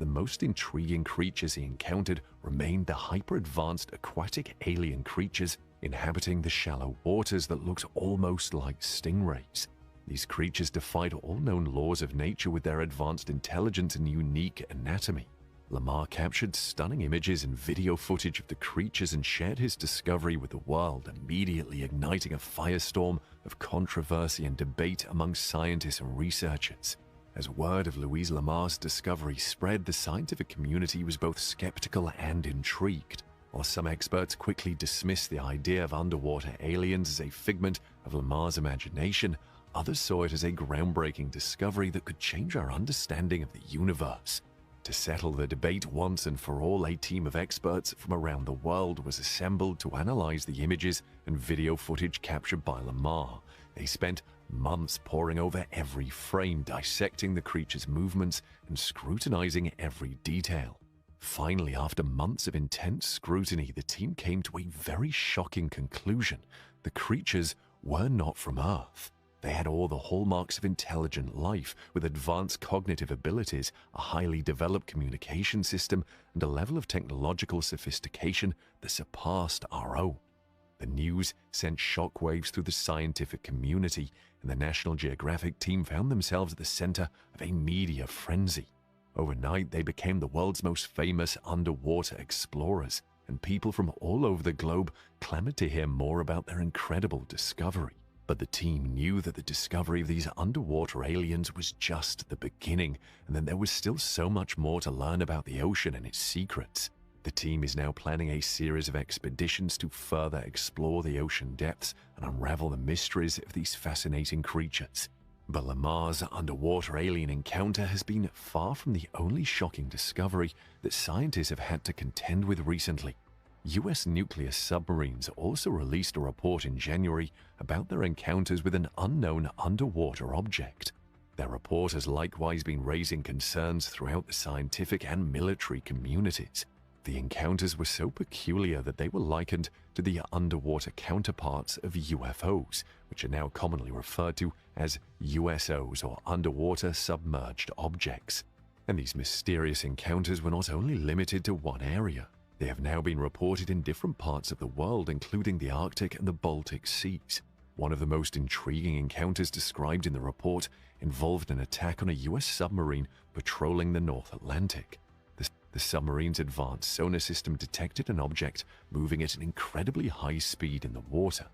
the most intriguing creatures he encountered remained the hyper-advanced aquatic alien creatures inhabiting the shallow waters that looked almost like stingrays. These creatures defied all known laws of nature with their advanced intelligence and unique anatomy. Lamar captured stunning images and video footage of the creatures and shared his discovery with the world, immediately igniting a firestorm of controversy and debate among scientists and researchers. As word of Louise Lamar's discovery spread, the scientific community was both skeptical and intrigued. While some experts quickly dismissed the idea of underwater aliens as a figment of Lamar's imagination, others saw it as a groundbreaking discovery that could change our understanding of the universe. To settle the debate once and for all, a team of experts from around the world was assembled to analyze the images and video footage captured by Lamar. They spent months poring over every frame, dissecting the creature's movements and scrutinizing every detail. Finally, after months of intense scrutiny, the team came to a very shocking conclusion. The creatures were not from Earth. They had all the hallmarks of intelligent life, with advanced cognitive abilities, a highly developed communication system, and a level of technological sophistication that surpassed our own. The news sent shockwaves through the scientific community, and the National Geographic team found themselves at the center of a media frenzy. Overnight, they became the world's most famous underwater explorers, and people from all over the globe clamored to hear more about their incredible discovery. But the team knew that the discovery of these underwater aliens was just the beginning, and that there was still so much more to learn about the ocean and its secrets. The team is now planning a series of expeditions to further explore the ocean depths and unravel the mysteries of these fascinating creatures. But Lamar's underwater alien encounter has been far from the only shocking discovery that scientists have had to contend with recently. US nuclear submarines also released a report in January about their encounters with an unknown underwater object. Their report has likewise been raising concerns throughout the scientific and military communities. The encounters were so peculiar that they were likened to the underwater counterparts of UFOs, which are now commonly referred to as USOs, or underwater submerged objects. And these mysterious encounters were not only limited to one area. They have now been reported in different parts of the world, including the Arctic and the Baltic Seas. One of the most intriguing encounters described in the report involved an attack on a US submarine patrolling the North Atlantic. The submarine's advanced sonar system detected an object moving at an incredibly high speed in the water.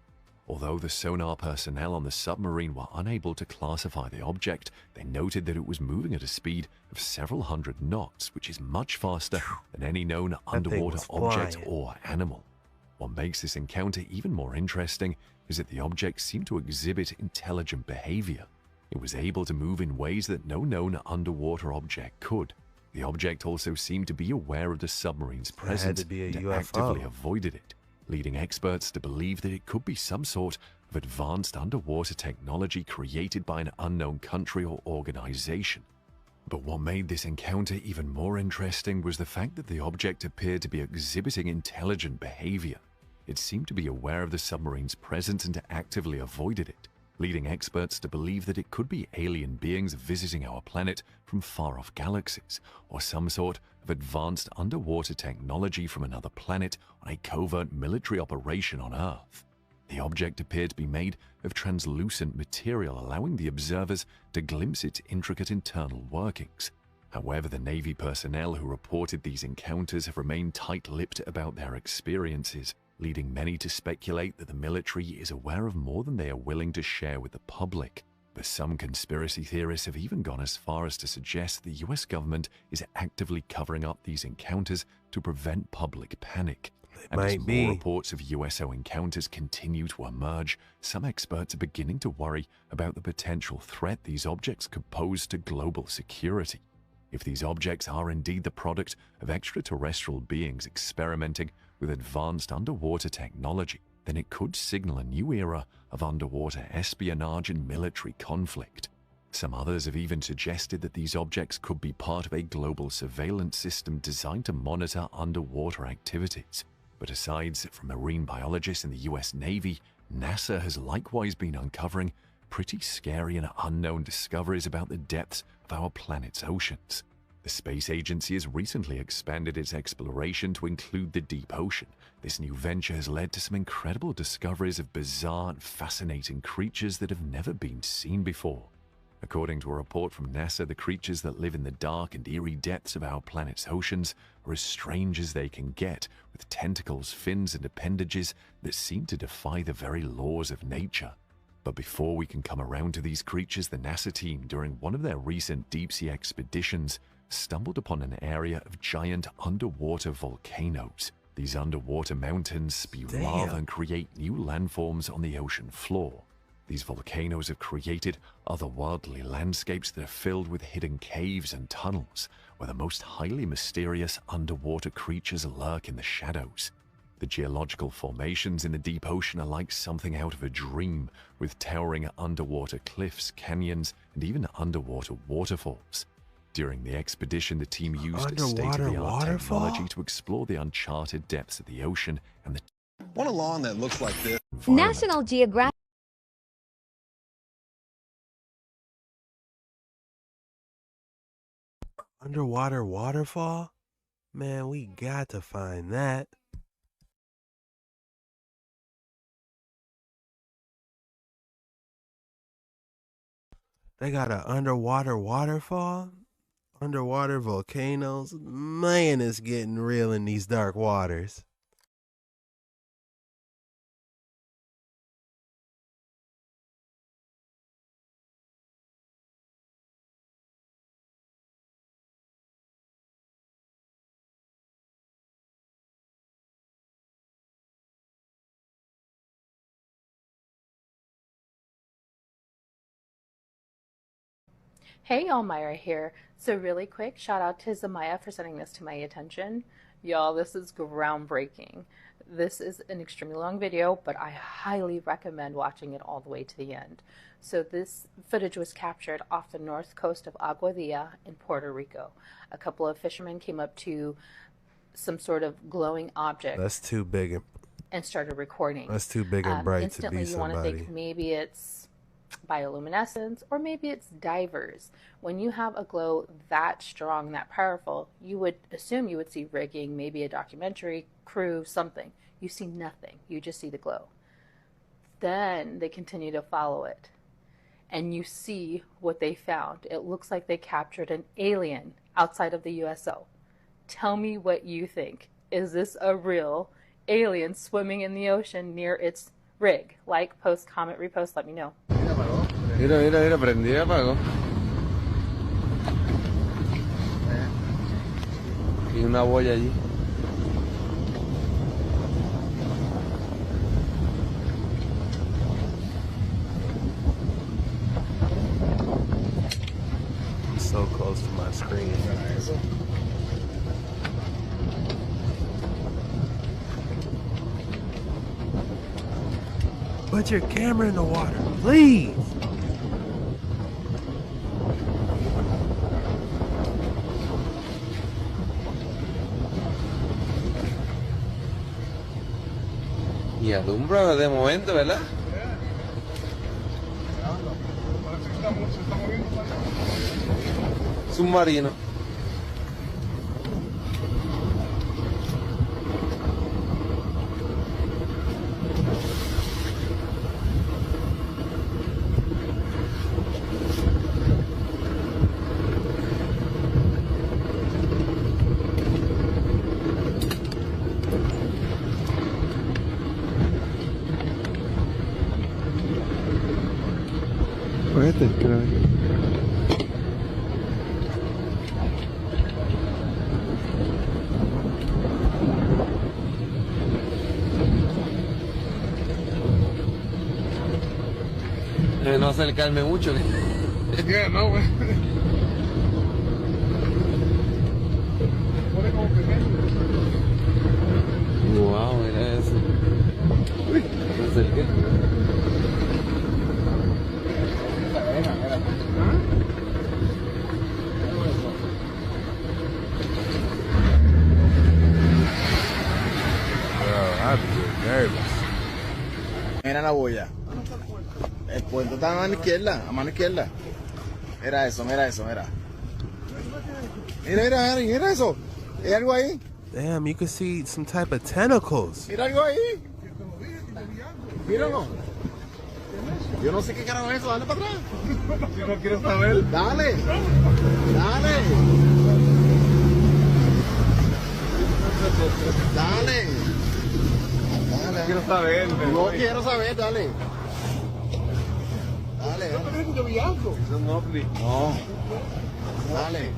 Although the sonar personnel on the submarine were unable to classify the object, they noted that it was moving at a speed of several hundred knots, which is much faster than any known underwater object or animal. What makes this encounter even more interesting is that the object seemed to exhibit intelligent behavior. It was able to move in ways that no known underwater object could. The object also seemed to be aware of the submarine's presence and actively avoided it, leading experts to believe that it could be some sort of advanced underwater technology created by an unknown country or organization. But what made this encounter even more interesting was the fact that the object appeared to be exhibiting intelligent behavior. It seemed to be aware of the submarine's presence and actively avoided it, leading experts to believe that it could be alien beings visiting our planet from far-off galaxies, or some sort of advanced underwater technology from another planet on a covert military operation on Earth. The object appeared to be made of translucent material, allowing the observers to glimpse its intricate internal workings. However, the Navy personnel who reported these encounters have remained tight-lipped about their experiences, leading many to speculate that the military is aware of more than they are willing to share with the public. But some conspiracy theorists have even gone as far as to suggest the US government is actively covering up these encounters to prevent public panic. And as more reports of USO encounters continue to emerge, some experts are beginning to worry about the potential threat these objects could pose to global security. If these objects are indeed the product of extraterrestrial beings experimenting with advanced underwater technology, then it could signal a new era of underwater espionage and military conflict. Some others have even suggested that these objects could be part of a global surveillance system designed to monitor underwater activities. But aside from marine biologists in the US Navy, NASA has likewise been uncovering pretty scary and unknown discoveries about the depths of our planet's oceans. The space agency has recently expanded its exploration to include the deep ocean. This new venture has led to some incredible discoveries of bizarre and fascinating creatures that have never been seen before. According to a report from NASA, the creatures that live in the dark and eerie depths of our planet's oceans are as strange as they can get, with tentacles, fins, and appendages that seem to defy the very laws of nature. But before we can come around to these creatures, the NASA team, during one of their recent deep-sea expeditions, stumbled upon an area of giant underwater volcanoes. These underwater mountains spew lava and create new landforms on the ocean floor. These volcanoes have created otherworldly landscapes that are filled with hidden caves and tunnels, where the most highly mysterious underwater creatures lurk in the shadows. The geological formations in the deep ocean are like something out of a dream, with towering underwater cliffs, canyons, and even underwater waterfalls. During the expedition, the team used state-of-the-art technology to explore the uncharted depths of the ocean and the... Want a lawn that looks like this? National Geographic Underwater waterfall? Man, we got to find that. They got an underwater waterfall? Underwater volcanoes? Man, it's getting real in these dark waters. Hey y'all, Myra here. So really quick, shout out to Zamaya for sending this to my attention. Y'all, this is groundbreaking. This is an extremely long video, but I highly recommend watching it all the way to the end. So this footage was captured off the north coast of Aguadilla in Puerto Rico. A couple of fishermen came up to some sort of glowing object. That's too big and started recording. That's too big and bright to be instantly you want to somebody. think maybe it's bioluminescence, or maybe it's divers. When you have a glow that strong, that powerful, you would assume you would see rigging, maybe a documentary crew, something. You see nothing. You just see the glow. Then they continue to follow it, and you see what they found. It looks like they captured an alien outside of the USO. Tell me what you think. Is this a real alien swimming in the ocean near its rig? Like, post, comment, repost, let me know. Mira, mira, mira, prendí y apagó. Y una boya allí. I'm so close to my screen. Put your camera in the water, please. Y alumbra de momento, ¿verdad? Submarino. Este, creo. No acercarme mucho. Yeah, no, güey. Wow, mira eso. Uy, me acerqué. Mira la boya. El puente está a mano izquierda, a mano izquierda. Mira eso, mira eso, mira. Mira, mira, Harry, mira eso. ¿Hay algo ahí? Damn, you can see some type of tentacles. Mira algo ahí. Míralo. Yo no sé qué carajo es eso, dale para atrás. Si no quieres saber. Dale. Dale. Dale. Dale. Quiero saber. No quiero saber, dale. Dale. Es un ovni. No. Dale.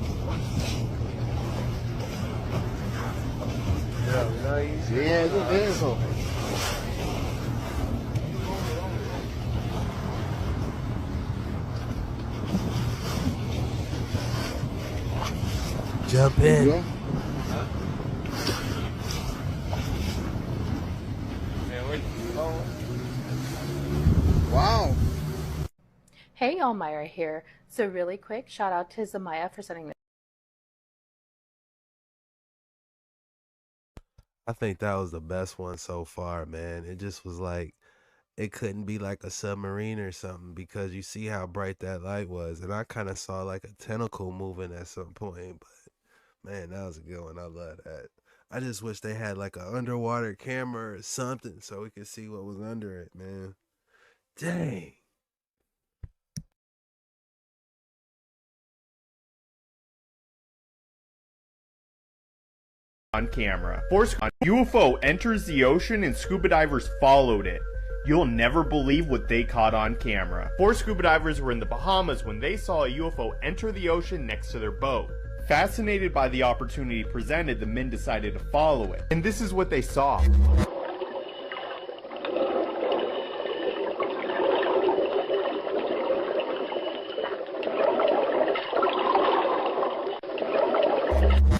Mira ahí. Sí, eso es eso. Jump in. Wow. Hey y'all, Myra here. So really quick, shout out to Zamaya for sending this. I think that was the best one so far, man. It just was like, it couldn't be like a submarine or something because you see how bright that light was. And I kind of saw like a tentacle moving at some point, but Man, that was a good one. I love that. I just wish they had like an underwater camera or something so we could see what was under it, man. Dang. On camera. UFO enters the ocean and scuba divers followed it. You'll never believe what they caught on camera. 4 scuba divers were in the Bahamas when they saw a UFO enter the ocean next to their boat. Fascinated by the opportunity presented, the men decided to follow it. And this is what they saw.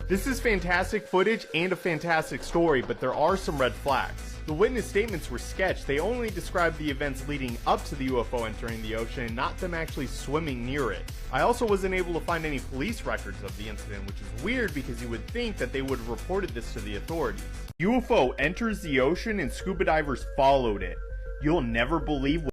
This is fantastic footage and a fantastic story, but there are some red flags. The witness statements were sketched. They only described the events leading up to the UFO entering the ocean and not them actually swimming near it. I also wasn't able to find any police records of the incident, which is weird because you would think that they would have reported this to the authorities. UFO enters the ocean and scuba divers followed it. You'll never believe what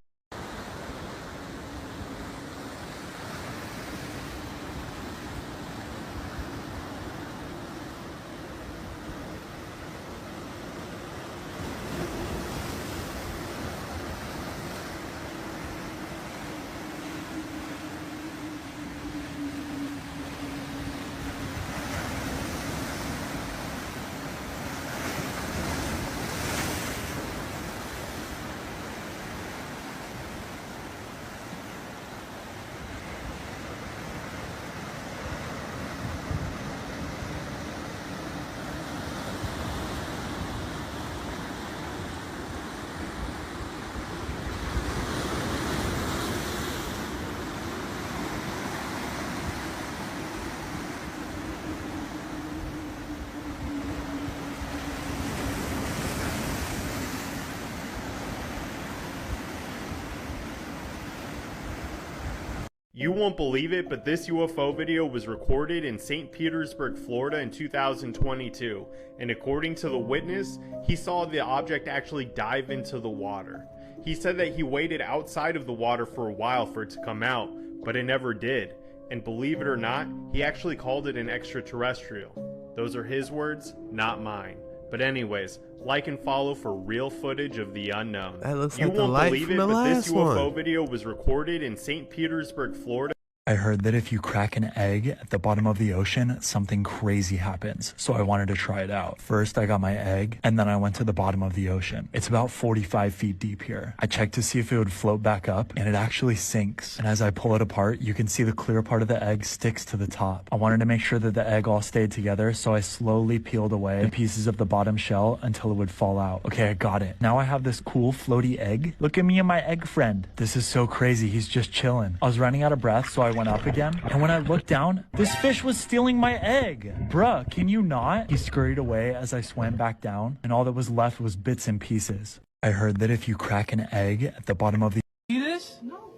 You won't believe it, but this UFO video was recorded in St. Petersburg, Florida in 2022, and according to the witness, he saw the object actually dive into the water. He said that he waited outside of the water for a while for it to come out, but it never did, and believe it or not, he actually called it an extraterrestrial. Those are his words, not mine. But anyways, like and follow for real footage of the unknown. That looks you like the won't light believe from it, the but this last one. UFO video was recorded in St. Petersburg, Florida. I heard that if you crack an egg at the bottom of the ocean, something crazy happens. So I wanted to try it out. First, I got my egg, and then I went to the bottom of the ocean. It's about 45 feet deep here. I checked to see if it would float back up, and it actually sinks. And as I pull it apart, you can see the clear part of the egg sticks to the top. I wanted to make sure that the egg all stayed together, so I slowly peeled away the pieces of the bottom shell until it would fall out. Okay, I got it. Now I have this cool floaty egg. Look at me and my egg friend. This is so crazy. He's just chilling. I was running out of breath, so I went up again. And when I looked down, this fish was stealing my egg. Bruh, can you not? He scurried away as I swam back down, and all that was left was bits and pieces. I heard that if you crack an egg at the bottom of the... See this? No.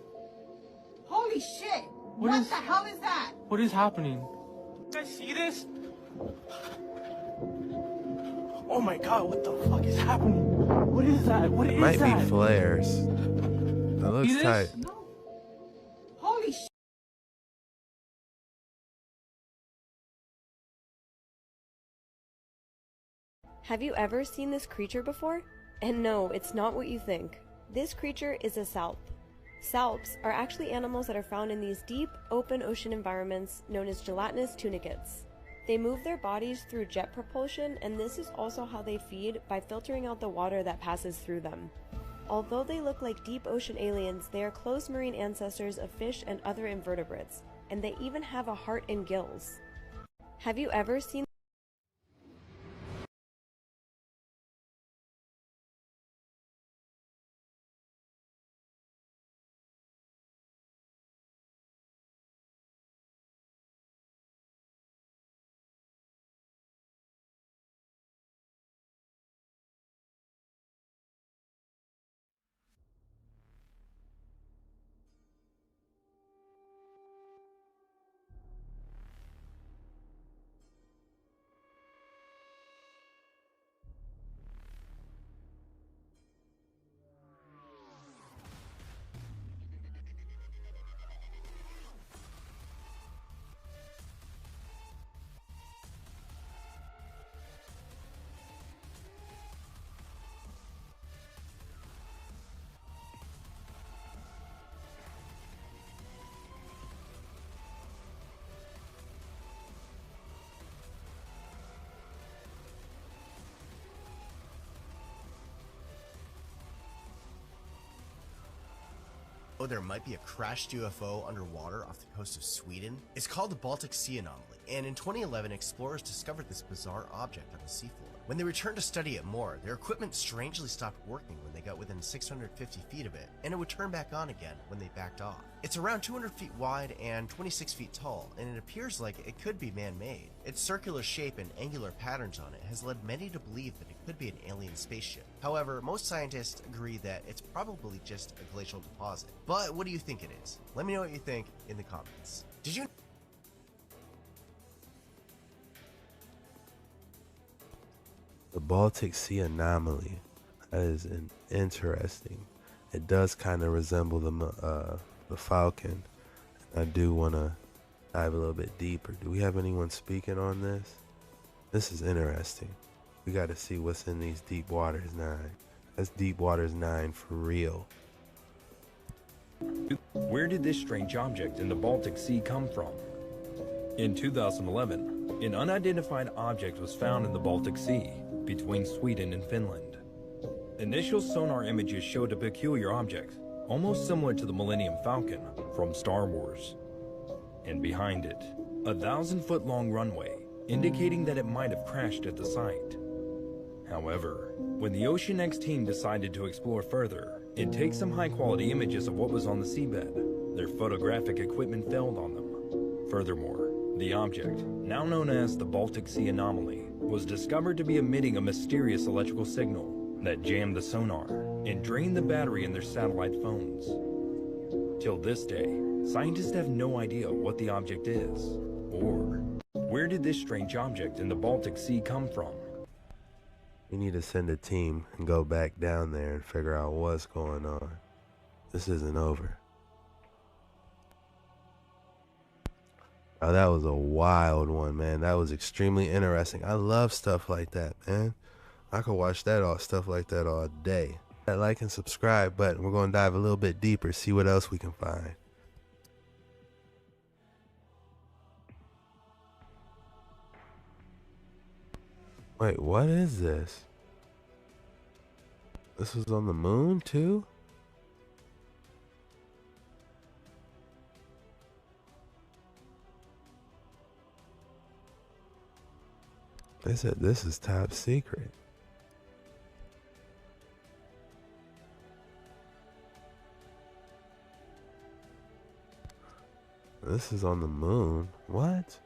Holy shit! What What is- the hell is that? What is happening? You guys see this? Oh my god, what the fuck is happening? What is that? What is Might that? be flares. That looks See this? tight. Holy shit! Have you ever seen this creature before? And no, it's not what you think. This creature is a salp. Salps are actually animals that are found in these deep, open ocean environments known as gelatinous tunicates. They move their bodies through jet propulsion, and this is also how they feed, by filtering out the water that passes through them. Although they look like deep ocean aliens, they are close marine ancestors of fish and other invertebrates, and they even have a heart and gills. Have you ever seen Oh, there might be a crashed UFO underwater off the coast of Sweden? It's called the Baltic Sea Anomaly, and in 2011 explorers discovered this bizarre object on the seafloor. When they returned to study it more, their equipment strangely stopped working when they got within 650 feet of it, and it would turn back on again when they backed off. It's around 200 feet wide and 26 feet tall, and it appears like it could be man-made. Its circular shape and angular patterns on it has led many to believe that it could be an alien spaceship. However, most scientists agree that it's probably just a glacial deposit. But what do you think it is? Let me know what you think in the comments. Did you The Baltic Sea Anomaly. That is interesting. It does kind of resemble the Falcon. I do want to dive a little bit deeper. Do we have anyone speaking on this? This is interesting. We got to see what's in these Deep Waters 9. That's Deep Waters 9 for real. Where did this strange object in the Baltic Sea come from? In 2011, an unidentified object was found in the Baltic Sea, between Sweden and Finland. Initial sonar images showed a peculiar object, almost similar to the Millennium Falcon from Star Wars. And behind it, a 1,000-foot-long runway, indicating that it might have crashed at the site. However, when the Ocean X team decided to explore further and take some high-quality images of what was on the seabed, their photographic equipment failed on them. Furthermore, the object, now known as the Baltic Sea Anomaly, was discovered to be emitting a mysterious electrical signal that jammed the sonar and drained the battery in their satellite phones. Till this day, scientists have no idea what the object is, or where did this strange object in the Baltic Sea come from. We need to send a team and go back down there and figure out what's going on. This isn't over. Oh, that was a wild one, man. That was extremely interesting. I love stuff like that, man. I could watch stuff like that all day. That like and subscribe button. We're going to dive a little bit deeper, see what else we can find. Wait, what is this? This was on the moon too? They said this is top secret. This is on the moon. What?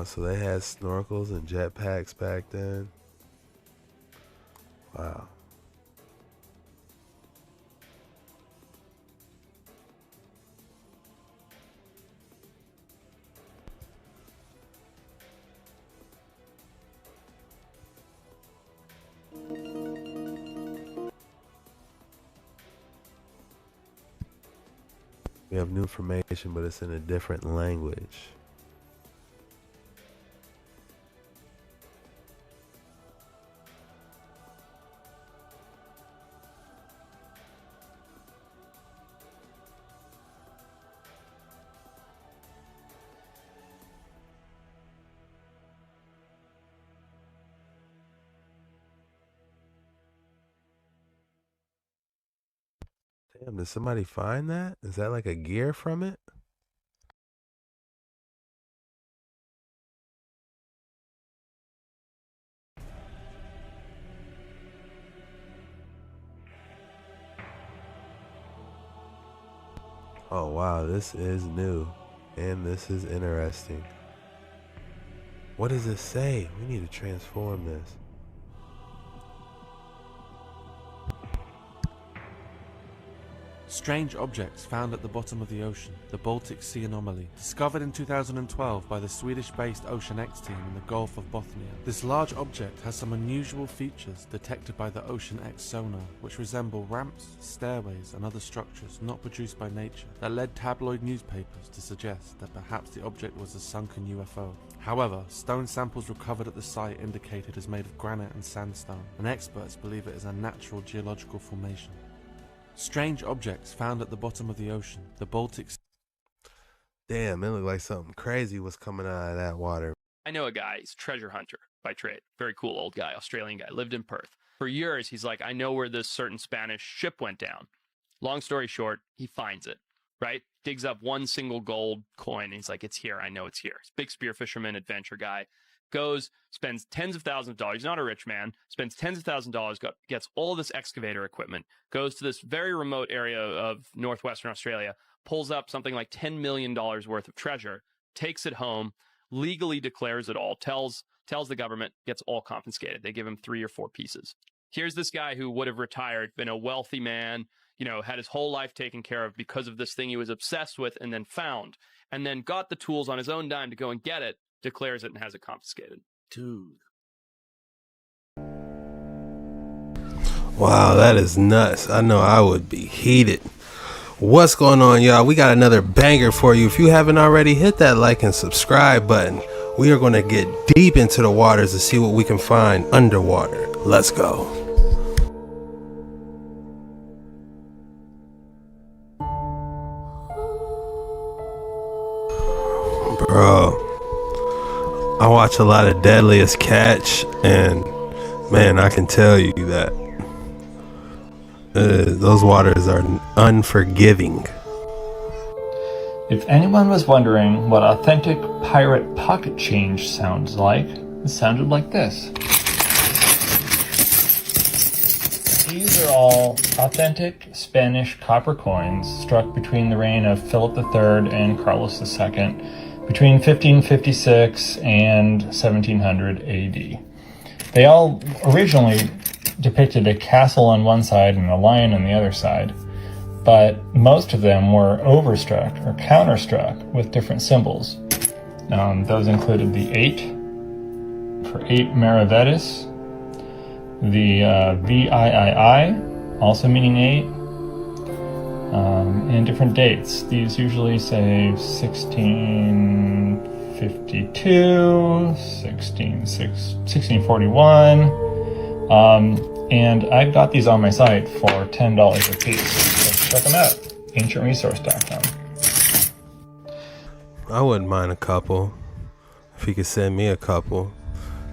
So they had snorkels and jetpacks back then. Wow. We have new information, but it's in a different language. Damn, did somebody find that? Is that like a gear from it? Oh wow, this is new and this is interesting. What does it say? We need to transform this. Strange objects found at the bottom of the ocean, the Baltic Sea Anomaly, discovered in 2012 by the Swedish-based Ocean X team in the Gulf of Bothnia. This large object has some unusual features detected by the Ocean X sonar, which resemble ramps, stairways and other structures not produced by nature, that led tabloid newspapers to suggest that perhaps the object was a sunken UFO. However, stone samples recovered at the site indicate it is made of granite and sandstone, and experts believe it is a natural geological formation. Strange objects found at the bottom of the ocean, the Baltic Sea. Damn, it looked like something crazy was coming out of that water. I know a guy, he's a treasure hunter by trade. Very cool old guy, Australian guy, lived in Perth. For years, he's like, I know where this certain Spanish ship went down. Long story short, he finds it, right? Digs up one single gold coin, and he's like, it's here, I know it's here. He's a big spear fisherman, adventure guy. Goes, spends tens of thousands of dollars. He's not a rich man. Spends tens of thousands of dollars, gets all this excavator equipment, goes to this very remote area of northwestern Australia, pulls up something like $10 million worth of treasure, takes it home, legally declares it all, tells the government, gets all confiscated. They give him 3 or 4 pieces. Here's this guy who would have retired, been a wealthy man, you know, had his whole life taken care of because of this thing he was obsessed with and then found, and then got the tools on his own dime to go and get it, declares it, and has it confiscated. Dude. Wow, that is nuts. I know I would be heated. What's going on, y'all? We got another banger for you. If you haven't already, hit that like and subscribe button. We are going to get deep into the waters to see what we can find underwater. Let's go. Bro, I watch a lot of Deadliest Catch, and man, I can tell you that those waters are unforgiving. If anyone was wondering what authentic pirate pocket change sounds like, it sounded like this. These are all authentic Spanish copper coins struck between the reign of Philip III and Carlos II, between 1556 and 1700 AD. They all originally depicted a castle on one side and a lion on the other side, but most of them were overstruck or counterstruck with different symbols. Those included the 8 for 8 Maravedis, the VIII, also meaning 8, and different dates. These usually say 1652, 1641, and I've got these on my site for $10 a piece. So check them out, ancientresource.com. I wouldn't mind a couple. If you could send me a couple.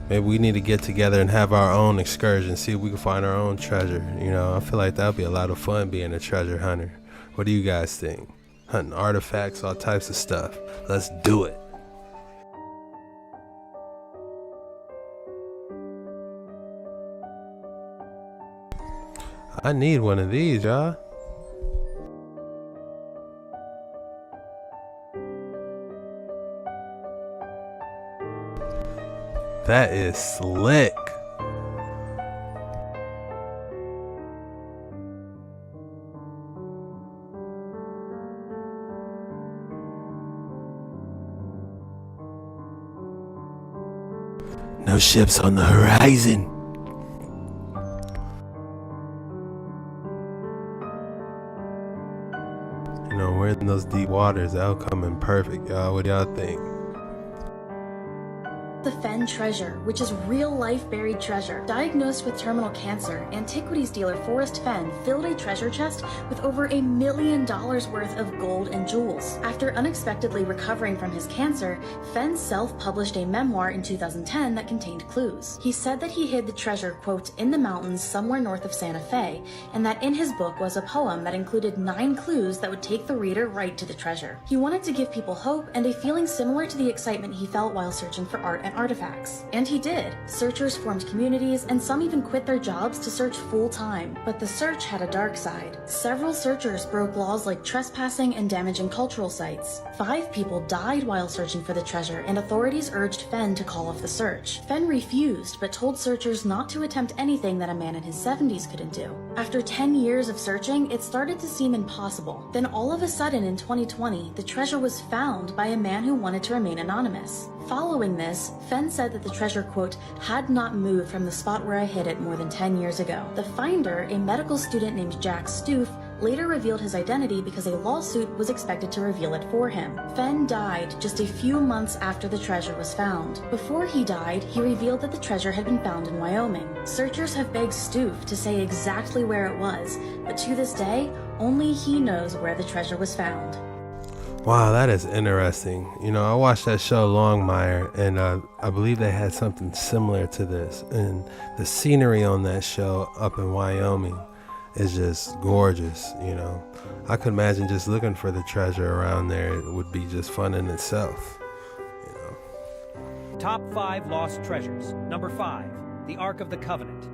Maybe we need to get together and have our own excursion, see if we can find our own treasure. You know, I feel like that would be a lot of fun being a treasure hunter. What do you guys think? Hunting artifacts, all types of stuff. Let's do it. I need one of these, y'all. That is slick. No ships on the horizon. You know, we're in those deep waters. That'll come in perfect, y'all. What do y'all think? The Fenn treasure, which is real-life buried treasure. Diagnosed with terminal cancer, antiquities dealer Forrest Fenn filled a treasure chest with over $1 million worth of gold and jewels. After unexpectedly recovering from his cancer, Fenn self-published a memoir in 2010 that contained clues. He said that he hid the treasure, quote, in the mountains somewhere north of Santa Fe, and that in his book was a poem that included 9 clues that would take the reader right to the treasure. He wanted to give people hope and a feeling similar to the excitement he felt while searching for art and artifacts. And he did. Searchers formed communities, and some even quit their jobs to search full-time. But the search had a dark side. Several searchers broke laws like trespassing and damaging cultural sites. 5 people died while searching for the treasure, and authorities urged Fenn to call off the search. Fenn refused, but told searchers not to attempt anything that a man in his 70s couldn't do. After 10 years of searching, it started to seem impossible. Then all of a sudden in 2020, the treasure was found by a man who wanted to remain anonymous. Following this, Fenn said that the treasure, quote, had not moved from the spot where I hid it more than 10 years ago. The finder, a medical student named Jack Stoof, later revealed his identity because a lawsuit was expected to reveal it for him. Fenn died just a few months after the treasure was found. Before he died, he revealed that the treasure had been found in Wyoming. Searchers have begged Stoof to say exactly where it was, but to this day, only he knows where the treasure was found. Wow, that is interesting. You know, I watched that show Longmire, and I believe they had something similar to this. And the scenery on that show up in Wyoming is just gorgeous, you know. I could imagine just looking for the treasure around there. It would be just fun in itself, you know. Top 5 lost treasures. Number 5, the Ark of the Covenant.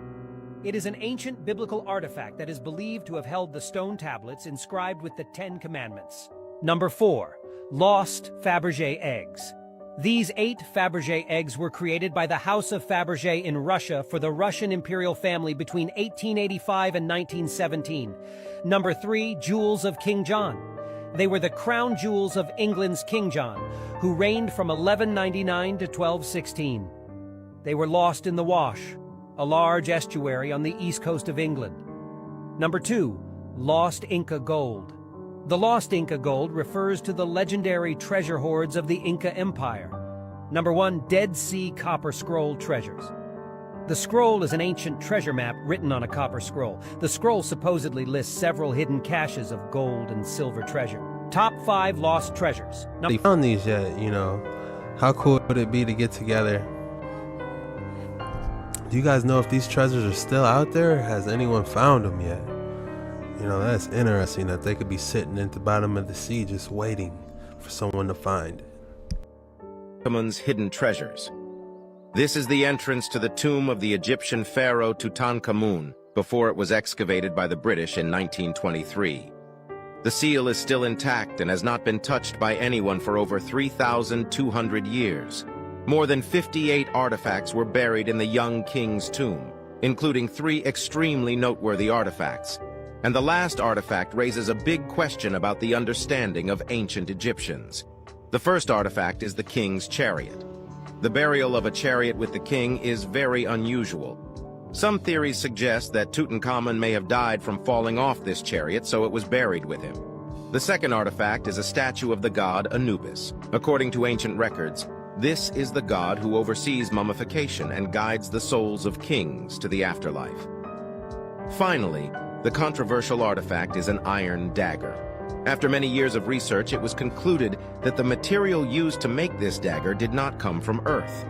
It is an ancient biblical artifact that is believed to have held the stone tablets inscribed with the 10 Commandments. Number 4, lost Fabergé eggs. These 8 Fabergé eggs were created by the House of Fabergé in Russia for the Russian imperial family between 1885 and 1917. Number 3, jewels of King John. They were the crown jewels of England's King John, who reigned from 1199 to 1216. They were lost in the Wash, a large estuary on the east coast of England. Number 2, lost Inca gold. The lost Inca gold refers to the legendary treasure hoards of the Inca Empire. Number 1, Dead Sea Copper Scroll treasures. The scroll is an ancient treasure map written on a copper scroll. The scroll supposedly lists several hidden caches of gold and silver treasure. Top 5 lost treasures. They found these yet, you know. How cool would it be to get together? Do you guys know if these treasures are still out there? Has anyone found them yet? You know, that's interesting that they could be sitting at the bottom of the sea just waiting for someone to find it. Tutankhamun's hidden treasures. This is the entrance to the tomb of the Egyptian pharaoh Tutankhamun before it was excavated by the British in 1923. The seal is still intact and has not been touched by anyone for over 3,200 years. More than 58 artifacts were buried in the young king's tomb, including 3 extremely noteworthy artifacts. And the last artifact raises a big question about the understanding of ancient Egyptians. The first artifact is the king's chariot. The burial of a chariot with the king is very unusual. Some theories suggest that Tutankhamun may have died from falling off this chariot, so it was buried with him. The second artifact is a statue of the god Anubis. According to ancient records, this is the god who oversees mummification and guides the souls of kings to the afterlife. Finally, the controversial artifact is an iron dagger. After many years of research, it was concluded that the material used to make this dagger did not come from Earth.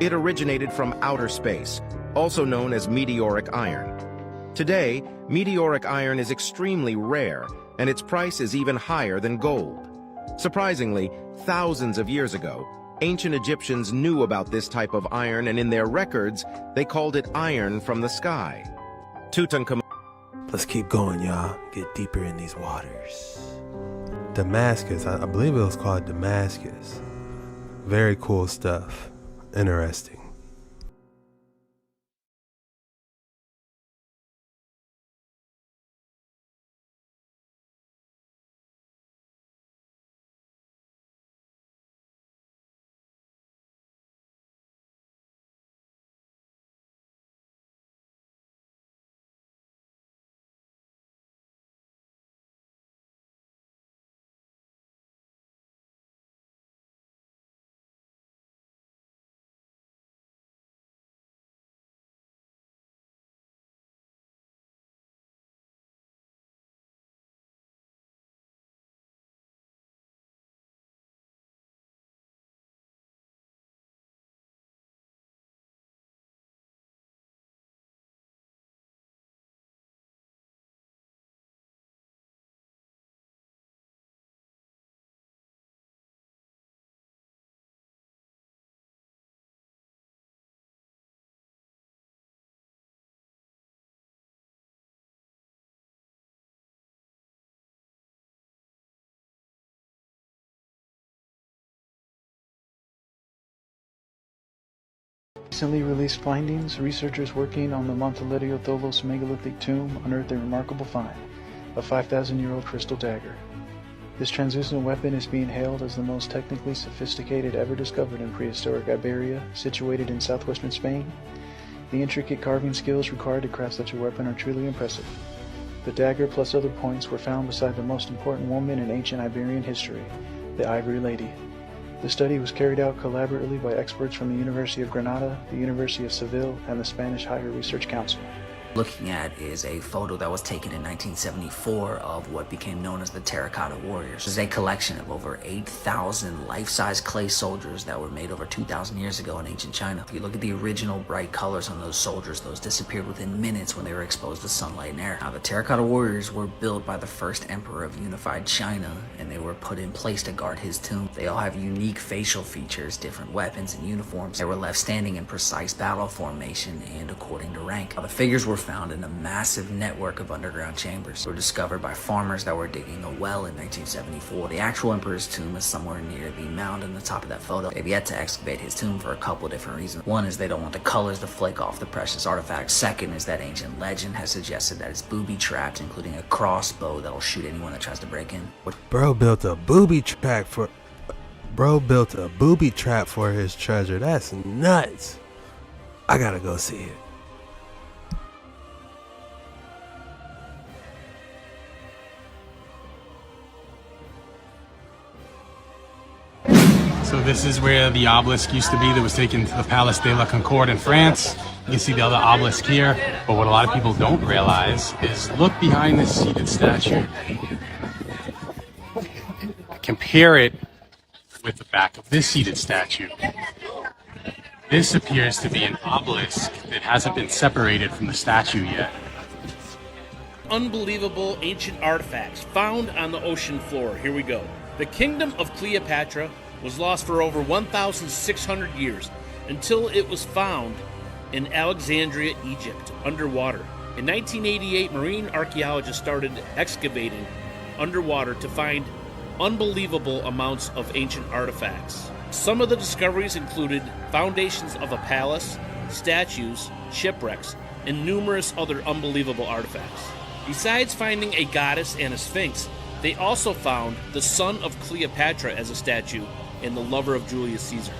It originated from outer space, also known as meteoric iron. Today, meteoric iron is extremely rare, and its price is even higher than gold. Surprisingly, thousands of years ago, ancient Egyptians knew about this type of iron, and in their records, they called it iron from the sky. Tutankhamun. Let's keep going, y'all. Get deeper in these waters. Damascus, I believe it was called Damascus. Very cool stuff. Interesting. Recently released findings, researchers working on the Montevideo Tholos megalithic tomb unearthed a remarkable find, a 5,000-year-old crystal dagger. This translucent weapon is being hailed as the most technically sophisticated ever discovered in prehistoric Iberia, situated in southwestern Spain. The intricate carving skills required to craft such a weapon are truly impressive. The dagger plus other points were found beside the most important woman in ancient Iberian history, the Ivory Lady. The study was carried out collaboratively by experts from the University of Granada, the University of Seville, and the Spanish Higher Research Council. Looking at is a photo that was taken in 1974 of what became known as the Terracotta Warriors. It's a collection of over 8,000 life-size clay soldiers that were made over 2,000 years ago in ancient China. If you look at the original bright colors on those soldiers, those disappeared within minutes when they were exposed to sunlight and air. Now, the Terracotta Warriors were built by the first emperor of unified China, and they were put in place to guard his tomb. They all have unique facial features, different weapons and uniforms. They were left standing in precise battle formation and according to rank. Now, the figures were found in a massive network of underground chambers. They were discovered by farmers that were digging a well in 1974. The actual emperor's tomb is somewhere near the mound on the top of that photo. They've yet to excavate his tomb for a couple different reasons. One is they don't want the colors to flake off the precious artifact. Second is that ancient legend has suggested that it's booby-trapped, including a crossbow that'll shoot anyone that tries to break in. Bro built a booby trap for his treasure. That's nuts. I gotta go see it. So this is where the obelisk used to be that was taken to the Palace de la Concorde in France. You can see the other obelisk here. But what a lot of people don't realize is look behind this seated statue. Compare it with the back of this seated statue. This appears to be an obelisk that hasn't been separated from the statue yet. Unbelievable ancient artifacts found on the ocean floor. Here we go. The kingdom of Cleopatra was lost for over 1,600 years until it was found in Alexandria, Egypt, underwater. In 1988, marine archaeologists started excavating underwater to find unbelievable amounts of ancient artifacts. Some of the discoveries included foundations of a palace, statues, shipwrecks, and numerous other unbelievable artifacts. Besides finding a goddess and a sphinx, they also found the son of Cleopatra as a statue and the lover of Julius Caesar.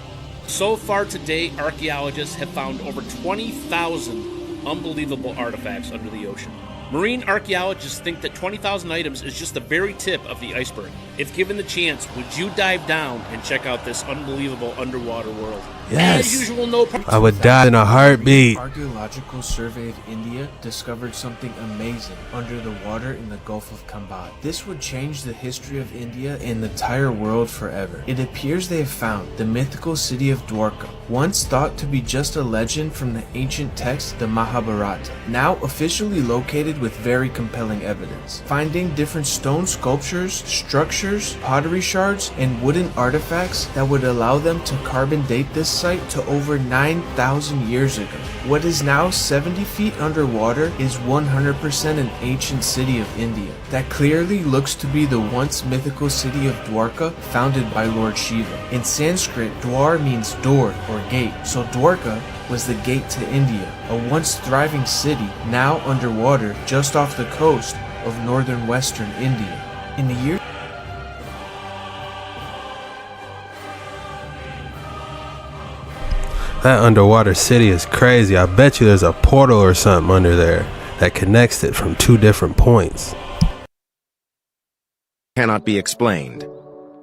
So far to date, archaeologists have found over 20,000 unbelievable artifacts under the ocean. Marine archaeologists think that 20,000 items is just the very tip of the iceberg. If given the chance, would you dive down and check out this unbelievable underwater world? Yes. As usual, no problem. I would die in a heartbeat. Archaeological Survey of India discovered something amazing under the water in the Gulf of Khambhat. This would change the history of India and the entire world forever. It appears they have found the mythical city of Dwarka, once thought to be just a legend from the ancient text, the Mahabharata, now officially located with very compelling evidence. Finding different stone sculptures, structures, pottery shards, and wooden artifacts that would allow them to carbon date this site to over 9,000 years ago. What is now 70 feet underwater is 100% an ancient city of India that clearly looks to be the once mythical city of Dwarka founded by Lord Shiva. In Sanskrit, Dwar means door or gate, so Dwarka was the gate to India, a once thriving city now underwater just off the coast of northern western India. In the year That underwater city is crazy. I bet you there's a portal or something under there that connects it from two different points. Cannot be explained.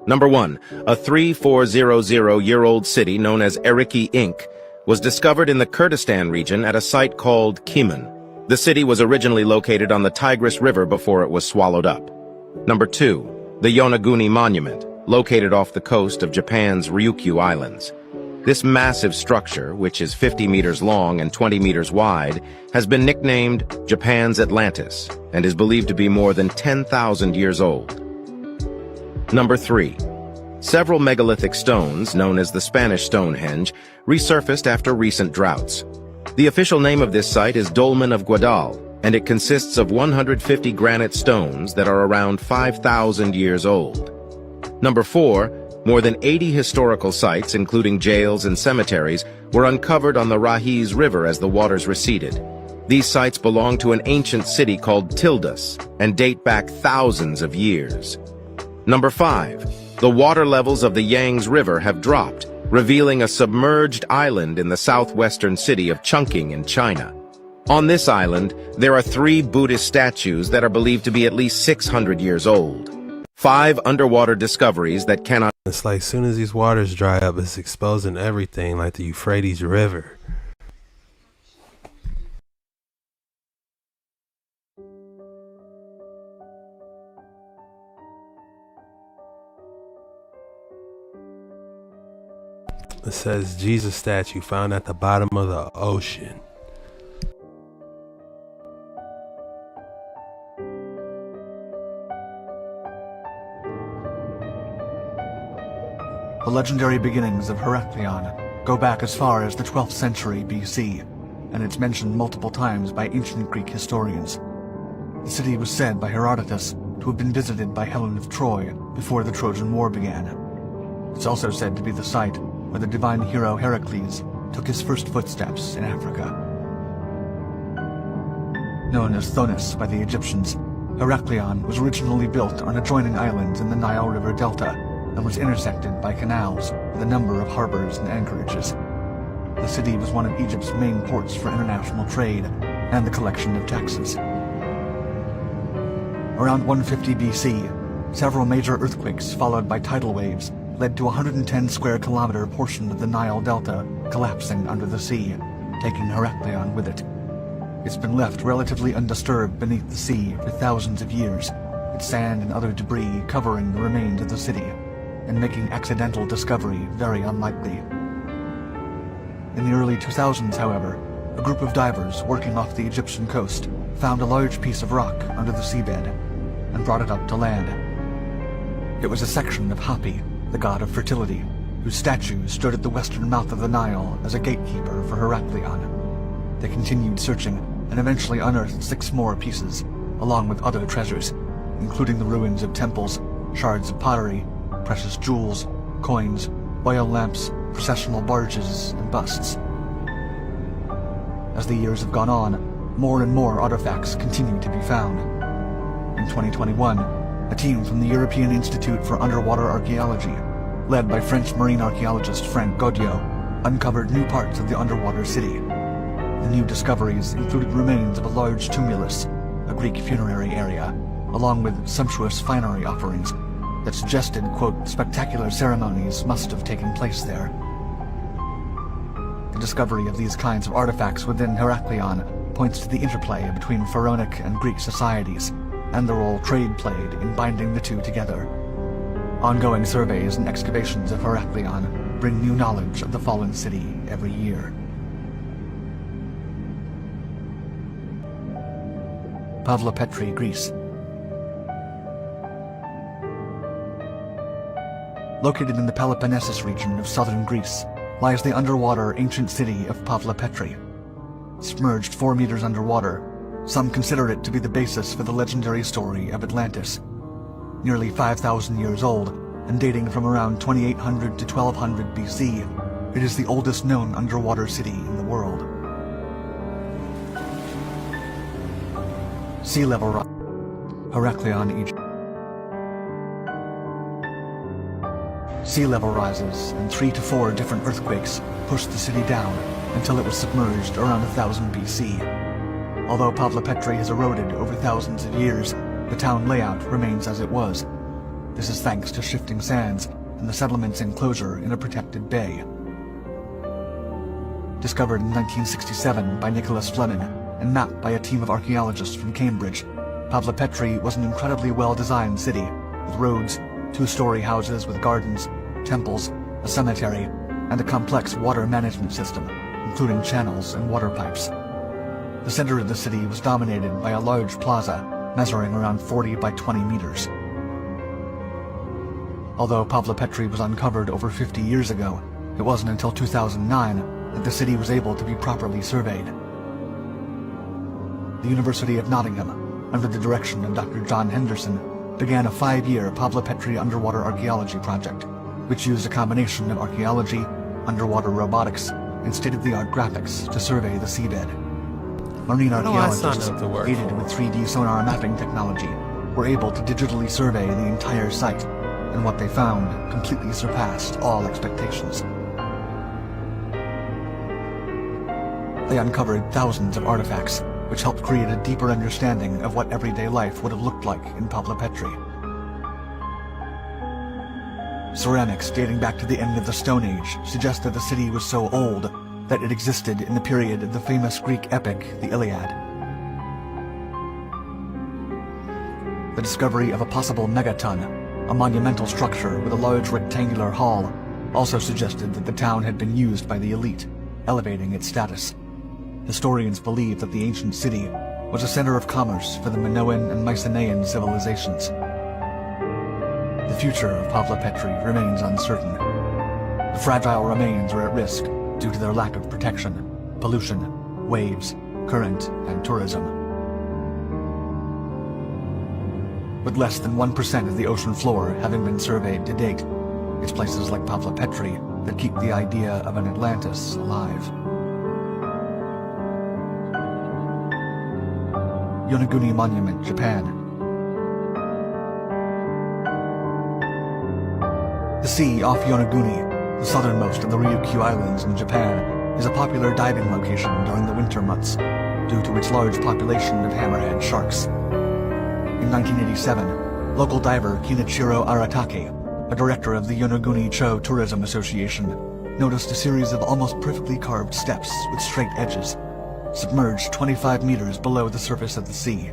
Number 1, a 3400-year-old city known as Eriki Inc. was discovered in the Kurdistan region at a site called Kiman. The city was originally located on the Tigris River before it was swallowed up. Number 2, the Yonaguni Monument, located off the coast of Japan's Ryukyu Islands. This massive structure, which is 50 meters long and 20 meters wide, has been nicknamed Japan's Atlantis and is believed to be more than 10,000 years old. Number 3. Several megalithic stones, known as the Spanish Stonehenge, resurfaced after recent droughts. The official name of this site is Dolmen of Guadal, and it consists of 150 granite stones that are around 5,000 years old. Number 4. More than 80 historical sites, including jails and cemeteries, were uncovered on the Rahiz River as the waters receded. These sites belong to an ancient city called Tildus and date back thousands of years. Number 5. The water levels of the Yangtze River have dropped, revealing a submerged island in the southwestern city of Chongqing in China. On this island, there are 3 Buddhist statues that are believed to be at least 600 years old. 5 underwater discoveries that cannot... It's like as soon as these waters dry up, it's exposing everything like the Euphrates River. It says Jesus statue found at the bottom of the ocean. The legendary beginnings of Heraklion go back as far as the 12th century BC, and it's mentioned multiple times by ancient Greek historians. The city was said by Herodotus to have been visited by Helen of Troy before the Trojan War began. It's also said to be the site where the divine hero Heracles took his first footsteps in Africa. Known as Thonis by the Egyptians, Heraklion was originally built on adjoining islands in the Nile River Delta and was intersected by canals with a number of harbors and anchorages. The city was one of Egypt's main ports for international trade and the collection of taxes. Around 150 BC, several major earthquakes followed by tidal waves led to a 110 square kilometer portion of the Nile Delta collapsing under the sea, taking Heraklion with it. It's been left relatively undisturbed beneath the sea for thousands of years, with sand and other debris covering the remains of the city, and making accidental discovery very unlikely. In the early 2000s, however, a group of divers working off the Egyptian coast found a large piece of rock under the seabed and brought it up to land. It was a section of Hapi, the god of fertility, whose statue stood at the western mouth of the Nile as a gatekeeper for Heraklion. They continued searching and eventually unearthed 6 more pieces, along with other treasures, including the ruins of temples, shards of pottery, precious jewels, coins, oil lamps, processional barges, and busts. As the years have gone on, more and more artifacts continue to be found. In 2021, a team from the European Institute for Underwater Archaeology, led by French marine archaeologist Frank Godiot, uncovered new parts of the underwater city. The new discoveries included remains of a large tumulus, a Greek funerary area, along with sumptuous finery offerings that suggested, quote, spectacular ceremonies must have taken place there. The discovery of these kinds of artifacts within Heraklion points to the interplay between pharaonic and Greek societies, and the role trade played in binding the two together. Ongoing surveys and excavations of Heraklion bring new knowledge of the fallen city every year. Pavlopetri, Greece. Located in the Peloponnesus region of southern Greece lies the underwater ancient city of Pavlopetri. Submerged 4 meters underwater, some consider it to be the basis for the legendary story of Atlantis. Nearly 5,000 years old, and dating from around 2800 to 1200 BC, it is the oldest known underwater city in the world. Sea level rise. Heraklion, Egypt. Sea level rises, and 3 to 4 different earthquakes pushed the city down until it was submerged around 1000 BC. Although Pavlopetri has eroded over thousands of years, the town layout remains as it was. This is thanks to shifting sands and the settlement's enclosure in a protected bay. Discovered in 1967 by Nicholas Fleming and mapped by a team of archaeologists from Cambridge, Pavlopetri was an incredibly well-designed city, with roads, 2-story houses with gardens, temples, a cemetery, and a complex water management system, including channels and water pipes. The center of the city was dominated by a large plaza, measuring around 40 by 20 meters. Although Pavlopetri was uncovered over 50 years ago, it wasn't until 2009 that the city was able to be properly surveyed. The University of Nottingham, under the direction of Dr. John Henderson, began a 5-year Pavlopetri underwater archaeology project, which used a combination of archaeology, underwater robotics, and state-of-the-art graphics to survey the seabed. Marine archaeologists, aided with 3D sonar mapping technology, were able to digitally survey the entire site, and what they found completely surpassed all expectations. They uncovered thousands of artifacts, which helped create a deeper understanding of what everyday life would have looked like in Pavla Petri. Ceramics dating back to the end of the Stone Age suggest that the city was so old that it existed in the period of the famous Greek epic, the Iliad. The discovery of a possible megaton, a monumental structure with a large rectangular hall, also suggested that the town had been used by the elite, elevating its status. Historians believe that the ancient city was a center of commerce for the Minoan and Mycenaean civilizations. The future of Pavla Petri remains uncertain. The fragile remains are at risk due to their lack of protection, pollution, waves, current, and tourism. With less than 1% of the ocean floor having been surveyed to date, it's places like Pavla Petri that keep the idea of an Atlantis alive. Yonaguni Monument, Japan. The sea off Yonaguni, the southernmost of the Ryukyu Islands in Japan, is a popular diving location during the winter months due to its large population of hammerhead sharks. In 1987, local diver Kinichiro Aratake, a director of the Yonaguni Cho Tourism Association, noticed a series of almost perfectly carved steps with straight edges, submerged 25 meters below the surface of the sea.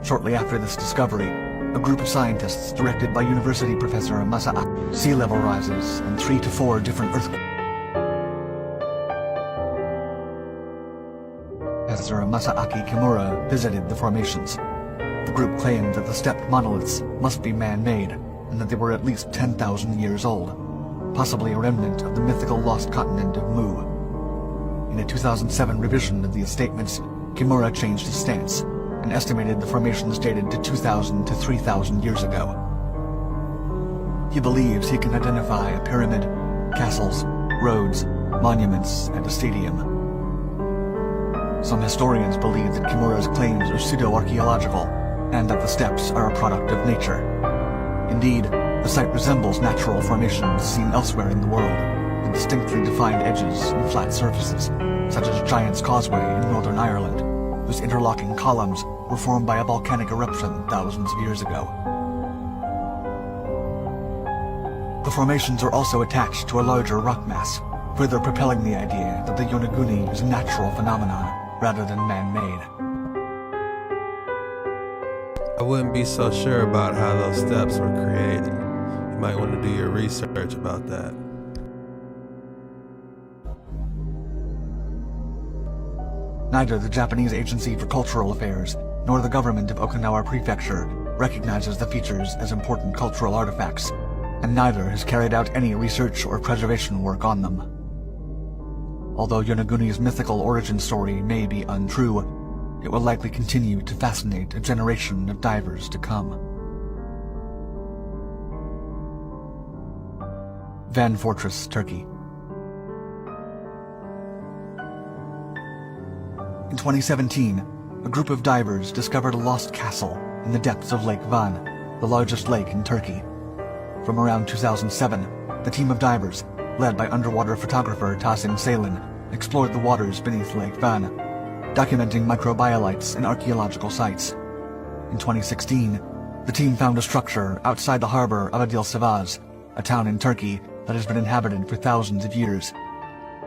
Shortly after this discovery, a group of scientists directed by University Professor Masaaki, sea level rises and 3 to 4 different earthquakes. Professor Masaaki Kimura visited the formations. The group claimed that the stepped monoliths must be man-made and that they were at least 10,000 years old, possibly a remnant of the mythical lost continent of Mu. In a 2007 revision of these statements, Kimura changed his stance and estimated the formations dated to 2,000 to 3,000 years ago. He believes he can identify a pyramid, castles, roads, monuments, and a stadium. Some historians believe that Kimura's claims are pseudo-archaeological and that the steps are a product of nature. Indeed, the site resembles natural formations seen elsewhere in the world, with distinctly defined edges and flat surfaces, such as Giant's Causeway in Northern Ireland, whose interlocking columns were formed by a volcanic eruption thousands of years ago. The formations are also attached to a larger rock mass, further propelling the idea that the Yonaguni is a natural phenomenon rather than man-made. I wouldn't be so sure about how those steps were created. You might want to do your research about that. Neither the Japanese Agency for Cultural Affairs nor the government of Okinawa Prefecture recognizes the features as important cultural artifacts, and neither has carried out any research or preservation work on them. Although Yonaguni's mythical origin story may be untrue, it will likely continue to fascinate a generation of divers to come. Van Fortress, Turkey. In 2017, a group of divers discovered a lost castle in the depths of Lake Van, the largest lake in Turkey. From around 2007, the team of divers, led by underwater photographer Tahsin Seylan, explored the waters beneath Lake Van, documenting microbiolites and archaeological sites. In 2016, the team found a structure outside the harbor of Adil Savaz, a town in Turkey that has been inhabited for thousands of years.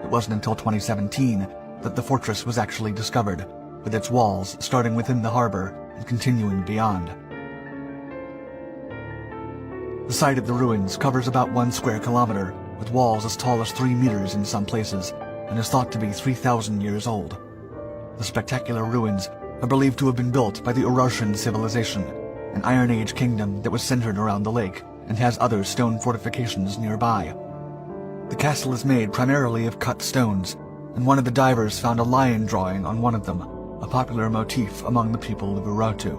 It wasn't until 2017 that the fortress was actually discovered, with its walls starting within the harbor and continuing beyond. The site of the ruins covers about 1 square kilometer, with walls as tall as 3 meters in some places, and is thought to be 3,000 years old. The spectacular ruins are believed to have been built by the Urartian civilization, an Iron Age kingdom that was centered around the lake and has other stone fortifications nearby. The castle is made primarily of cut stones, and one of the divers found a lion drawing on one of them, a popular motif among the people of Urartu.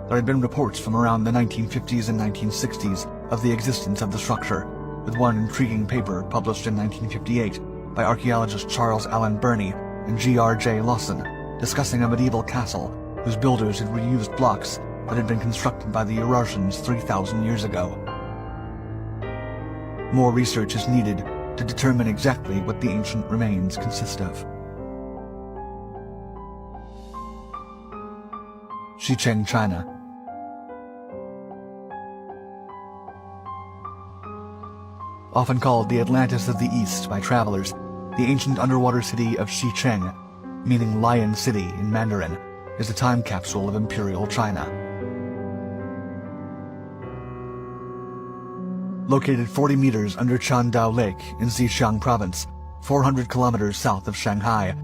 There had been reports from around the 1950s and 1960s of the existence of the structure, with one intriguing paper published in 1958 by archaeologist Charles Allen Burney and G.R.J. Lawson, discussing a medieval castle whose builders had reused blocks that had been constructed by the Urartians 3,000 years ago. More research is needed to determine exactly what the ancient remains consist of. Xicheng, China. Often called the Atlantis of the East by travelers, the ancient underwater city of Xicheng, meaning Lion City in Mandarin, is a time capsule of Imperial China. Located 40 meters under Chandao Lake in Zhejiang Province, 400 kilometers south of Shanghai,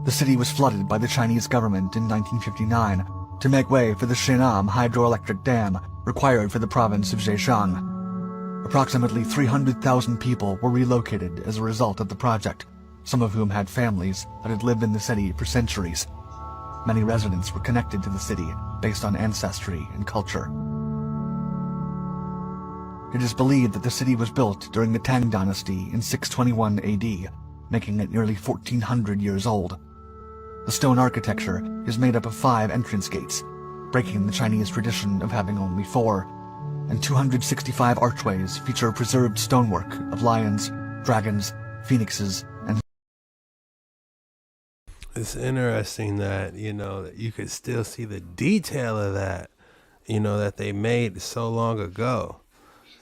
the city was flooded by the Chinese government in 1959 to make way for the Shenam hydroelectric dam required for the province of Zhejiang. Approximately 300,000 people were relocated as a result of the project, some of whom had families that had lived in the city for centuries. Many residents were connected to the city based on ancestry and culture. It is believed that the city was built during the Tang Dynasty in 621 AD, making it nearly 1,400 years old. The stone architecture is made up of 5 entrance gates, breaking the Chinese tradition of having only 4, and 265 archways feature preserved stonework of lions, dragons, phoenixes, and... It's interesting that, that you could still see the detail of that, that they made so long ago.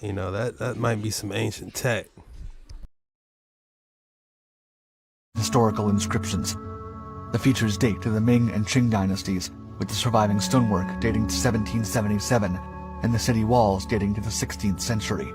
That might be some ancient tech. Historical inscriptions. The features date to the Ming and Qing dynasties, with the surviving stonework dating to 1777, and the city walls dating to the 16th century.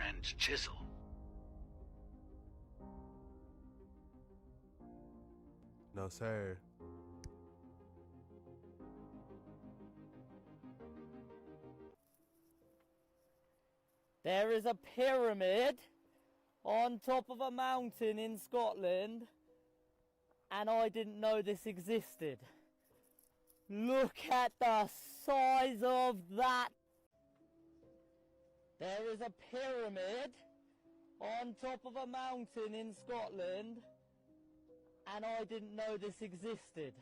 And chisel. No, sir. There is a pyramid on top of a mountain in Scotland, and I didn't know this existed. Look at the size of that. There is a pyramid on top of a mountain in Scotland, and I didn't know this existed.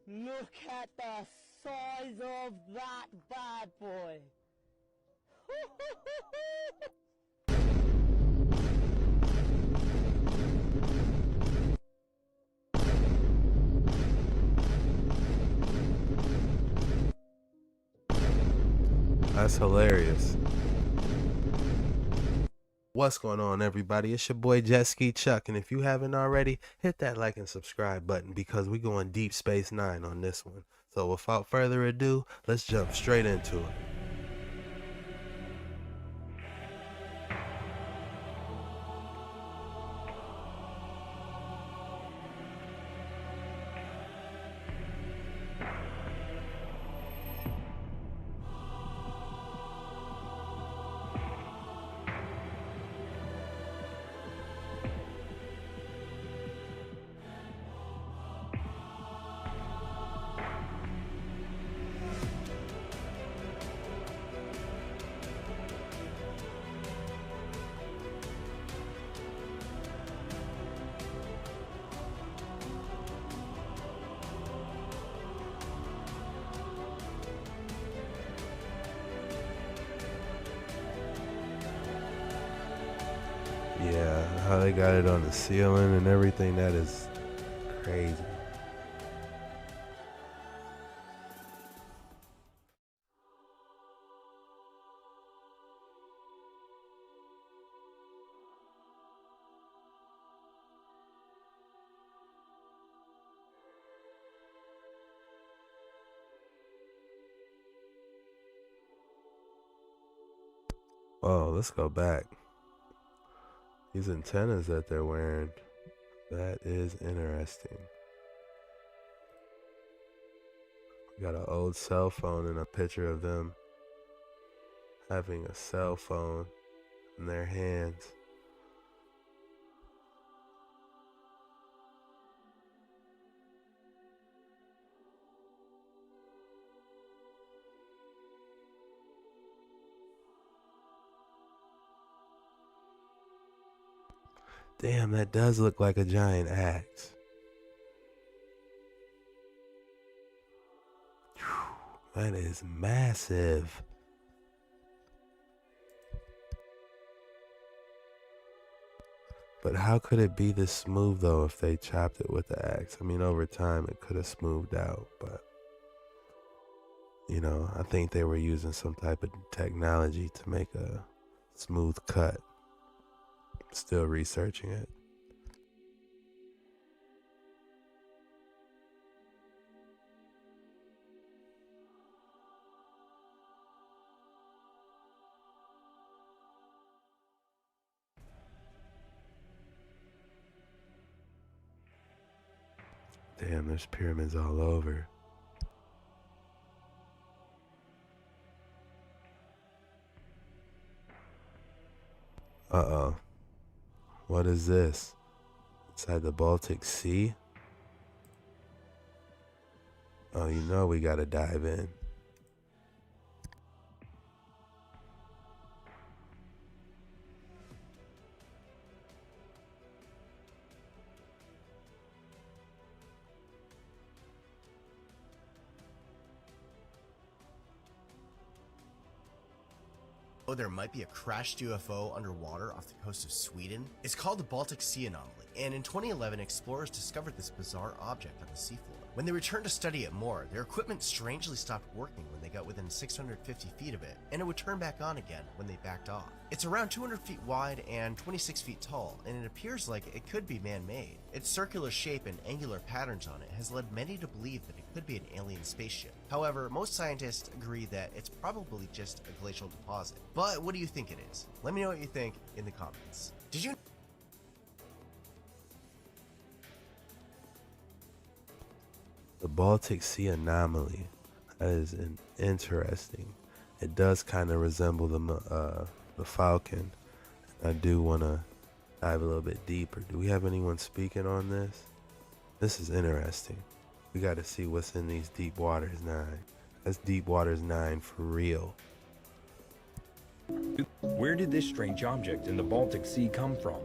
Look at the size of that bad boy. That's hilarious. What's going on, everybody? It's your boy Jet Ski Chuck, and if you haven't already, hit that like and subscribe button because we're going Deep Space Nine on this one. So without further ado, let's jump straight into it. Yeah, how they got it on the ceiling and everything, that is crazy. Oh, let's go back. These antennas that they're wearing, that is interesting. We got an old cell phone and a picture of them having a cell phone in their hands. Damn, that does look like a giant axe. Whew, that is massive. But how could it be this smooth though if they chopped it with the axe? I mean, over time it could have smoothed out, but you know, I think they were using some type of technology to make a smooth cut. Still researching it. Damn, there's pyramids all over. Uh-oh. What is this? Inside the Baltic Sea? Oh, you know we gotta dive in. Oh, there might be a crashed UFO underwater off the coast of Sweden. It's called the Baltic Sea Anomaly, and in 2011, explorers discovered this bizarre object on the seafloor. When they returned to study it more, their equipment strangely stopped working when they got within 650 feet of it, and it would turn back on again when they backed off. It's around 200 feet wide and 26 feet tall, and it appears like it could be man-made. Its circular shape and angular patterns on it has led many to believe that it could be an alien spaceship. However, most scientists agree that it's probably just a glacial deposit. But what do you think it is? Let me know what you think in the comments. Did you The Baltic Sea Anomaly. That is interesting. It does kind of resemble the Falcon. I do want to dive a little bit deeper. Do we have anyone speaking on this? This is interesting. We got to see what's in these Deep Waters 9. That's Deep Waters 9 for real. Where did this strange object in the Baltic Sea come from?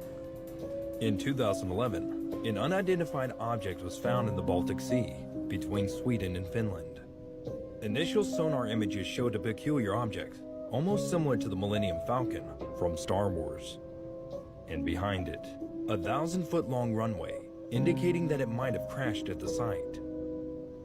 In 2011, an unidentified object was found in the Baltic Sea between Sweden and Finland. Initial sonar images showed a peculiar object, almost similar to the Millennium Falcon from Star Wars. And behind it, a 1,000-foot-long runway, indicating that it might have crashed at the site.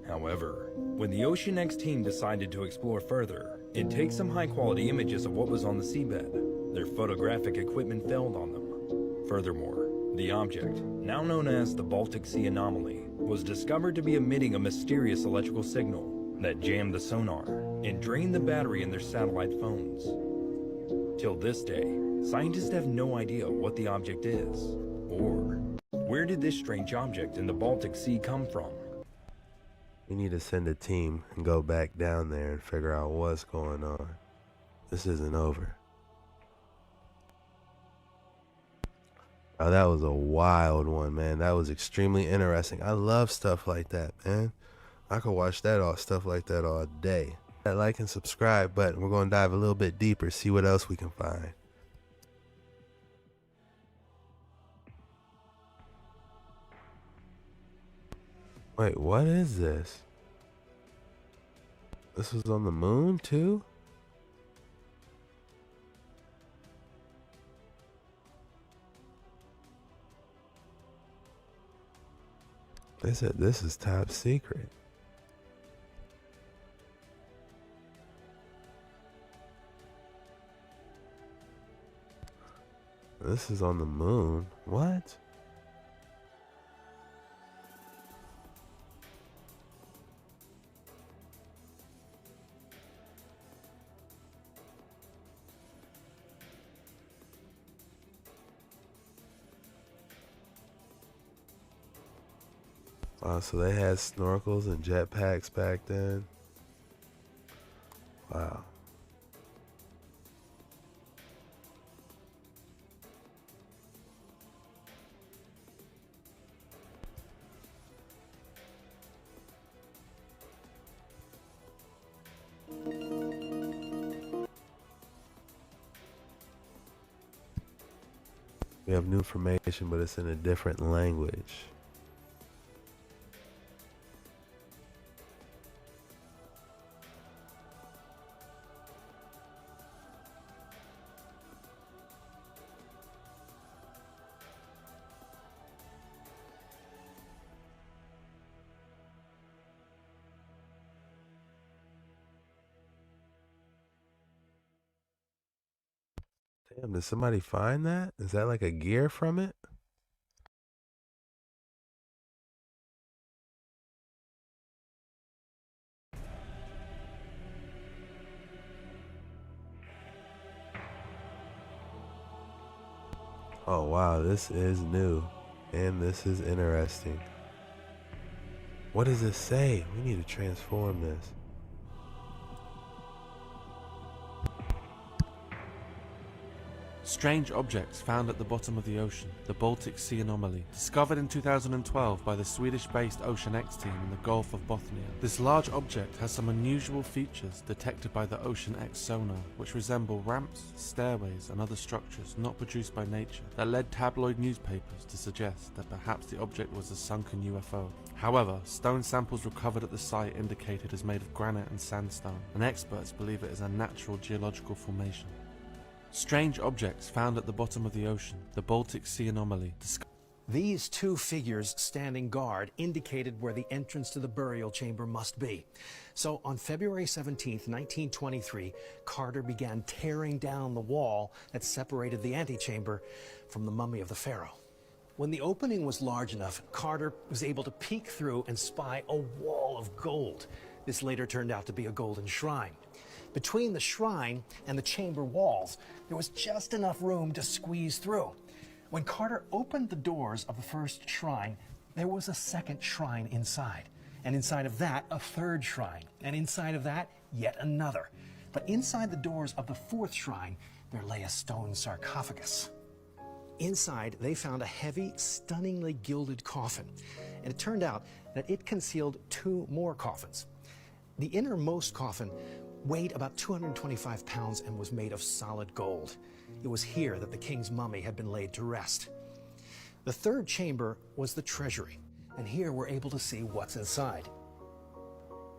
However, when the Ocean X team decided to explore further and take some high-quality images of what was on the seabed, their photographic equipment failed on them. Furthermore, the object, now known as the Baltic Sea Anomaly, was discovered to be emitting a mysterious electrical signal that jammed the sonar and drained the battery in their satellite phones. Till this day, scientists have no idea what the object is, or where did this strange object in the Baltic Sea come from. We need to send a team and go back down there and figure out what's going on. This isn't over. Oh, that was a wild one, man. That was extremely interesting. I love stuff like that, man. I could watch stuff like that all day. That like and subscribe button. We're going to dive a little bit deeper, see what else we can find. Wait, what is this? This was on the moon too? They said this is top secret. This is on the moon. What? So they had snorkels and jetpacks back then. Wow. We have new information, but it's in a different language. Damn, did somebody find that? Is that like a gear from it? Oh wow, this is new. And this is interesting. What does this say? We need to transform this. Strange objects found at the bottom of the ocean, the Baltic Sea anomaly, discovered in 2012 by the Swedish-based Ocean X team in the Gulf of Bothnia. This large object has some unusual features detected by the Ocean X sonar, which resemble ramps, stairways and other structures not produced by nature, that led tabloid newspapers to suggest that perhaps the object was a sunken UFO. However, stone samples recovered at the site indicate it is made of granite and sandstone, and experts believe it is a natural geological formation. Strange objects found at the bottom of the ocean, the Baltic Sea anomaly. These two figures standing guard indicated where the entrance to the burial chamber must be. So on February 17, 1923, Carter began tearing down the wall that separated the antechamber from the mummy of the pharaoh. When the opening was large enough, Carter was able to peek through and spy a wall of gold. This later turned out to be a golden shrine. Between the shrine and the chamber walls, there was just enough room to squeeze through. When Carter opened the doors of the first shrine, there was a second shrine inside. And inside of that, a third shrine. And inside of that, yet another. But inside the doors of the fourth shrine, there lay a stone sarcophagus. Inside, they found a heavy, stunningly gilded coffin. And it turned out that it concealed two more coffins. The innermost coffin weighed about 225 pounds and was made of solid gold. It was here that the king's mummy had been laid to rest. The third chamber was the treasury, and here we're able to see what's inside.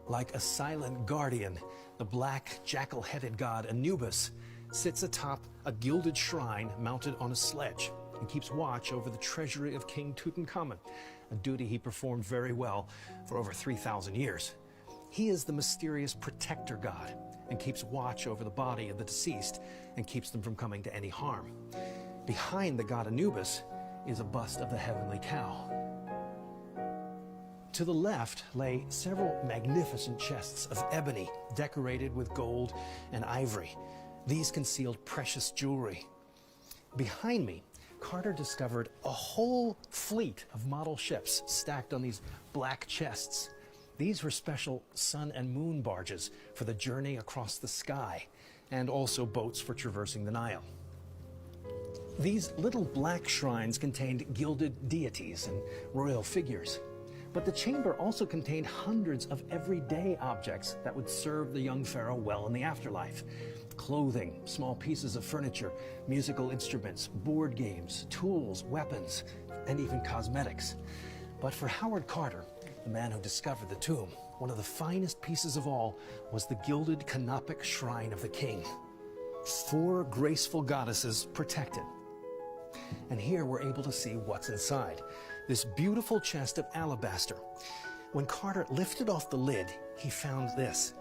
Like a silent guardian, the black jackal-headed god Anubis sits atop a gilded shrine mounted on a sledge and keeps watch over the treasury of King Tutankhamun, a duty he performed very well for over 3,000 years. He is the mysterious protector god and keeps watch over the body of the deceased and keeps them from coming to any harm. Behind the god Anubis is a bust of the heavenly cow. To the left lay several magnificent chests of ebony decorated with gold and ivory. These concealed precious jewelry. Behind me, Carter discovered a whole fleet of model ships stacked on these black chests. These were special sun and moon barges for the journey across the sky, and also boats for traversing the Nile. These little black shrines contained gilded deities and royal figures. But the chamber also contained hundreds of everyday objects that would serve the young pharaoh well in the afterlife. Clothing, small pieces of furniture, musical instruments, board games, tools, weapons, and even cosmetics. But for Howard Carter, the man who discovered the tomb, one of the finest pieces of all was the gilded canopic shrine of the king. 4 graceful goddesses protected. And here we're able to see what's inside. This beautiful chest of alabaster. When Carter lifted off the lid, he found this.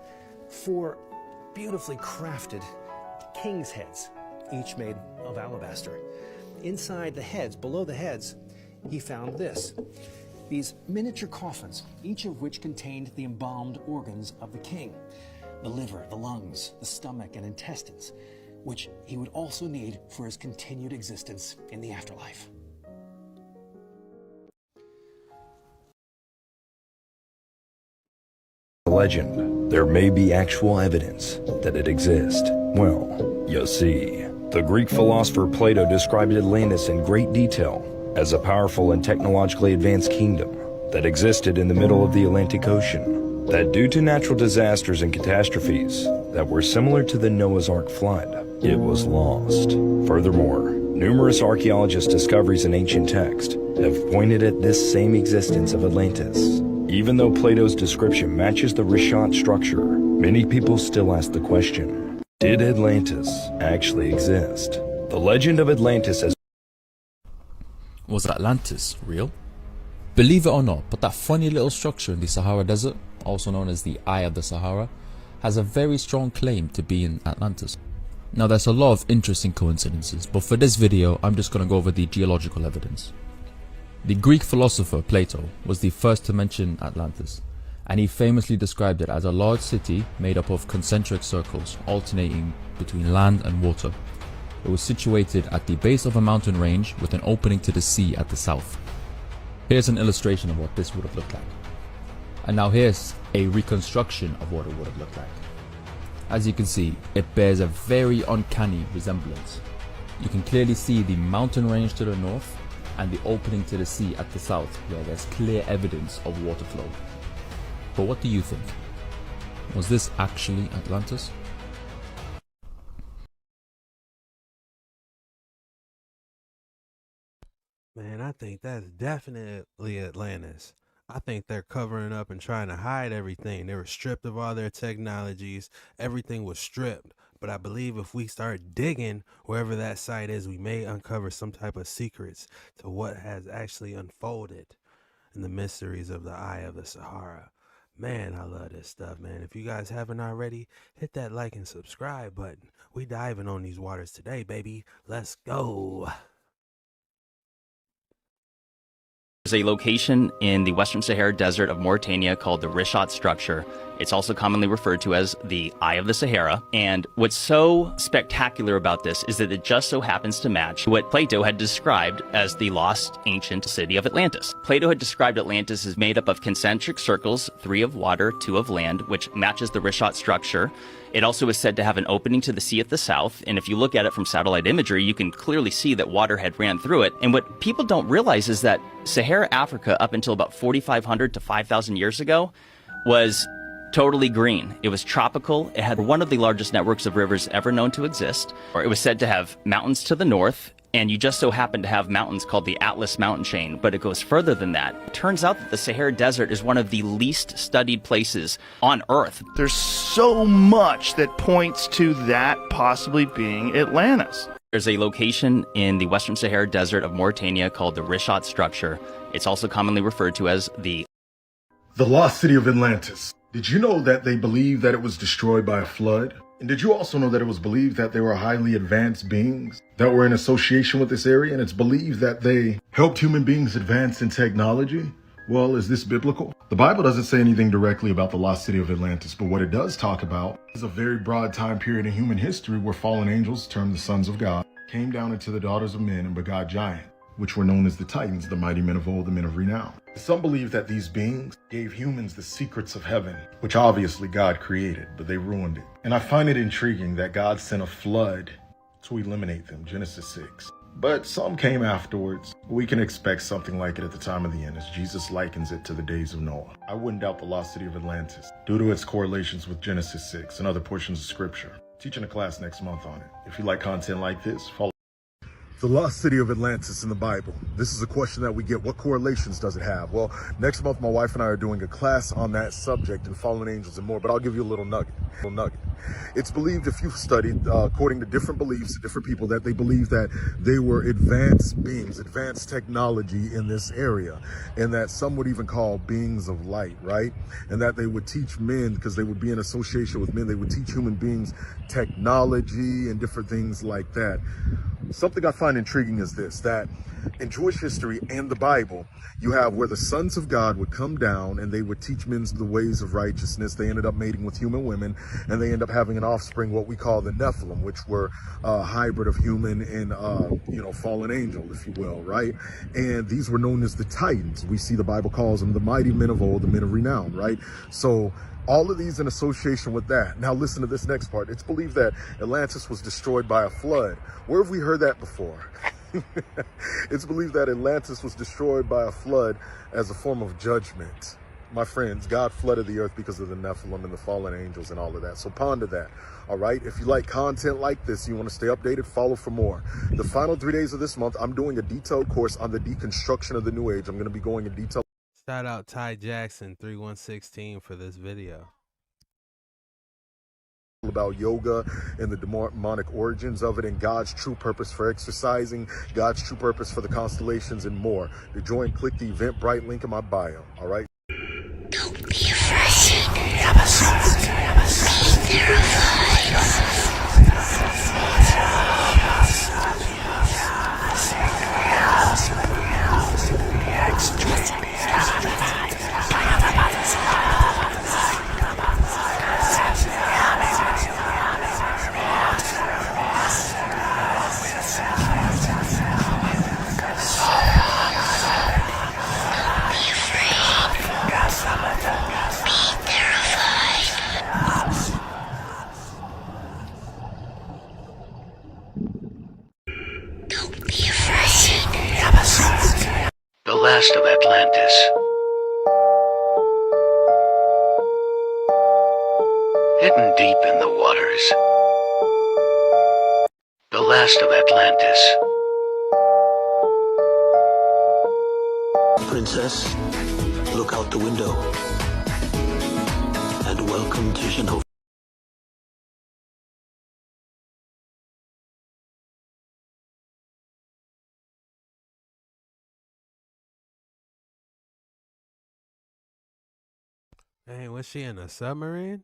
4 beautifully crafted king's heads, each made of alabaster. Inside the heads, below the heads, he found this. These miniature coffins, each of which contained the embalmed organs of the king. The liver, the lungs, the stomach, and intestines, which he would also need for his continued existence in the afterlife. legend, there may be actual evidence that it exists. Well, you see, the Greek philosopher Plato described Atlantis in great detail as a powerful and technologically advanced kingdom that existed in the middle of the Atlantic Ocean, that due to natural disasters and catastrophes that were similar to the Noah's Ark flood, it was lost. Furthermore, numerous archaeologist discoveries in ancient text have pointed at this same existence of Atlantis. Even though Plato's description matches the Rishat structure, many people still ask the question, did Atlantis actually exist? The legend of Atlantis has... Was Atlantis real? Believe it or not, but that funny little structure in the Sahara Desert, also known as the Eye of the Sahara, has a very strong claim to be in Atlantis. Now there's a lot of interesting coincidences, but for this video I'm just going to go over the geological evidence. The Greek philosopher Plato was the first to mention Atlantis, and he famously described it as a large city made up of concentric circles alternating between land and water. It was situated at the base of a mountain range with an opening to the sea at the south. Here's an illustration of what this would have looked like. And now here's a reconstruction of what it would have looked like. As you can see, it bears a very uncanny resemblance. You can clearly see the mountain range to the north and the opening to the sea at the south, where there's clear evidence of water flow. But what do you think? Was this actually Atlantis? Man, I think that's definitely Atlantis. I think they're covering up and trying to hide everything. They were stripped of all their technologies. Everything was stripped. But I believe if we start digging wherever that site is, we may uncover some type of secrets to what has actually unfolded in the mysteries of the Eye of the Sahara. Man, I love this stuff, man. If you guys haven't already, hit that like and subscribe button. We diving on these waters today, baby. Let's go. There's a location in the Western Sahara Desert of Mauritania called the Rishat structure. It's also commonly referred to as the Eye of the Sahara. And what's so spectacular about this is that it just so happens to match what Plato had described as the lost ancient city of Atlantis. Plato had described Atlantis as made up of concentric circles, 3 of water, 2 of land, which matches the Rishat structure. It also is said to have an opening to the sea at the south, and if you look at it from satellite imagery, you can clearly see that water had ran through it. And what people don't realize is that Sahara Africa, up until about 4,500 to 5,000 years ago, was totally green. It was tropical. It had one of the largest networks of rivers ever known to exist. It was said to have mountains to the north, and you just so happen to have mountains called the Atlas mountain chain, but it goes further than that. It turns out that the Sahara Desert is one of the least studied places on Earth. There's so much that points to that possibly being Atlantis. There's a location in the Western Sahara Desert of Mauritania called the Rishat structure. It's also commonly referred to as the lost city of Atlantis. Did you know that they believe that it was destroyed by a flood? And did you also know that it was believed that they were highly advanced beings that were in association with this area? And it's believed that they helped human beings advance in technology? Well, is this biblical? The Bible doesn't say anything directly about the lost city of Atlantis, but what it does talk about is a very broad time period in human history where fallen angels, termed the sons of God, came down into the daughters of men and begot giants, which were known as the Titans, the mighty men of old, the men of renown. Some believe that these beings gave humans the secrets of heaven, which obviously God created, but they ruined it. And I find it intriguing that God sent a flood to eliminate them, Genesis 6. But some came afterwards. We can expect something like it at the time of the end, as Jesus likens it to the days of Noah. I wouldn't doubt the lost city of Atlantis, due to its correlations with Genesis 6 and other portions of scripture. Teaching a class next month on it. If you like content like this, follow. The lost city of Atlantis in the Bible. This is a question that we get. What correlations does it have? Well, next month, my wife and I are doing a class on that subject and fallen angels and more, but I'll give you a little nugget. It's believed, if you've studied, according to different beliefs, different people, that they believe that they were advanced beings, advanced technology in this area, and that some would even call beings of light, right? And that they would teach men, because they would be in association with men, they would teach human beings technology and different things like that. Something I find intriguing is this, that in Jewish history and the Bible, you have where the sons of God would come down and they would teach men the ways of righteousness. They ended up mating with human women, and they end up having an offspring, what we call the Nephilim, which were a hybrid of human and, fallen angel, if you will, right? And these were known as the Titans. We see the Bible calls them the mighty men of old, the men of renown, right? So All of these in association with that. Now listen to this next part. It's believed that Atlantis was destroyed by a flood. Where have we heard that before? It's believed that Atlantis was destroyed by a flood as a form of judgment. My friends, God flooded the earth because of the Nephilim and the fallen angels and all of that. So ponder that, all right? If you like content like this, you want to stay updated, follow for more. The final 3 days of this month, I'm doing a detailed course on the deconstruction of the New Age. I'm going to be going in detail. Shout out Ty Jackson 3116 for this video. About yoga and the demonic origins of it and God's true purpose for exercising, God's true purpose for the constellations and more. To join, click the Eventbrite link in my bio, all right? Don't be afraid. Be terrified. The last of Atlantis. Hidden deep in the waters. The last of Atlantis. Princess, look out the window. And welcome to Genova. Hey, was she in a submarine?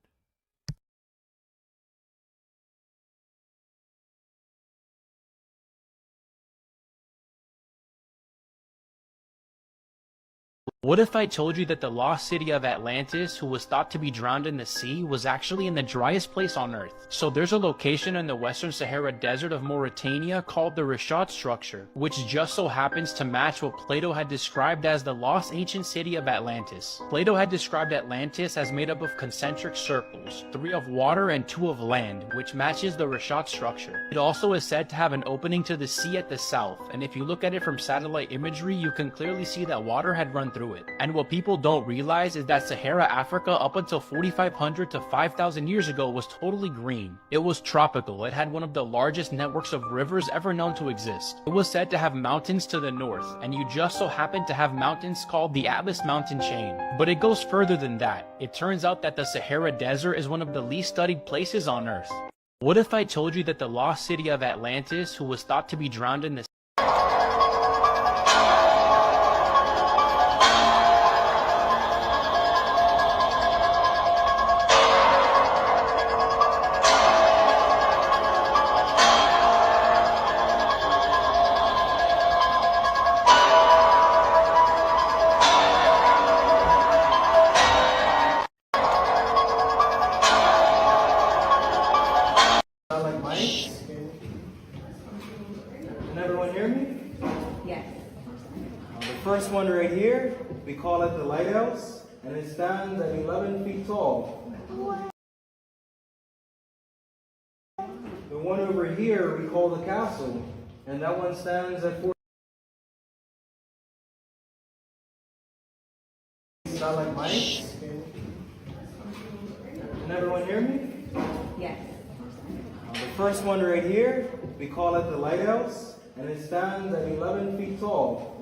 What if I told you that the lost city of Atlantis, who was thought to be drowned in the sea, was actually in the driest place on Earth? So there's a location in the Western Sahara Desert of Mauritania called the Rishat structure, which just so happens to match what Plato had described as the lost ancient city of Atlantis. Plato had described Atlantis as made up of concentric circles, 3 of water and 2 of land, which matches the Rishat structure. It also is said to have an opening to the sea at the south, and if you look at it from satellite imagery, you can clearly see that water had run through it. And what people don't realize is that Sahara Africa up until 4,500 to 5,000 years ago was totally green. It was tropical. It had one of the largest networks of rivers ever known to exist. It was said to have mountains to the north, and you just so happen to have mountains called the Atlas Mountain Chain. But it goes further than that. It turns out that the Sahara Desert is one of the least studied places on Earth. What if I told you that the lost city of Atlantis, who was thought to be drowned in the First one right here, we call it the lighthouse, and it stands at 11 feet tall. The one over here we call the castle, and that one stands at 4. Sound like mice? Can everyone hear me? Yes. The first one right here, we call it the lighthouse, and it stands at 11 feet tall.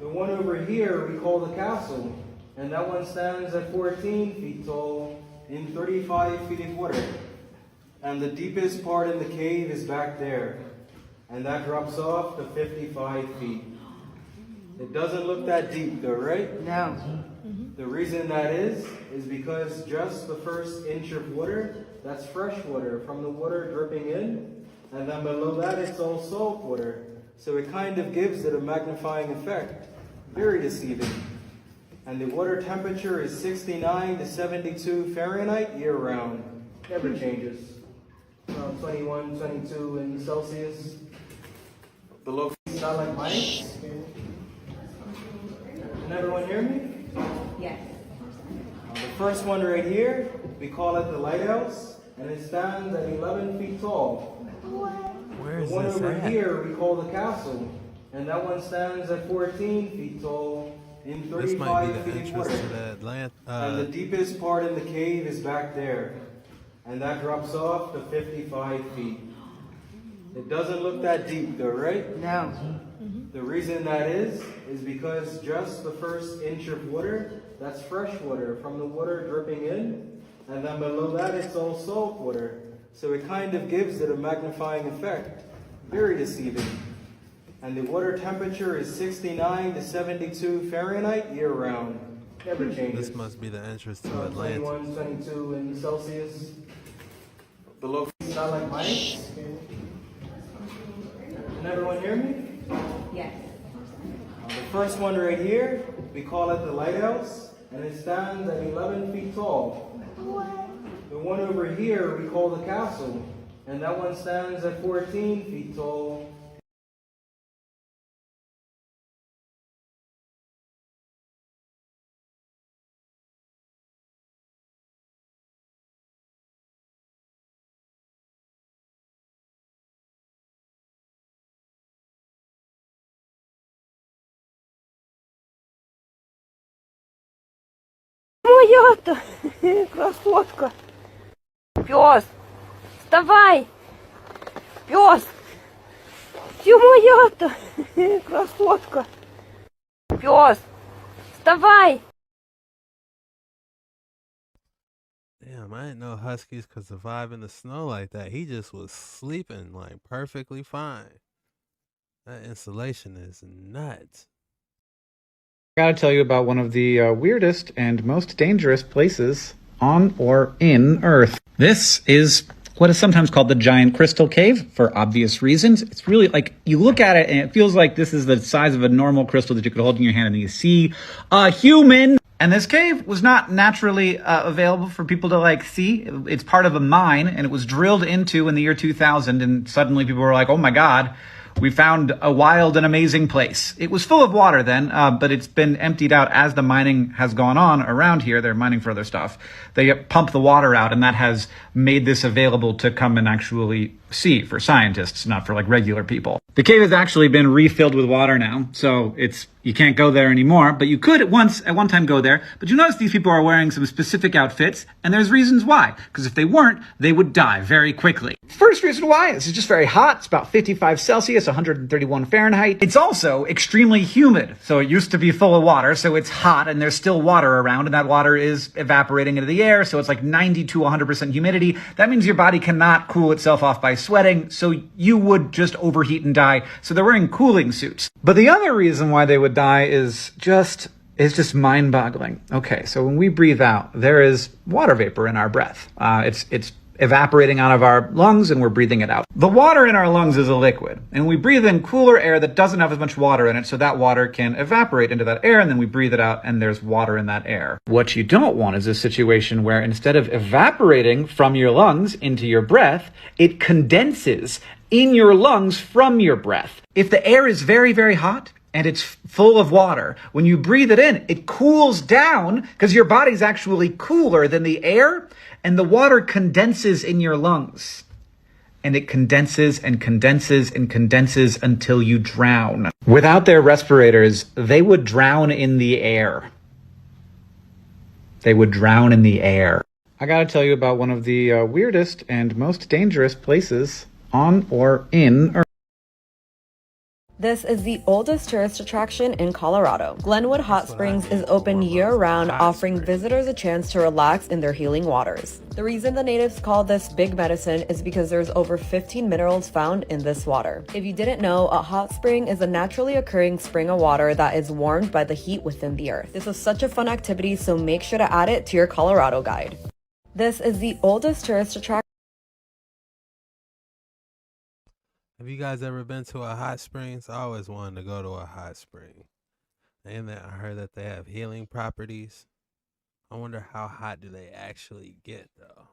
The one over here we call the castle, and that one stands at 14 feet tall in 35 feet of water. And the deepest part in the cave is back there, and that drops off to 55 feet. It doesn't look that deep though, right? No. The reason that is because just the first inch of water, that's fresh water from the water dripping in, and then below that it's all salt water. So it kind of gives it a magnifying effect. Very deceiving. And the water temperature is 69 to 72 Fahrenheit year round. Never changes. Around 21, 22 in Celsius. Below sound like mice? Can everyone hear me? Yes. The first one right here, we call it the lighthouse, and it stands at 11 feet tall. Where is the one this over at? here we call the castle, and that one stands at 14 feet tall in This might be 35 the feet entrance water. to the Atlanta. And the deepest part in the cave is back there, and that drops off to 55 feet. It doesn't look that deep though, right? No. The reason that is because just the first inch of water, that's fresh water from the water dripping in, and then below that it's all salt water. So it kind of gives it a magnifying effect. Very deceiving. And the water temperature is 69 to 72 Fahrenheit year round. Never changes. This must be the entrance to Atlanta. 21, 22 in Celsius. Below not like mine. Can everyone hear me? Yes. The first one right here, we call it the lighthouse, and it stands at 11 feet tall. The one over here we call the castle, and that one stands at 14 feet tall. Моя-то красотка. Пес, вставай. Пес. Ты моя-то красотка. Пес, вставай. Damn, I didn't know huskies could survive in the snow like that. He just was sleeping like perfectly fine. That insulation is nuts. I gotta tell you about one of the weirdest and most dangerous places on or in Earth. This is what is sometimes called the Giant Crystal Cave, for obvious reasons. It's really like, you look at it and it feels like this is the size of a normal crystal that you could hold in your hand, and you see a human. And this cave was not naturally available for people to see. It's part of a mine, and it was drilled into in the year 2000, and suddenly people were like, oh my God, we found a wild and amazing place. It was full of water then, but it's been emptied out as the mining has gone on around here. They're mining for other stuff. They pump the water out, and that has made this available to come and actually see for scientists, not for regular people. The cave has actually been refilled with water now, so you can't go there anymore, but you could at one time go there. But you notice these people are wearing some specific outfits, and there's reasons why. Because if they weren't, they would die very quickly. First reason why, this is just very hot. It's about 55 Celsius, 131 Fahrenheit. It's also extremely humid. So it used to be full of water, so it's hot, and there's still water around, and that water is evaporating into the air, so it's 90 to 100% humidity. That means your body cannot cool itself off by sweating, so you would just overheat and die. So they're wearing cooling suits. But the other reason why they would die is just mind-boggling. Okay, so when we breathe out, there is water vapor in our breath. It's evaporating out of our lungs, and we're breathing it out. The water in our lungs is a liquid, and we breathe in cooler air that doesn't have as much water in it, so that water can evaporate into that air, and then we breathe it out, and there's water in that air. What you don't want is a situation where instead of evaporating from your lungs into your breath, it condenses in your lungs from your breath. If the air is very, very hot, and it's full of water, when you breathe it in, it cools down because your body's actually cooler than the air, and the water condenses in your lungs. And it condenses and condenses and condenses until you drown. Without their respirators, they would drown in the air. They would drown in the air. I gotta tell you about one of the weirdest and most dangerous places on or in Earth. This is the oldest tourist attraction in Colorado. Glenwood Hot Springs is open year-round, offering visitors a chance to relax in their healing waters. The reason the natives call this big medicine is because there's over 15 minerals found in this water. If you didn't know, a hot spring is a naturally occurring spring of water that is warmed by the heat within the earth. This is such a fun activity, so make sure to add it to your Colorado guide. This is the oldest tourist attraction. Have you guys ever been to a hot springs? I always wanted to go to a hot spring. And then I heard that they have healing properties. I wonder how hot do they actually get though?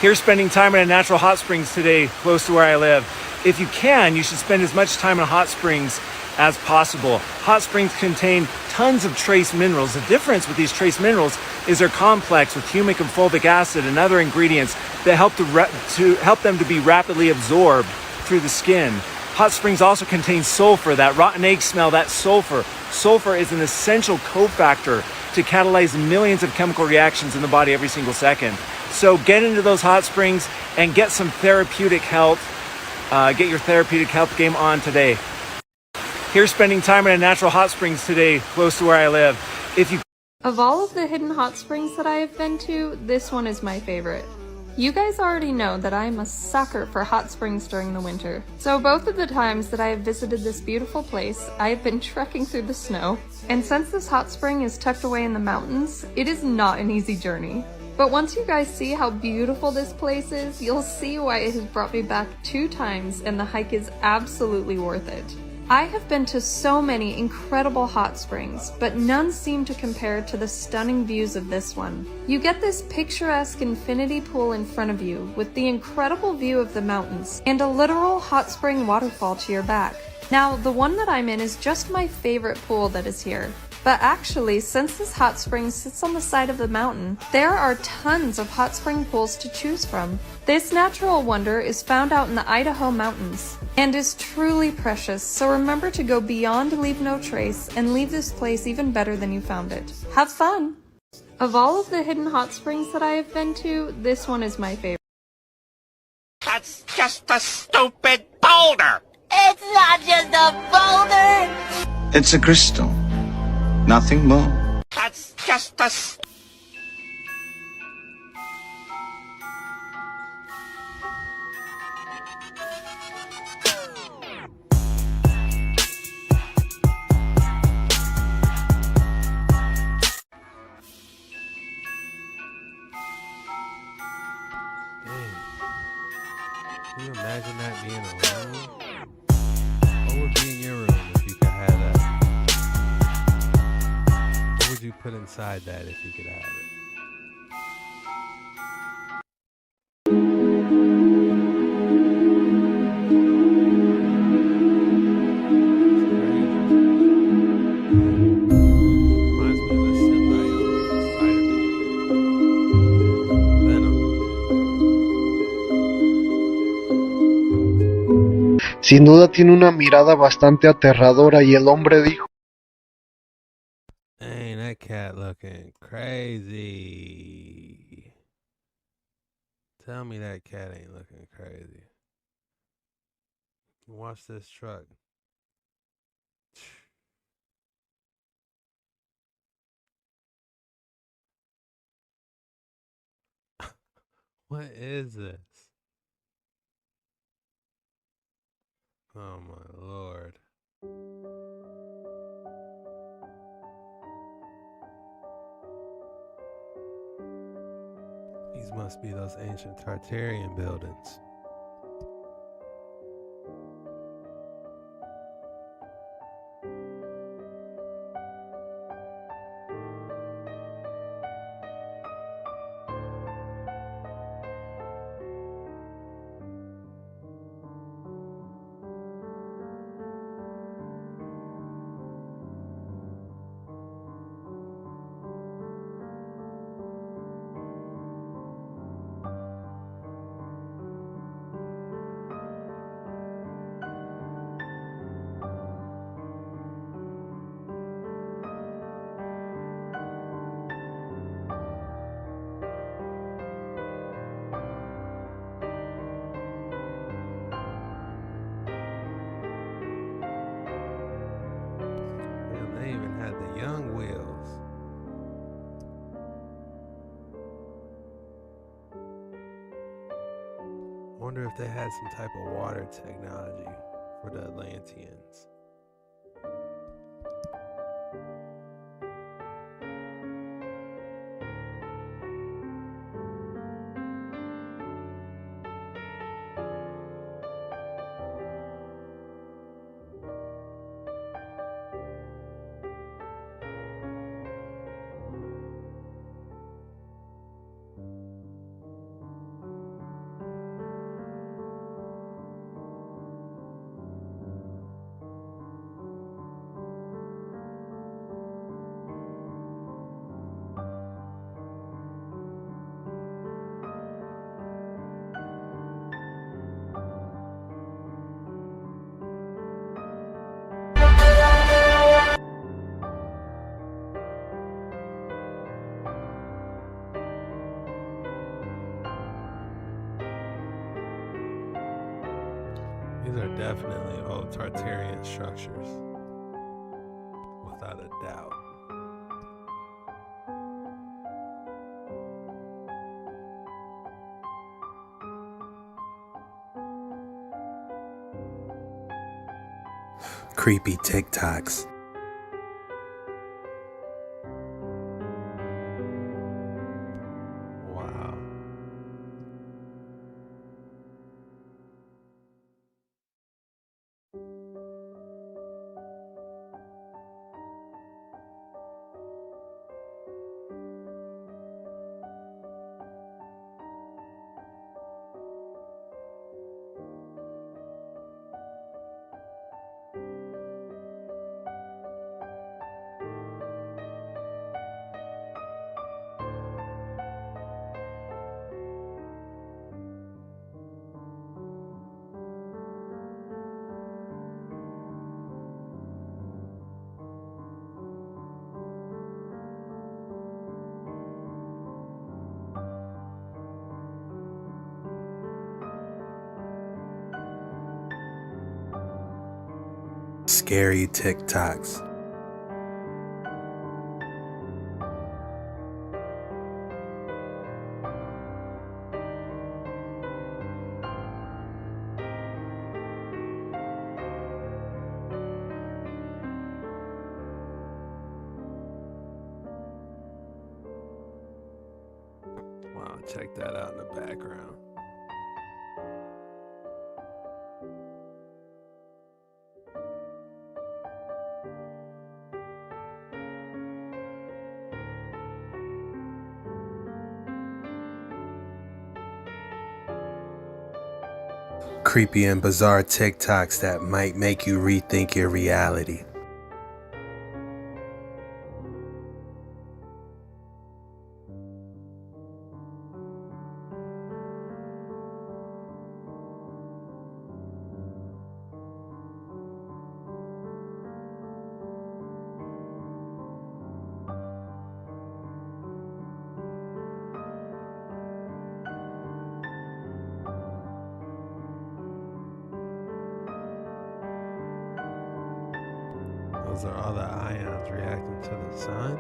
Here spending time in a natural hot springs today, close to where I live. If you can, you should spend as much time in hot springs as possible. Hot springs contain tons of trace minerals. The difference with these trace minerals is they're complex with humic and fulvic acid and other ingredients that help help them to be rapidly absorbed through the skin. Hot springs also contain sulfur, that rotten egg smell, that sulfur. Sulfur is an essential cofactor to catalyze millions of chemical reactions in the body every single second. So get into those hot springs and get some therapeutic health. Get your therapeutic health game on today. Here's spending time in a natural hot springs today, close to where I live. Of all of the hidden hot springs that I have been to, this one is my favorite. You guys already know that I am a sucker for hot springs during the winter. So both of the times that I have visited this beautiful place, I have been trekking through the snow. And since this hot spring is tucked away in the mountains, it is not an easy journey. But once you guys see how beautiful this place is, you'll see why it has brought me back 2 times and the hike is absolutely worth it. I have been to so many incredible hot springs, but none seem to compare to the stunning views of this one. You get this picturesque infinity pool in front of you with the incredible view of the mountains and a literal hot spring waterfall to your back. Now, the one that I'm in is just my favorite pool that is here. But actually, since this hot spring sits on the side of the mountain, there are tons of hot spring pools to choose from. This natural wonder is found out in the Idaho mountains and is truly precious, so remember to go beyond Leave No Trace and leave this place even better than you found it. Have fun! Of all of the hidden hot springs that I have been to, this one is my favorite. That's just a stupid boulder! It's not just a boulder! It's a crystal. Nothing more. That's just a... Can you imagine that being a room? What would be in your room if you could have that? What would you put inside that if you could have it? Sin duda tiene una mirada bastante aterradora y el hombre dijo: Dang, that cat looking crazy. Tell me that cat ain't looking crazy. Watch this truck. What is this? Oh my lord. These must be those ancient Tartarian buildings. They even had the young wheels. Wonder if they had some type of water technology for the Atlanteans. These are definitely old Tartarian structures, without a doubt. Creepy TikToks. Wow. Scary TikToks. Wow, check that out in the background. Creepy and bizarre TikToks that might make you rethink your reality. Those are all the ions reacting to the sun.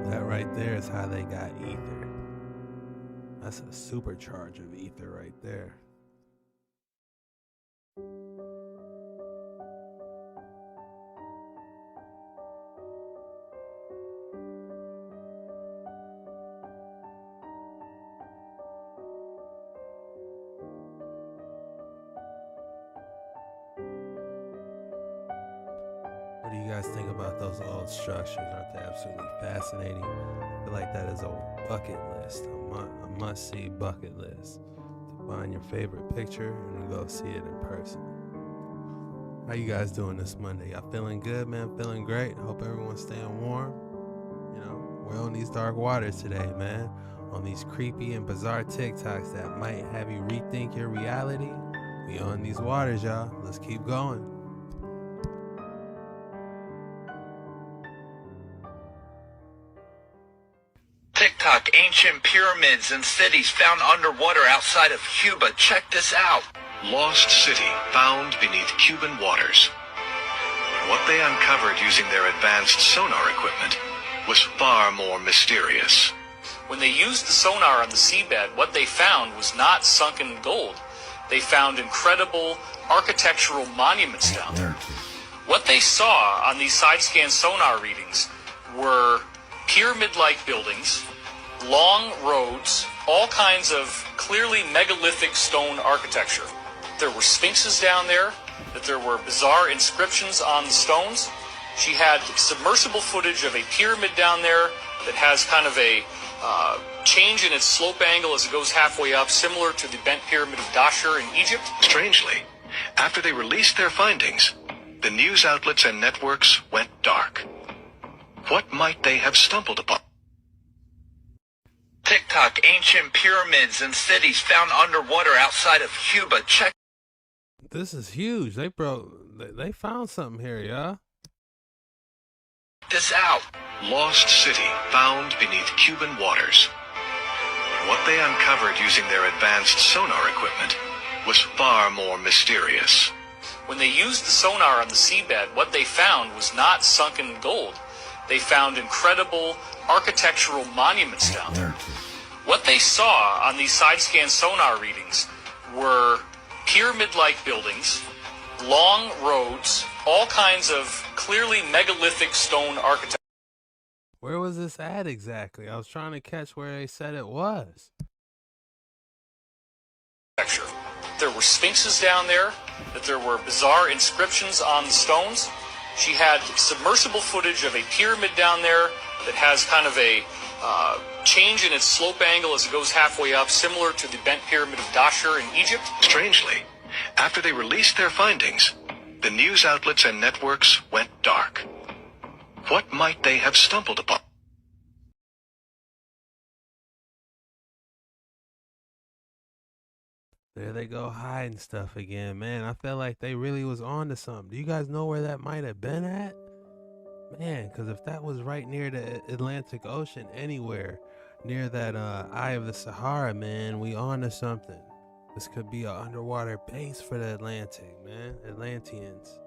That right there is how they got ether. That's a supercharge of ether right there. What do you guys think about those old structures? Aren't they absolutely fascinating? I feel like that is a bucket list, a must-see bucket list. To find your favorite picture and go see it in person. How you guys doing this Monday? Y'all feeling good, man? Feeling great? Hope everyone's staying warm. You know, we're on these dark waters today, man. On these creepy and bizarre TikToks that might have you rethink your reality. We on these waters, y'all. Let's keep going. TikTok, ancient pyramids and cities found underwater outside of Cuba. Check this out. Lost city found beneath Cuban waters. What they uncovered using their advanced sonar equipment was far more mysterious. When they used the sonar on the seabed, what they found was not sunken gold. They found incredible architectural monuments down there. What they saw on these side-scan sonar readings were pyramid-like buildings, long roads, all kinds of clearly megalithic stone architecture. There were sphinxes down there, that there were bizarre inscriptions on the stones. She had submersible footage of a pyramid down there that has kind of a change in its slope angle as it goes halfway up, similar to the bent pyramid of Dashur in Egypt. Strangely, After they released their findings, the news outlets and networks went dark. What might they have stumbled upon? TikTok, ancient pyramids and cities found underwater outside of Cuba. Check This is huge. They found something here, y'all. this out. Lost city found beneath Cuban waters. What they uncovered using their advanced sonar equipment was far more mysterious. When they used the sonar on the seabed, what they found was not sunken gold. They found incredible architectural monuments down there. What they saw on these side-scan sonar readings were pyramid-like buildings, long roads, all kinds of clearly megalithic stone architecture. Where was this at exactly? I was trying to catch where they said it was. There were sphinxes down there, that there were bizarre inscriptions on the stones. She had submersible footage of a pyramid down there that has kind of a change in its slope angle as it goes halfway up, similar to the bent pyramid of Dashur in Egypt. Strangely, after they released their findings, the news outlets and networks went dark. What might they have stumbled upon? There they go hiding stuff again, man. I felt like they really was on to something. Do you guys know where that might have been at? Man, because if that was right near the Atlantic Ocean, anywhere near that Eye of the Sahara, man, we on to something. This could be an underwater base for the Atlantic, man. Atlanteans.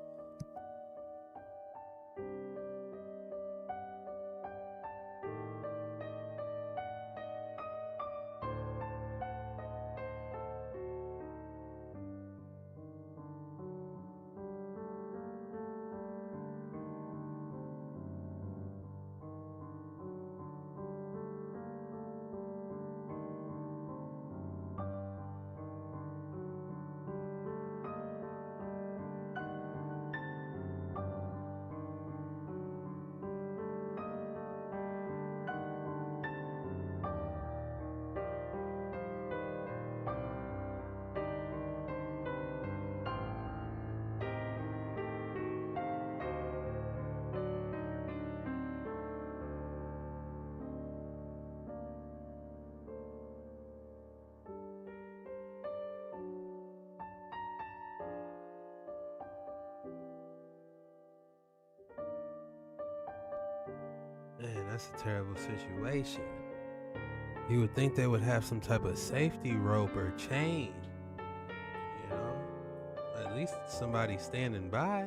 Man, that's a terrible situation. You would think they would have some type of safety rope or chain. You know? At least somebody standing by.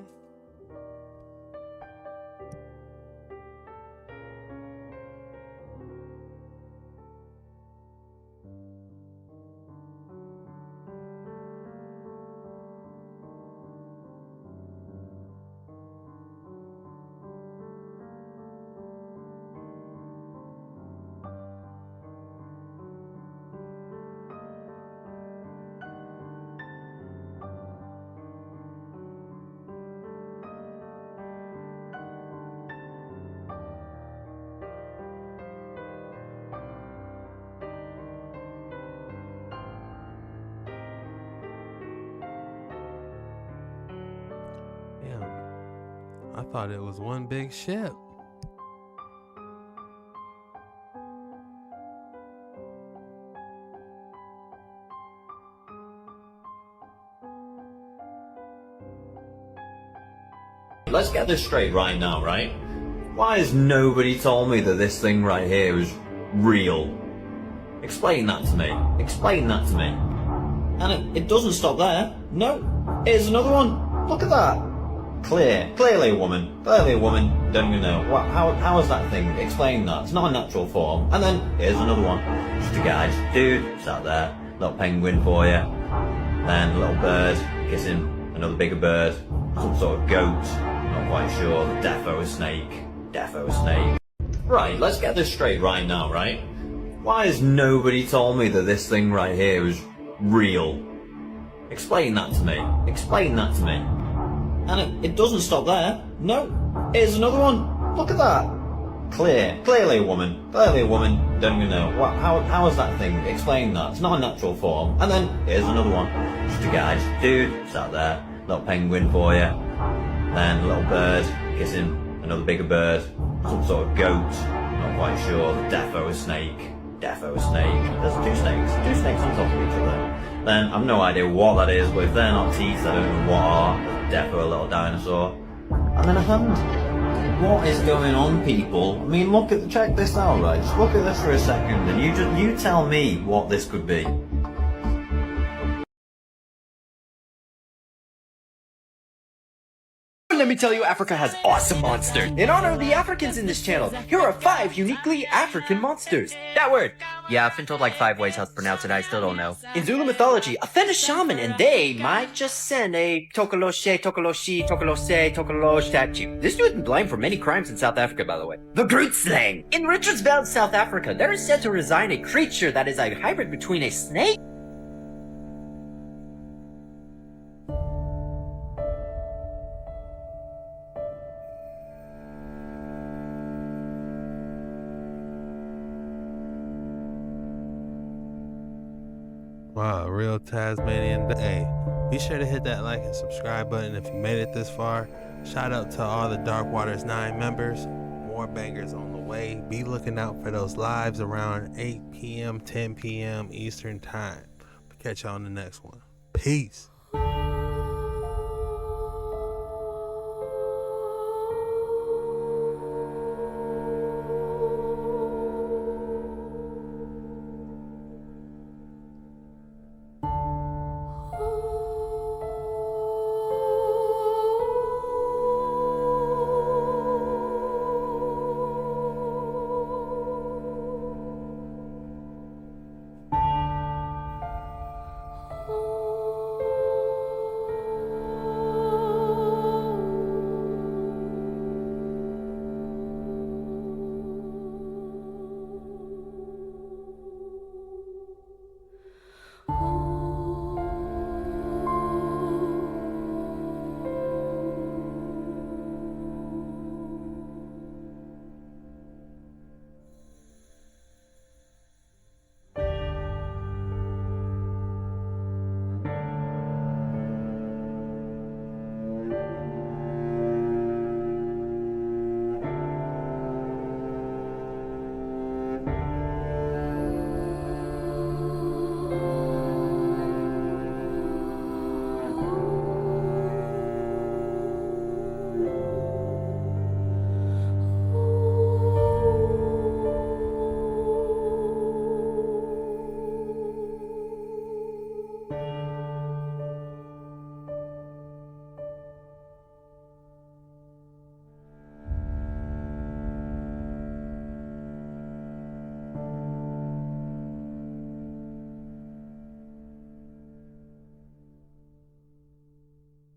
I thought it was one big ship. Let's get this straight right now, right? Why has nobody told me that this thing right here is real? Explain that to me. Explain that to me. And it doesn't stop there. No, here's another one. Look at that. Clearly a woman. Clearly a woman. Don't even know. How is that thing? Explain that. It's not a natural form. And then, here's another one. Just a guy. Dude, sat there. Little penguin for you. Then a little bird kissing another bigger bird. Some sort of goat. Not quite sure. Defo a snake. Defo a snake. Right, let's get this straight right now, right? Why has nobody told me that this thing right here is real? Explain that to me. Explain that to me. And it doesn't stop there. No, here's another one. Look at that. Clearly a woman. Clearly a woman. Don't even know. How is that thing? Explain that. It's not a natural form. And then, here's another one. Just a guy, just a dude, sat there. Little penguin for you. Then a little bird, kissing another bigger bird. Some sort of goat. Not quite sure. Defo a snake. Defo a snake. There's two snakes on top of each other. Then I've no idea what that is, but if they're not teeth, I don't know what are. Defo a little dinosaur. And then a hand. What is going on, people? I mean, check this out, right? Just look at this for a second, and you tell me what this could be. Let me tell you, Africa has awesome monsters. In honor of the Africans in this channel, here are 5 uniquely African monsters. That word. Yeah, I've been told like 5 ways how to pronounce it, I still don't know. In Zulu mythology, offend a shaman and they might just send a Tokoloshe statue. This dude's been blamed for many crimes in South Africa, by the way. The Groot Slang. In Richards Bay, South Africa, there is said to reside a creature that is a hybrid between a snake Wow, real Tasmanian. Hey, be sure to hit that like and subscribe button if you made it this far. Shout out to all the Dark Waters 9 members. More bangers on the way. Be looking out for those lives around 8 p.m., 10 p.m. Eastern Time. Catch y'all on the next one. Peace.